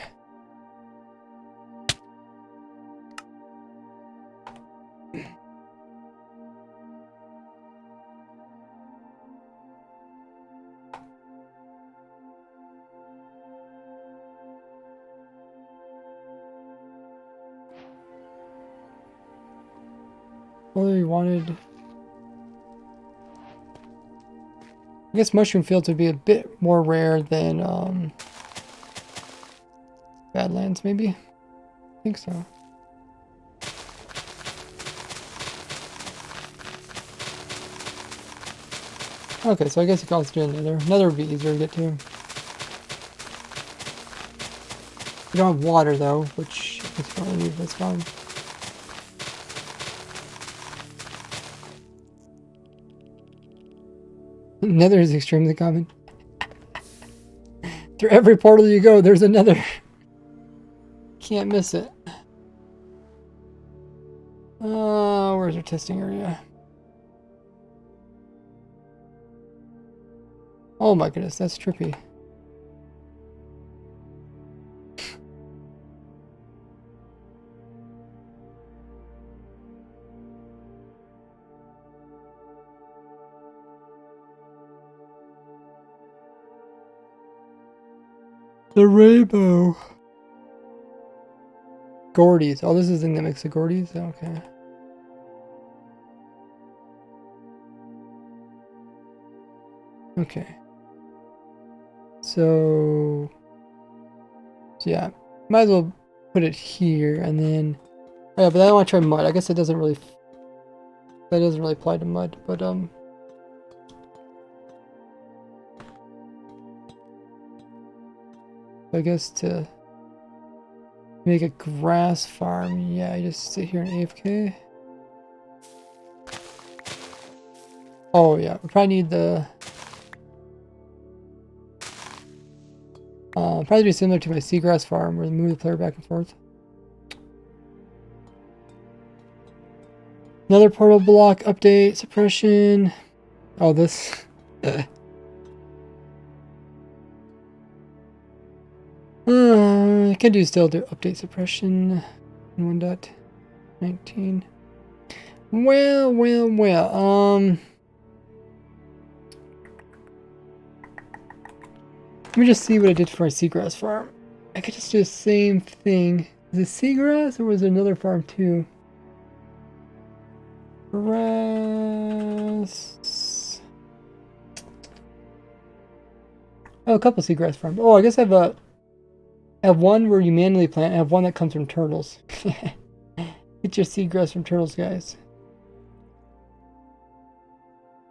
Well, you wanted... I guess mushroom fields would be a bit more rare than badlands, maybe? I think so. Okay, so I guess you can also do another. Another would be easier to get to. You don't have water though, which is probably need this one. Nether is extremely common. Through every portal you go, there's another. Can't miss it. testing area. Oh my goodness, that's trippy. The rainbow. Gordies. Oh, this is in the mix of Gordies? Okay. Okay. So yeah, might as well put it here and then, oh yeah, but I want to try mud. I guess it doesn't really, that doesn't really apply to mud, but I guess to make a grass farm, yeah, I just sit here in AFK. Oh yeah, we probably need the probably be similar to my seagrass farm where we move the player back and forth. Another portal block update suppression. Oh, this. I can still do update suppression in 1.19. Well. Let me just see what I did for my seagrass farm. I could just do the same thing. Is it seagrass or was there another farm too? Grass. Oh, a couple seagrass farms. Oh, I guess I have one where you manually plant. I have one that comes from turtles. Get your seagrass from turtles, guys.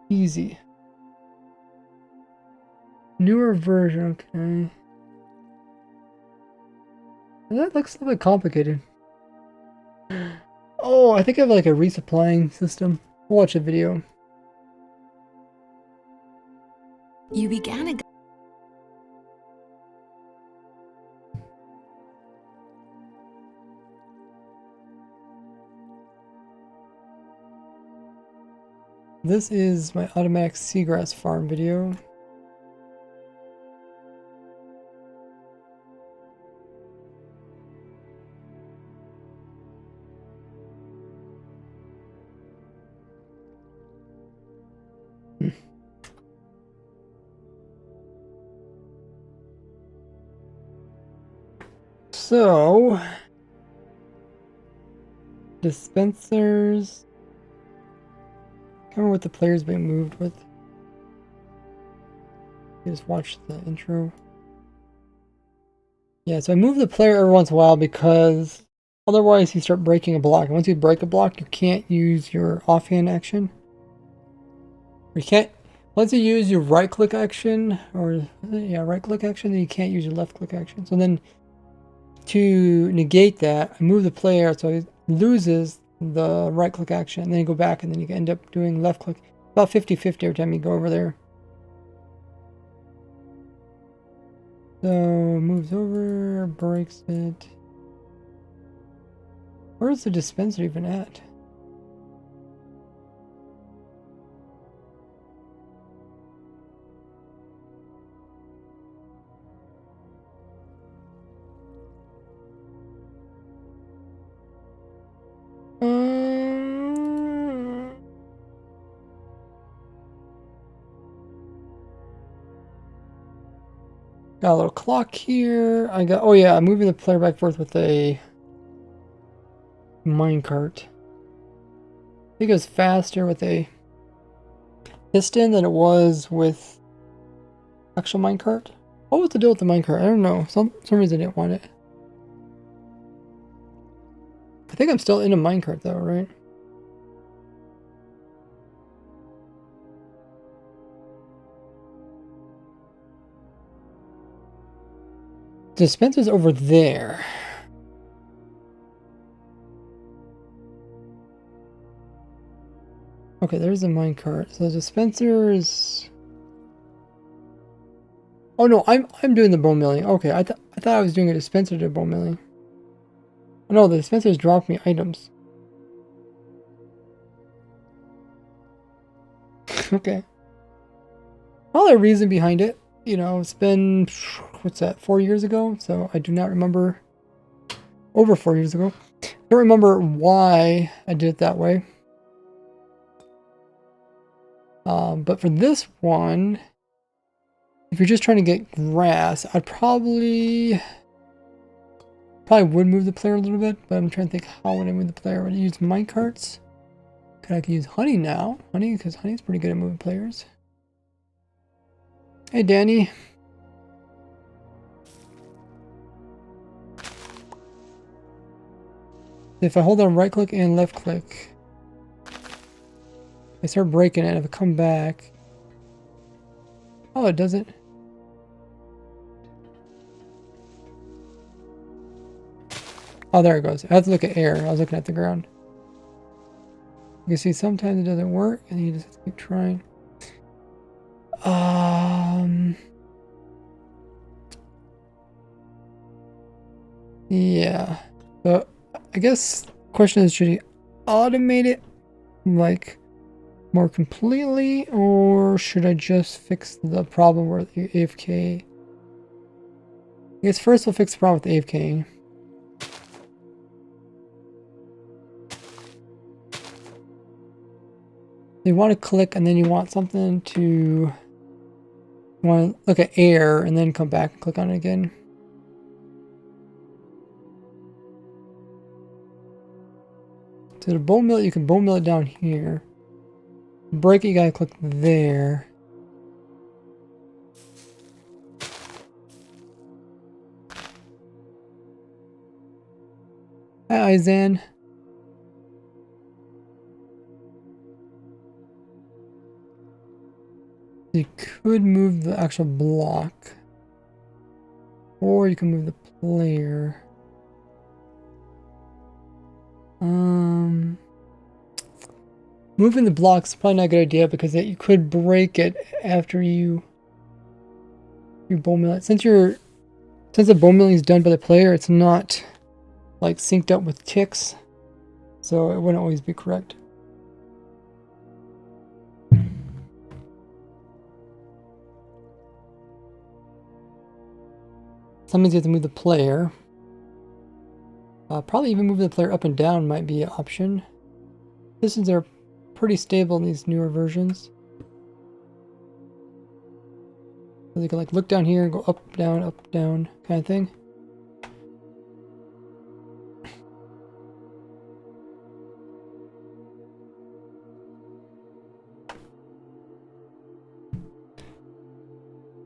Easy. Newer version, okay. That looks a little bit complicated. Oh, I think I have like a resupplying system. We'll watch a video. You began a This is my automatic seagrass farm video. So, dispensers. I can't remember what the player's being moved with. You just watch the intro. Yeah, so I move the player every once in a while because otherwise you start breaking a block. And once you break a block, you can't use your offhand action. You can't. Once you use your right click action, or yeah, right click action, then you can't use your left click action. So then, to negate that, I move the player so he loses the right click action, and then you go back, and then you end up doing left click. About 50-50 every time you go over there. So moves over, breaks it. Where's the dispenser even at? Got a little clock here. Oh yeah, I'm moving the player back and forth with a minecart. I think it was faster with a piston than it was with actual minecart. What was the deal with the minecart? I don't know. Some reason I didn't want it. I think I'm still in a minecart though, right? Dispenser's over there. Okay, there's the minecart. So the dispenser is. Oh no, I'm doing the bone milling. Okay, I thought I was doing a dispenser to bone milling. Oh, no, the dispensers dropped me items. Okay. Well, a reason behind it. You know, it's been, what's that, 4 years ago? So I do not remember, over 4 years ago. I don't remember why I did it that way. But for this one, if you're just trying to get grass, I'd probably would move the player a little bit, but I'm trying to think how would I move the player. Would I use minecarts? I could use honey now. Honey, because honey's pretty good at moving players. Hey, Danny. If I hold on right click and left click, I start breaking it. If I come back, oh, it doesn't. Oh, there it goes. I have to look at air. I was looking at the ground. You can see sometimes it doesn't work, and you just have to keep trying. Yeah. So I guess the question is, should you automate it like more completely, or should I just fix the problem with the AFK? I guess first we'll fix the problem with the AFK. You want to click, and then you want something to, you want to look at air, and then come back and click on it again. So the bone mill, you can bone mill it down here. Break it, you gotta click there. Hi, Izan. You could move the actual block, or you can move the player. Moving the block's probably not a good idea because you could break it after you bone mill it. Since the bone milling is done by the player, it's not like synced up with ticks, so it wouldn't always be correct. Sometimes you have to move the player. Probably even moving the player up and down might be an option. Pistons are pretty stable in these newer versions. So you can like look down here and go up, down kind of thing.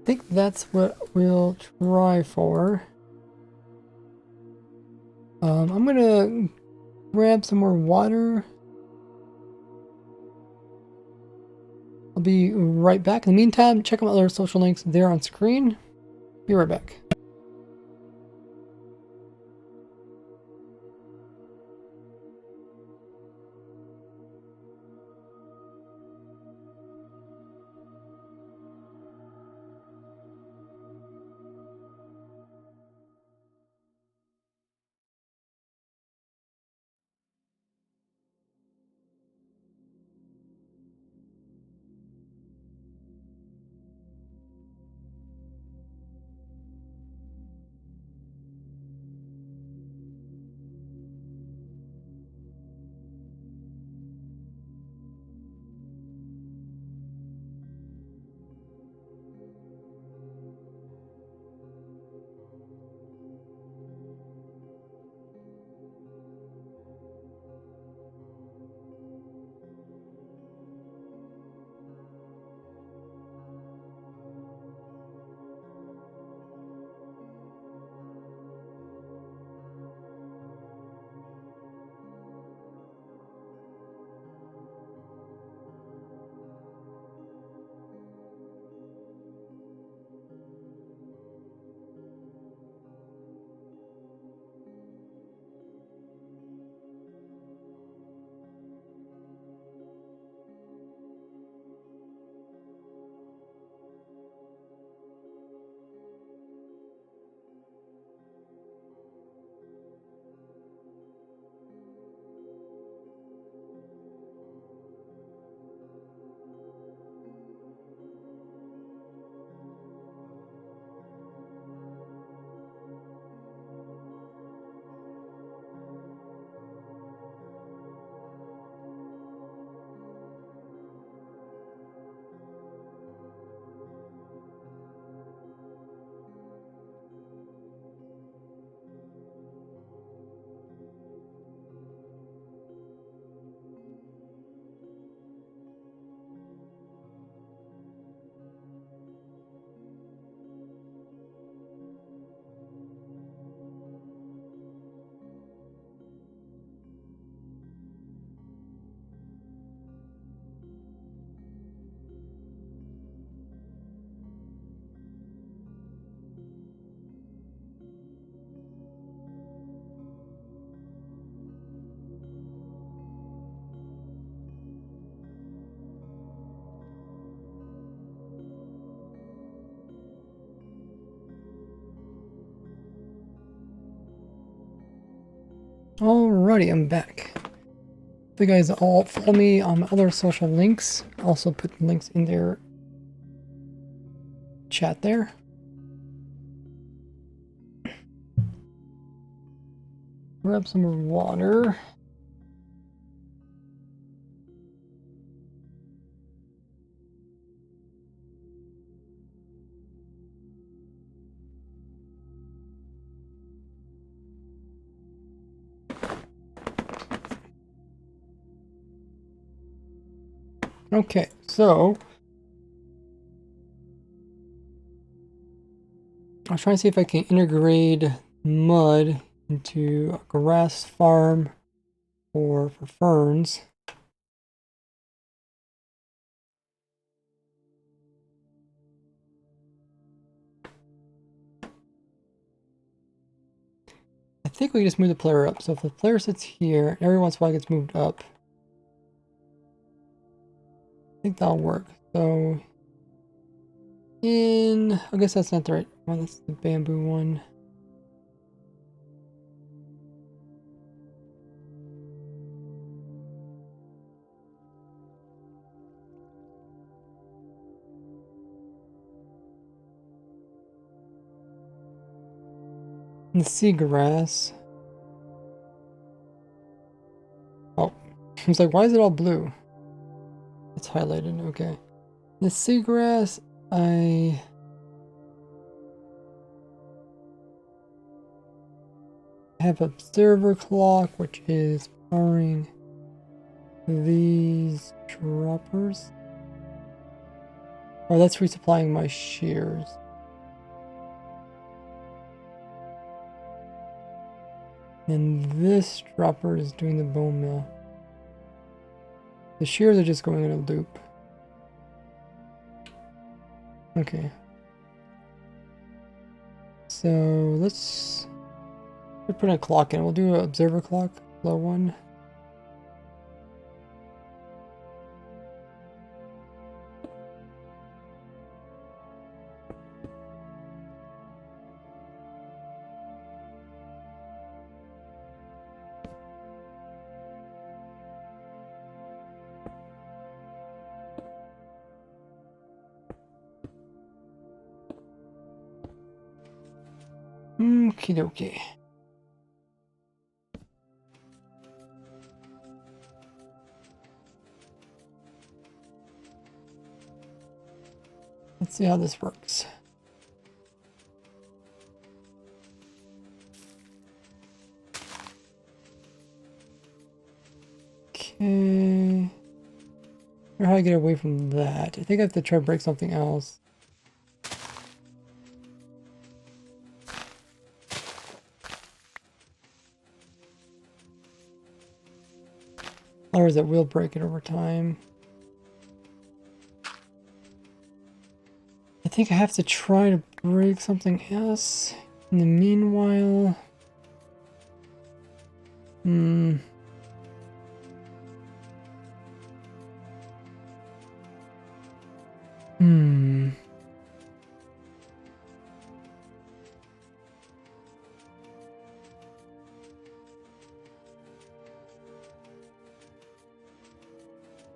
I think that's what we'll try for. I'm gonna grab some more water. I'll be right back. In the meantime, check out my other social links there on screen. Be right back. Alrighty, I'm back. If you guys all follow me on my other social links, I'll also put the links in their chat there. Grab some more water. Okay, so I'll try and see if I can integrate mud into a grass farm for ferns. I think we can just move the player up. So if the player sits here, every once in a while it gets moved up. I think that'll work. So I guess that's not the right one, that's the bamboo one. And the seagrass. Oh, I was like, why is it all blue? It's highlighted, okay. The seagrass, I have observer clock, which is powering these droppers. Oh, that's resupplying my shears. And this dropper is doing the bone mill. The shears are just going in a loop. Okay. So let's put a clock in. We'll do an observer clock, low one. Okie dokie. Let's see how this works. Okay. Or how I get away from that. I think I have to try to break something else. Otherwise it will break it over time. I think I have to try to break something else. In the meanwhile...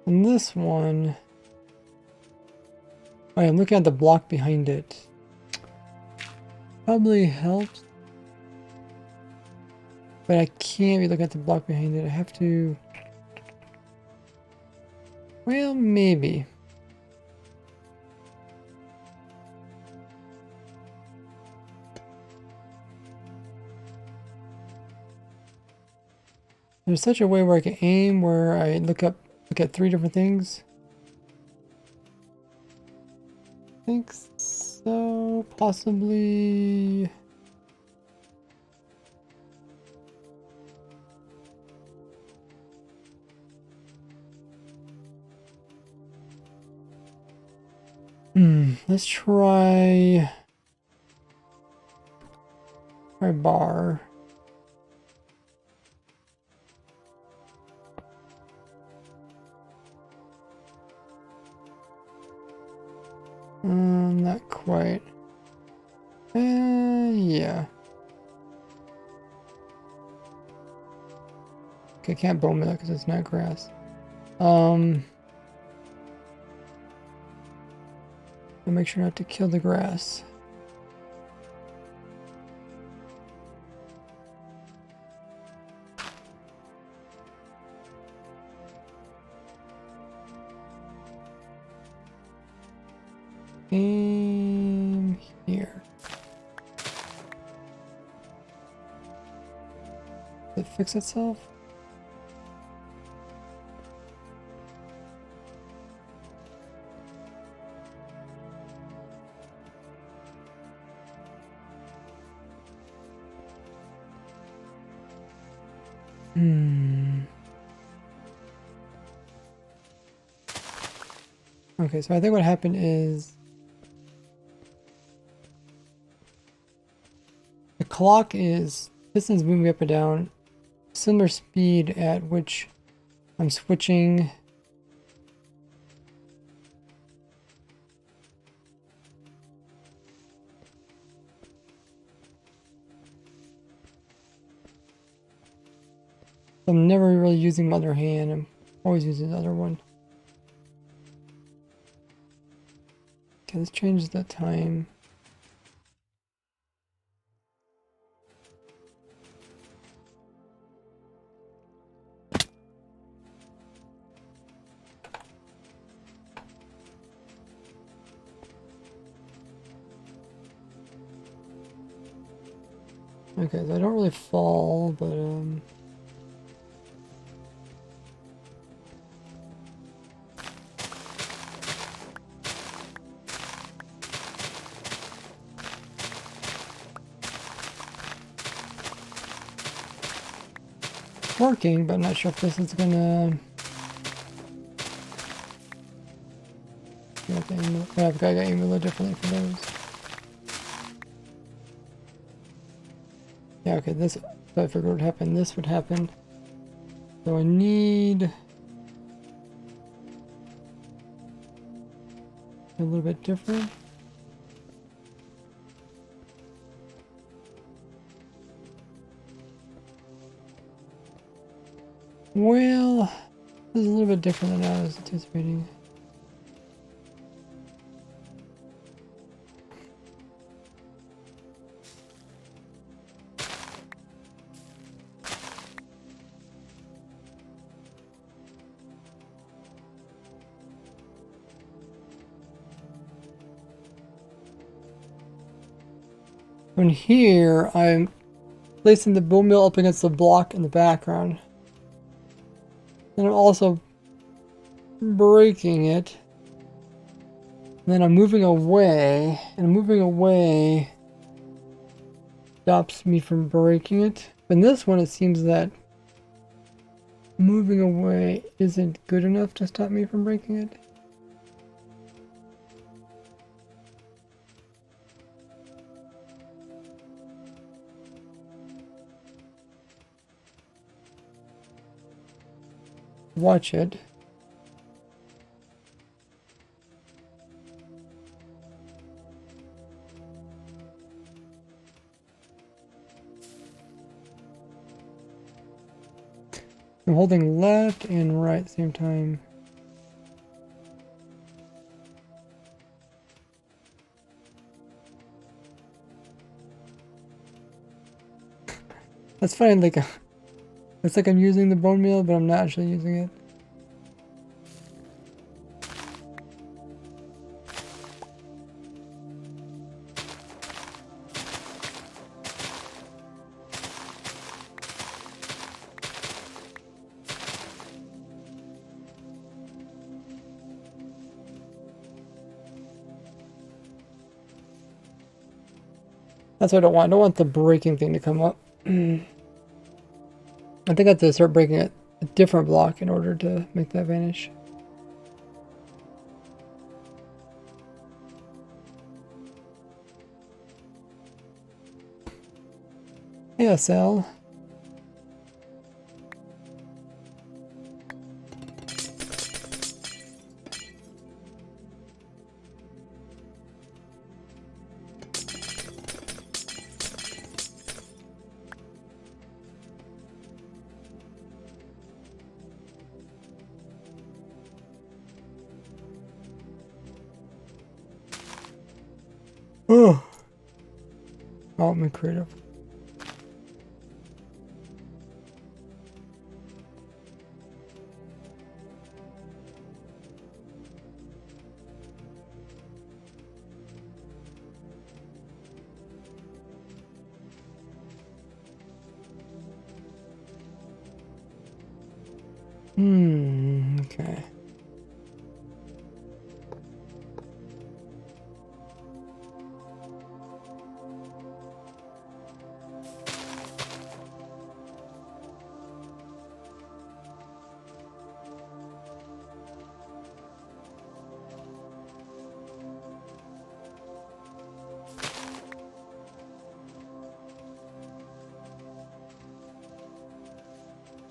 And this one... Oh yeah, I'm looking at the block behind it. Probably helps. But I can't be looking at the block behind it. I have to... Well, maybe. There's such a way where I can aim where I look at 3 different things. I think so, possibly. Let's try bar. Not quite. Yeah. Okay, can't bone meal because it's not grass. I'll make sure not to kill the grass. Here. Did it fix itself? Okay, so I think what happened is the clock is pistons moving up and down, similar speed at which I'm switching I'm never really using my other hand. I'm always using the other one. Okay, let's change the time. Okay, so I don't really fall, but working, but I'm not sure if this is gonna. I've got to aim a little differently for those. Yeah, okay, this, if I figured what would happen, this would happen. So I need a little bit different. Well, this is a little bit different than I was anticipating. From here, I'm placing the bone mill up against the block in the background. And I'm also breaking it. And then I'm moving away, and moving away stops me from breaking it. But in this one, it seems that moving away isn't good enough to stop me from breaking it. Watch it. I'm holding left and right at the same time. That's fine, like, it's like I'm using the bone meal, but I'm not actually using it. That's what I don't want. I don't want the breaking thing to come up. I think I have to start breaking a different block in order to make that vanish. Hey, SL. Oh, my creative. Okay.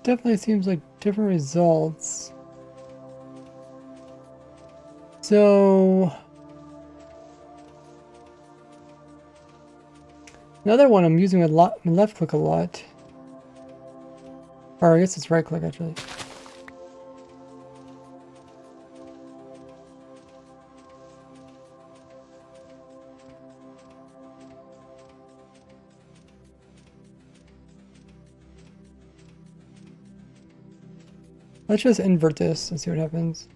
Definitely seems like different results. So another one I'm using a lot, left click a lot. Or I guess it's right click actually. Let's just invert this and see what happens.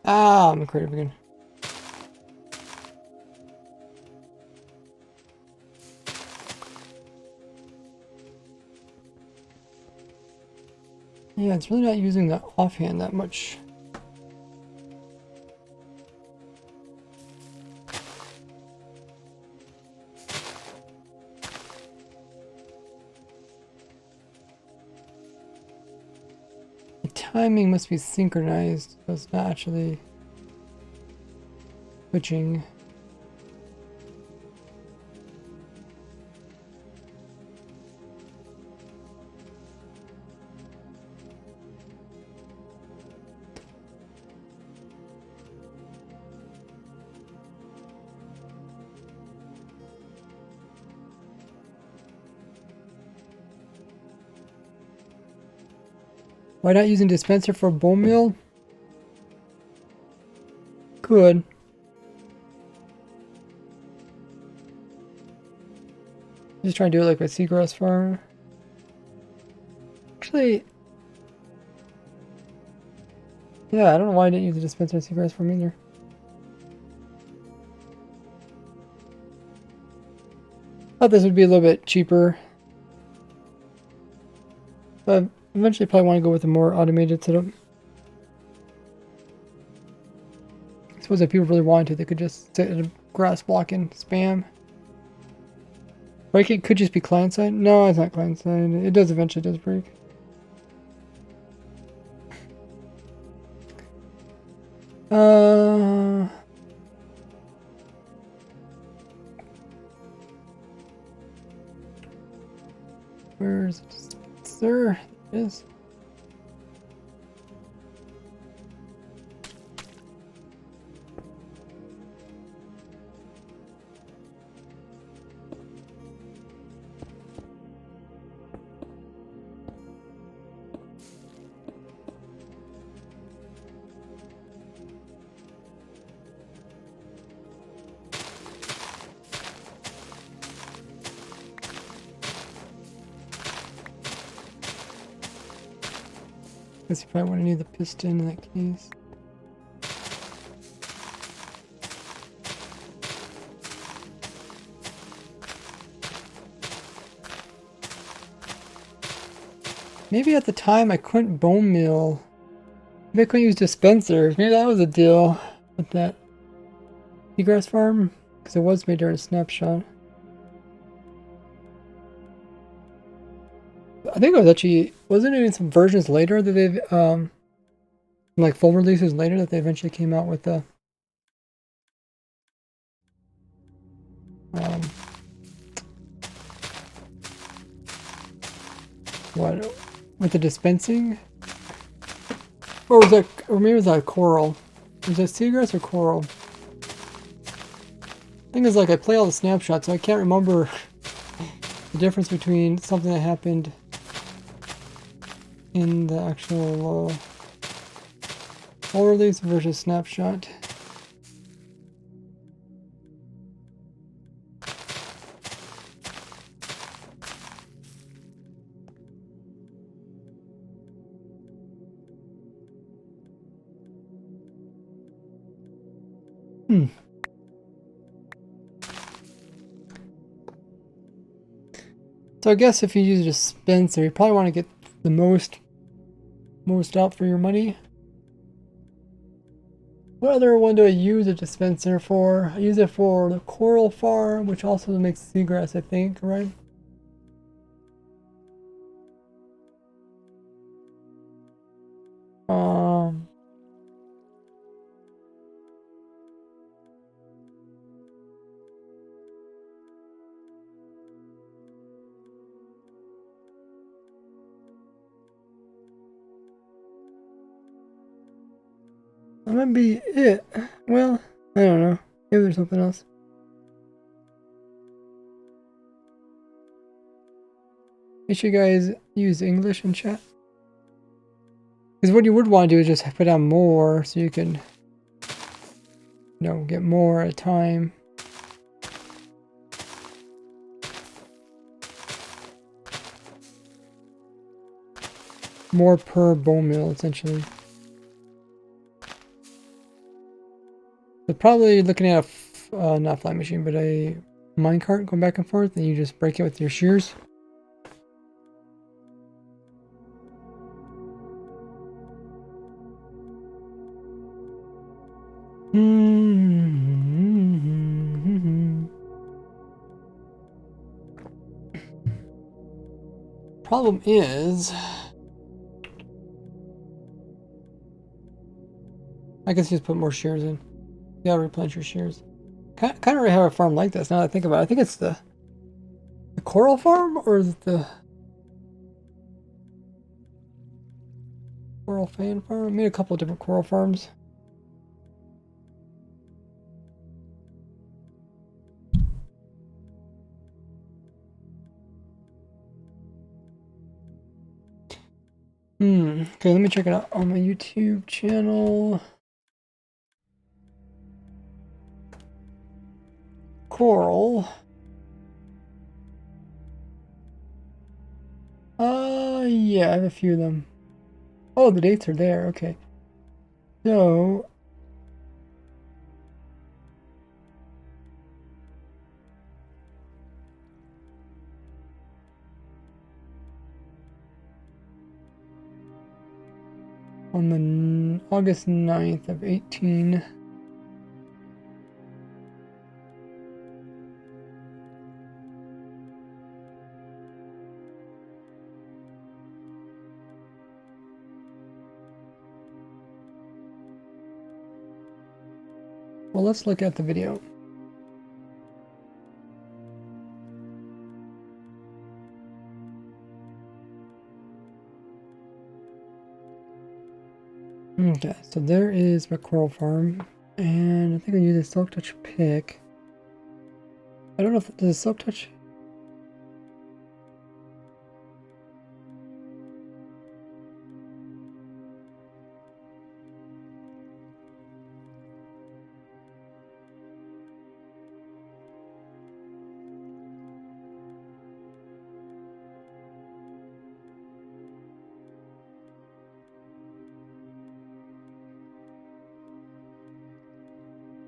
Ah, I'm creative again. Yeah, it's really not using the offhand that much. The timing must be synchronized, so it's not actually switching. Why not using dispenser for bone meal? Could. Just trying to do it like with seagrass farm. Actually, yeah, I don't know why I didn't use the dispenser in seagrass farm either. Thought this would be a little bit cheaper. But eventually probably want to go with a more automated setup. I suppose if people really wanted to, they could just sit at a grass block and spam. Break it could just be client side. No, it's not client side. It does eventually does break. Where's the dispenser? It is. Guess you probably want to need the piston in that case. Maybe at the time I couldn't bone meal. Maybe I couldn't use dispenser. Maybe that was a deal with that seagrass farm, because it was made during a snapshot. I think it was actually, wasn't it in some versions later that they've like full releases later that they eventually came out with the what with the dispensing, or was that, or maybe it was that coral? Was that seagrass or coral? Thing is, like, I play all the snapshots, so I can't remember the difference between something that happened in the actual full release versus snapshot. So I guess if you use a dispenser, you probably want to get the most out for your money. What other one do I use a dispenser for? I use it for the coral farm, which also makes seagrass, I think, right? Um, that might be it. Well, I don't know. Maybe there's something else. Make sure you guys use English in chat. Because what you would want to do is just put on more so you can, you know, get more at a time. More per bone meal, essentially. So probably looking at a, not fly machine, but a minecart going back and forth, and you just break it with your shears. Problem is, I guess you just put more shears in. You gotta replenish your shears. Kind of already have a farm like this now that I think about it. I think it's the coral farm, or is it the coral fan farm? I made a couple of different coral farms. Okay, let me check it out on my YouTube channel. Coral. Yeah, I have a few of them. Oh, the dates are there. Okay. So, on the August 9th of 18. Well, let's look at the video. Okay, so there is my coral farm, and I think I use a silk touch pick. I don't know if does silk touch.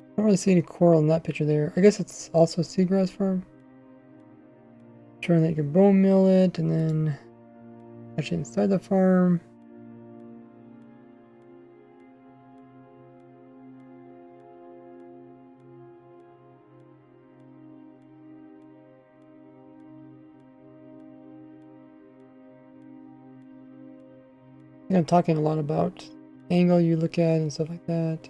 I don't really see any coral in that picture there. I guess it's also a seagrass farm. Trying that you can bone meal it and then actually inside the farm. I think I'm talking a lot about angle you look at and stuff like that.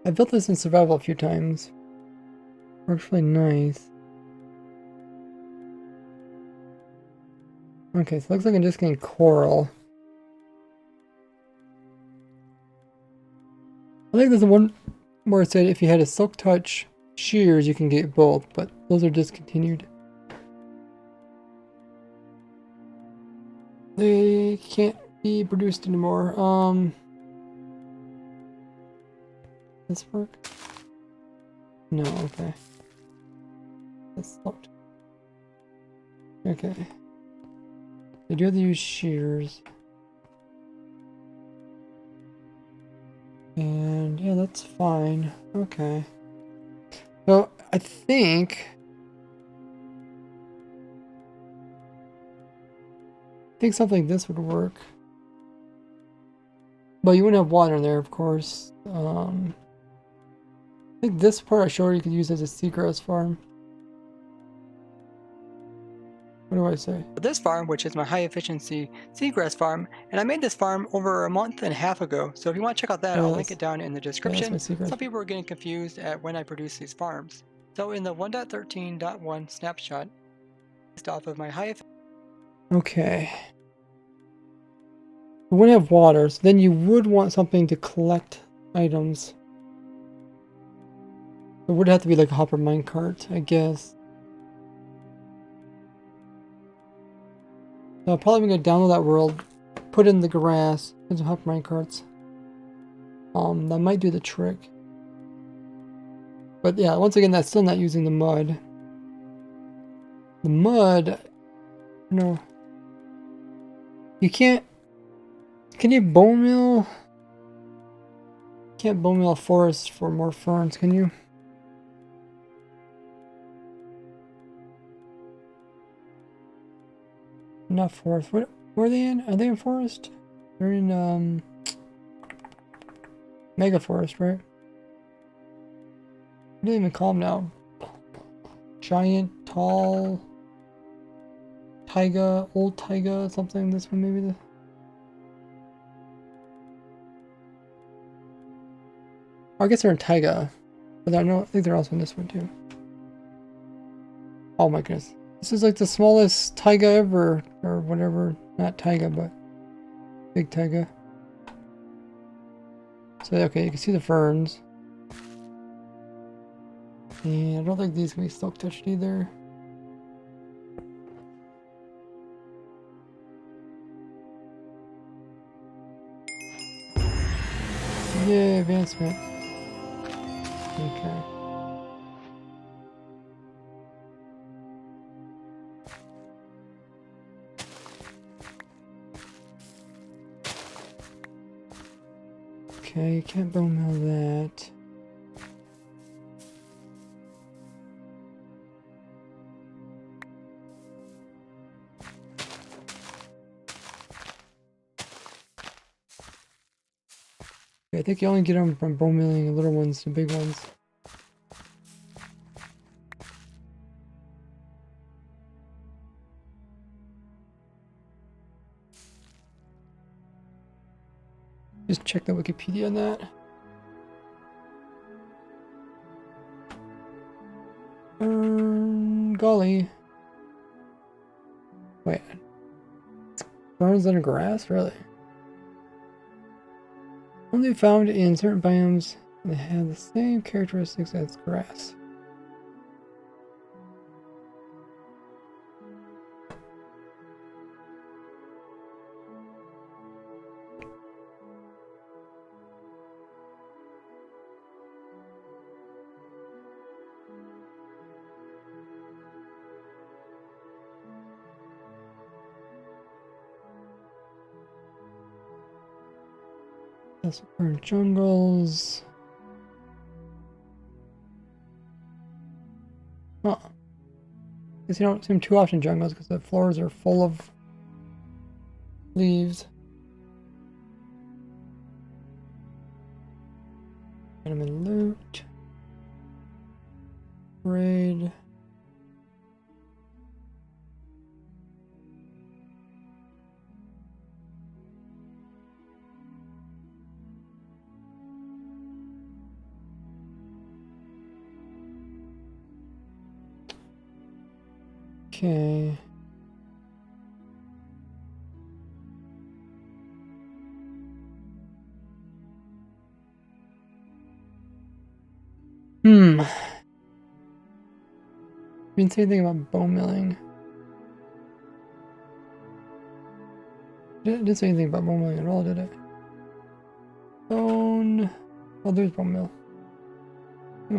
I built this in survival a few times. Works really nice. Okay, so it looks like I'm just getting coral. I think there's the one where it said if you had a silk touch shears, you can get both, but those are discontinued. They can't be produced anymore. This work? No, okay. That's locked. Okay. They do have to use shears. And yeah, that's fine. Okay. So I think something like this would work. But you wouldn't have water in there, of course. I think this part I showed you could use as a seagrass farm. What do I say? This farm, which is my high efficiency seagrass farm, and I made this farm over a month and a half ago. So if you want to check out that, I'll link it down in the description. Some people are getting confused at when I produce these farms. So in the 1.13.1 snapshot, based off of my high. Okay. You wouldn't have water, so then you would want something to collect items. It would have to be like a hopper minecart, I guess. So I'm probably gonna download that world, put it in the grass, and some hopper minecarts. That might do the trick. But yeah, once again, that's still not using the mud. The mud, no. You can't. Can you bone meal? Can't bone meal a forest for more ferns, can you? Not forest. What? Where are they in? Are they in forest? They're in mega forest, right? What do they even call them now? Giant, tall, taiga, old taiga, something. This one maybe the. I guess they're in taiga, but I think they're also in this one too. Oh my goodness. This is like the smallest taiga ever, or whatever. Not taiga, but big taiga. So, okay, you can see the ferns. And I don't think these can be silk touched either. Yay, advancement. Okay. Okay, you can't bone meal that. Okay, I think you only get them from bone milling the little ones, the big ones. Just check the Wikipedia on that. Golly. Wait. Ferns under grass? Really? Only found in certain biomes that have the same characteristics as grass. Urban jungles. Huh. Guess you don't see them too often in jungles because the floors are full of leaves. Vitamin loot. Raid. Okay. Didn't say anything about bone milling. Didn't say anything about bone milling at all, did it? Bone. Oh, there's bone mill.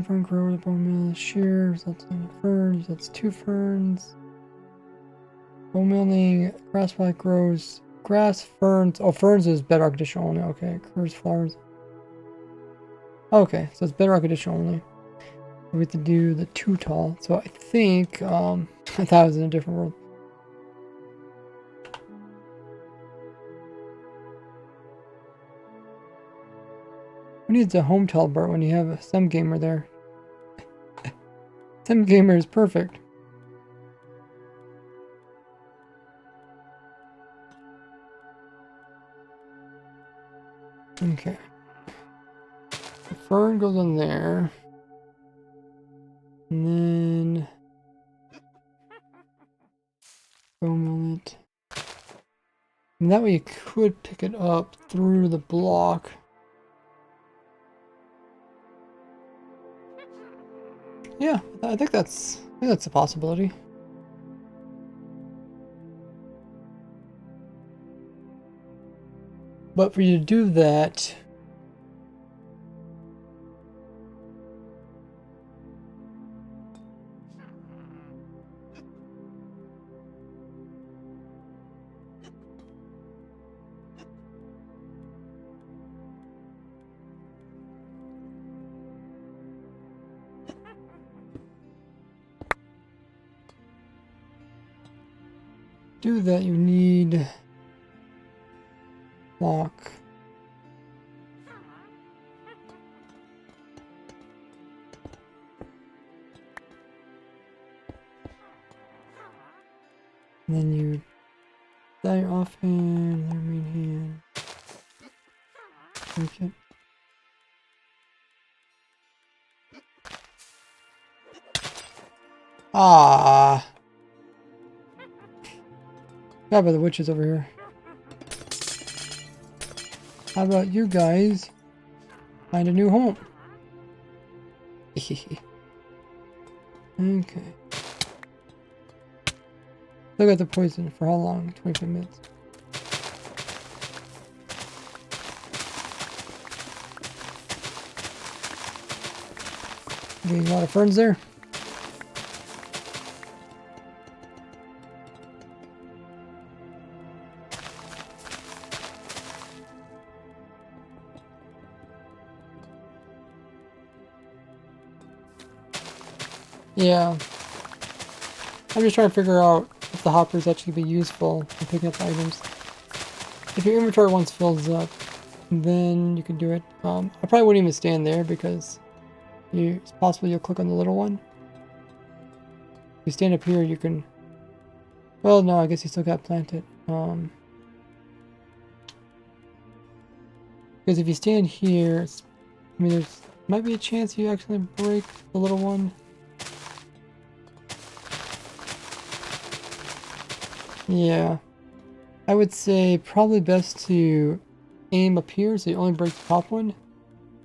Fern grows, bone mill, shear, results in ferns, that's 2 ferns. Bone milling, grass plant grows, grass, ferns. Oh, ferns is bedrock addition only. Okay, grows flowers. Okay, so it's bedrock addition only. We have to do the 2 tall. So I think, I thought I was in a different world. Who needs a home teleport when you have a sim gamer there? Sim gamer is perfect. Okay. The fern goes on there. And then bone mill it. And that way you could pick it up through the block. Yeah, I think that's a possibility. But for you to do that, you need block. And then you die your offhand, your main hand. Break it. Ah. How about the witches over here? How about you guys find a new home? Okay. Look at the poison. For how long? 25 minutes. Getting a lot of ferns there. Yeah. I'm just trying to figure out if the hoppers actually be useful in picking up items. If your inventory once fills up, then you can do it. I probably wouldn't even stand there because it's possible you'll click on the little one. If you stand up here, you can... Well, no, I guess you still got planted. Because if you stand here, I mean, there's might be a chance you actually break the little one. Yeah. I would say probably best to aim up here so you only break the top one.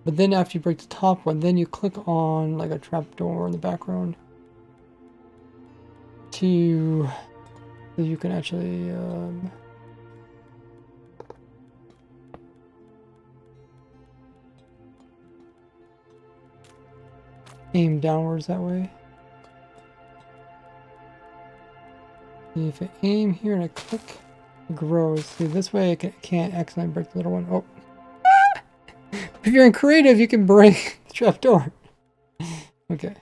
But then after you break the top one, then you click on like a trapdoor in the background so you can actually aim downwards that way. See, if I aim here and I click, it grows. See, this way I can't accidentally break the little one. Oh. If you're in creative, you can break the trapdoor. Okay.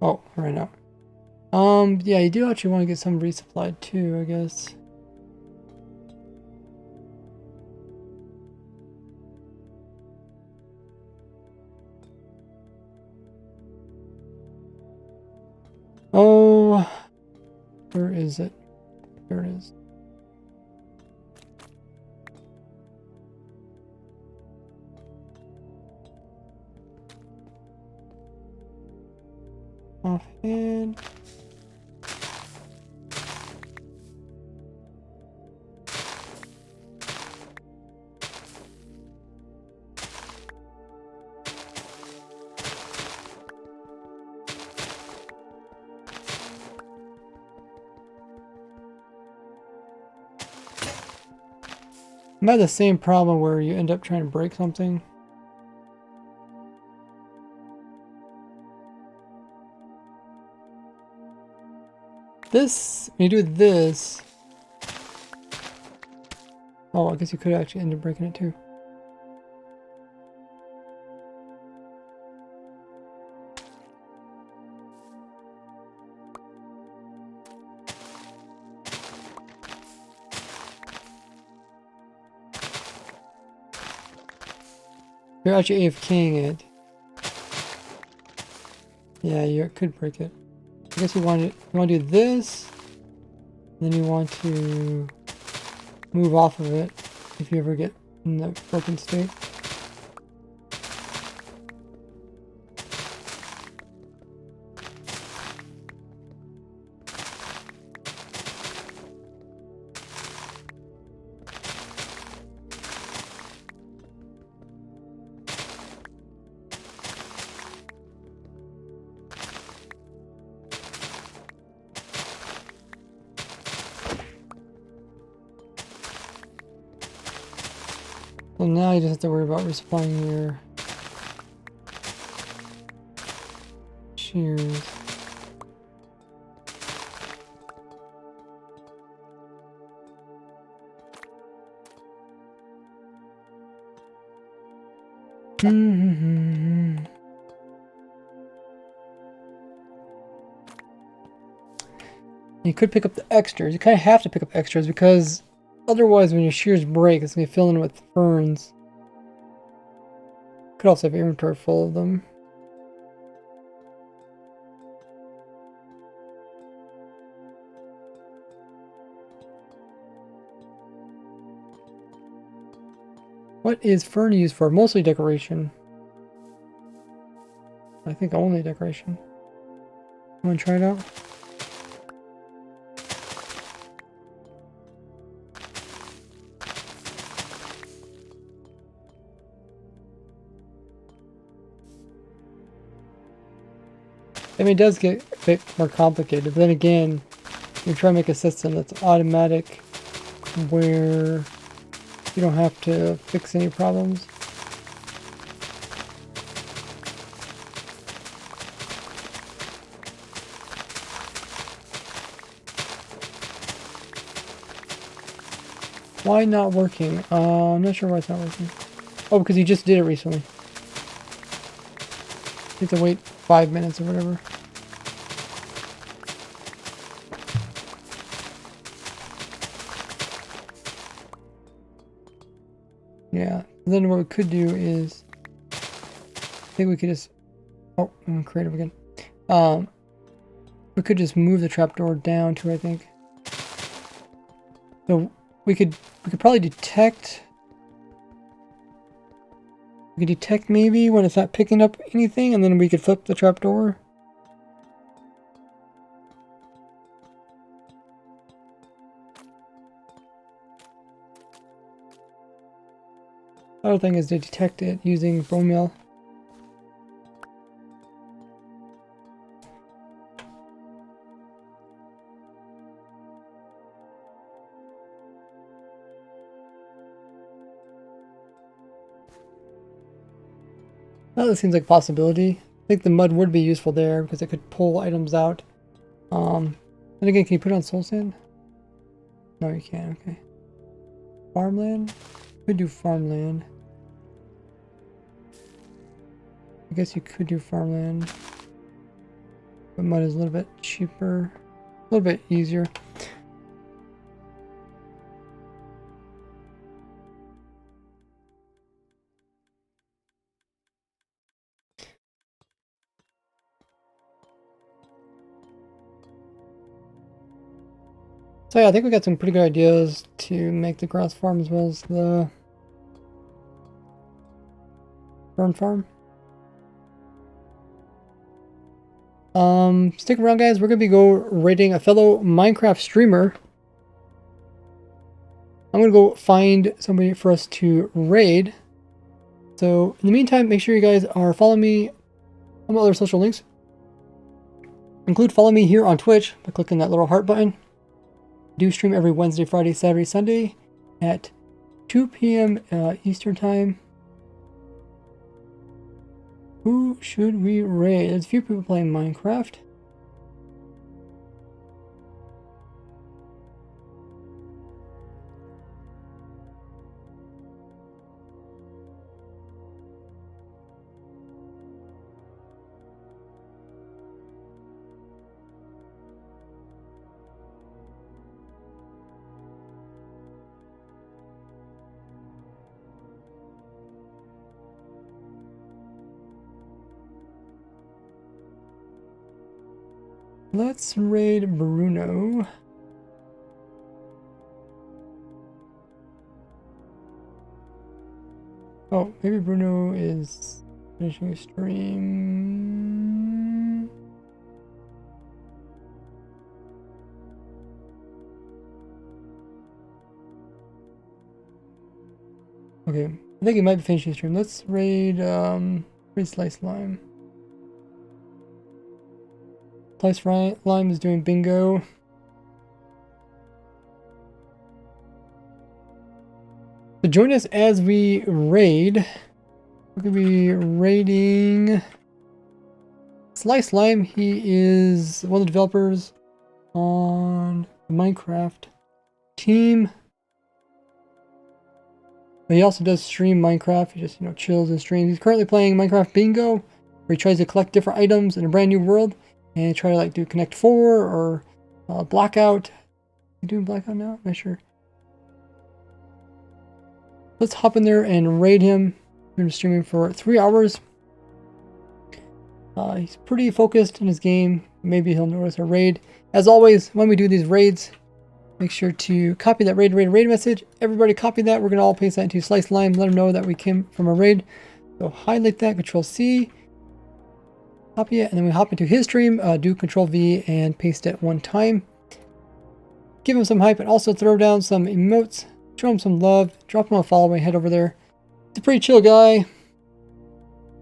Oh, right now. Yeah, you do actually want to get some resupplied too, I guess. Oh, where is it? There it is. offhand. I have the same problem where you end up trying to break something. This, when you do this, oh, I guess you could actually end up breaking it too. You're actually AFKing it. Yeah, you could break it. I guess you want to do this, then you want to move off of it if you ever get in the broken state. So now you just have to worry about resupplying your shears. You could pick up the extras. You kind of have to pick up extras because otherwise when your shears break, it's going to be filling in with ferns. Could also have your inventory full of them. What is fern used for? Mostly decoration. I think only decoration. Want to try it out? I mean, it does get a bit more complicated, but then again, you're trying to make a system that's automatic where you don't have to fix any problems. Why not working? I'm not sure why it's not working. Oh, because you just did it recently. You have to wait 5 minutes or whatever. Yeah. Then what we could do is, I think we could just, oh, I'm creative again. We could just move the trapdoor down to, I think. So we could probably detect. We could detect maybe when it's not picking up anything, and then we could flip the trapdoor. Other thing is to detect it using bone meal. Well, that seems like a possibility. I think the mud would be useful there because it could pull items out. And again, can you put it on soul sand? No, you can't. Okay. Farmland? Could do farmland. I guess you could do farmland. But mud is a little bit cheaper. A little bit easier. So yeah, I think we got some pretty good ideas to make the grass farm as well as the fern farm. Stick around, guys. We're gonna be raiding a fellow Minecraft streamer. I'm gonna go find somebody for us to raid. So in the meantime, make sure you guys are following me on my other social links. Include follow me here on Twitch by clicking that little heart button. I do stream every Wednesday, Friday, Saturday, Sunday at 2 p.m. Eastern time. Who should we raid? There's a few people playing Minecraft. Let's raid Bruno. Oh, maybe Bruno is finishing a stream. Okay, I think he might be finishing a stream. Let's raid Slice Lime. Slice Lime is doing bingo. So join us as we raid. We're going to be raiding Slice Lime. He is one of the developers on the Minecraft team. But he also does stream Minecraft. He just, chills and streams. He's currently playing Minecraft Bingo, where he tries to collect different items in a brand new world. And try to do Connect 4 or Blackout. You doing Blackout now? I'm not sure. Let's hop in there and raid him. We're streaming for 3 hours. He's pretty focused in his game. Maybe he'll notice a raid. As always, when we do these raids, make sure to copy that raid message. Everybody copy that. We're going to all paste that into Slice Lime. Let him know that we came from a raid. So highlight that, Control C. Copy it, and then we hop into his stream, do Control V and paste it one time. Give him some hype and also throw down some emotes. Show him some love. Drop him a follow when head over there. He's a pretty chill guy.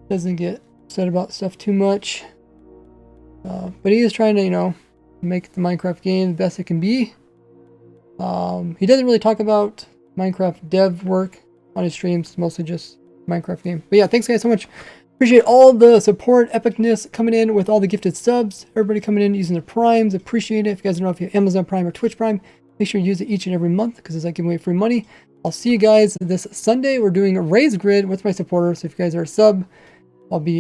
Doesn't get upset about stuff too much. But he is trying to, make the Minecraft game the best it can be. He doesn't really talk about Minecraft dev work on his streams. It's mostly just Minecraft game. But yeah, thanks guys so much. Appreciate all the support, epicness coming in with all the gifted subs. Everybody coming in using their primes. Appreciate it. If you guys don't know if you have Amazon Prime or Twitch Prime, make sure you use it each and every month because it's like giving away free money. I'll see you guys this Sunday. We're doing a raise grid with my supporters. So if you guys are a sub, I'll be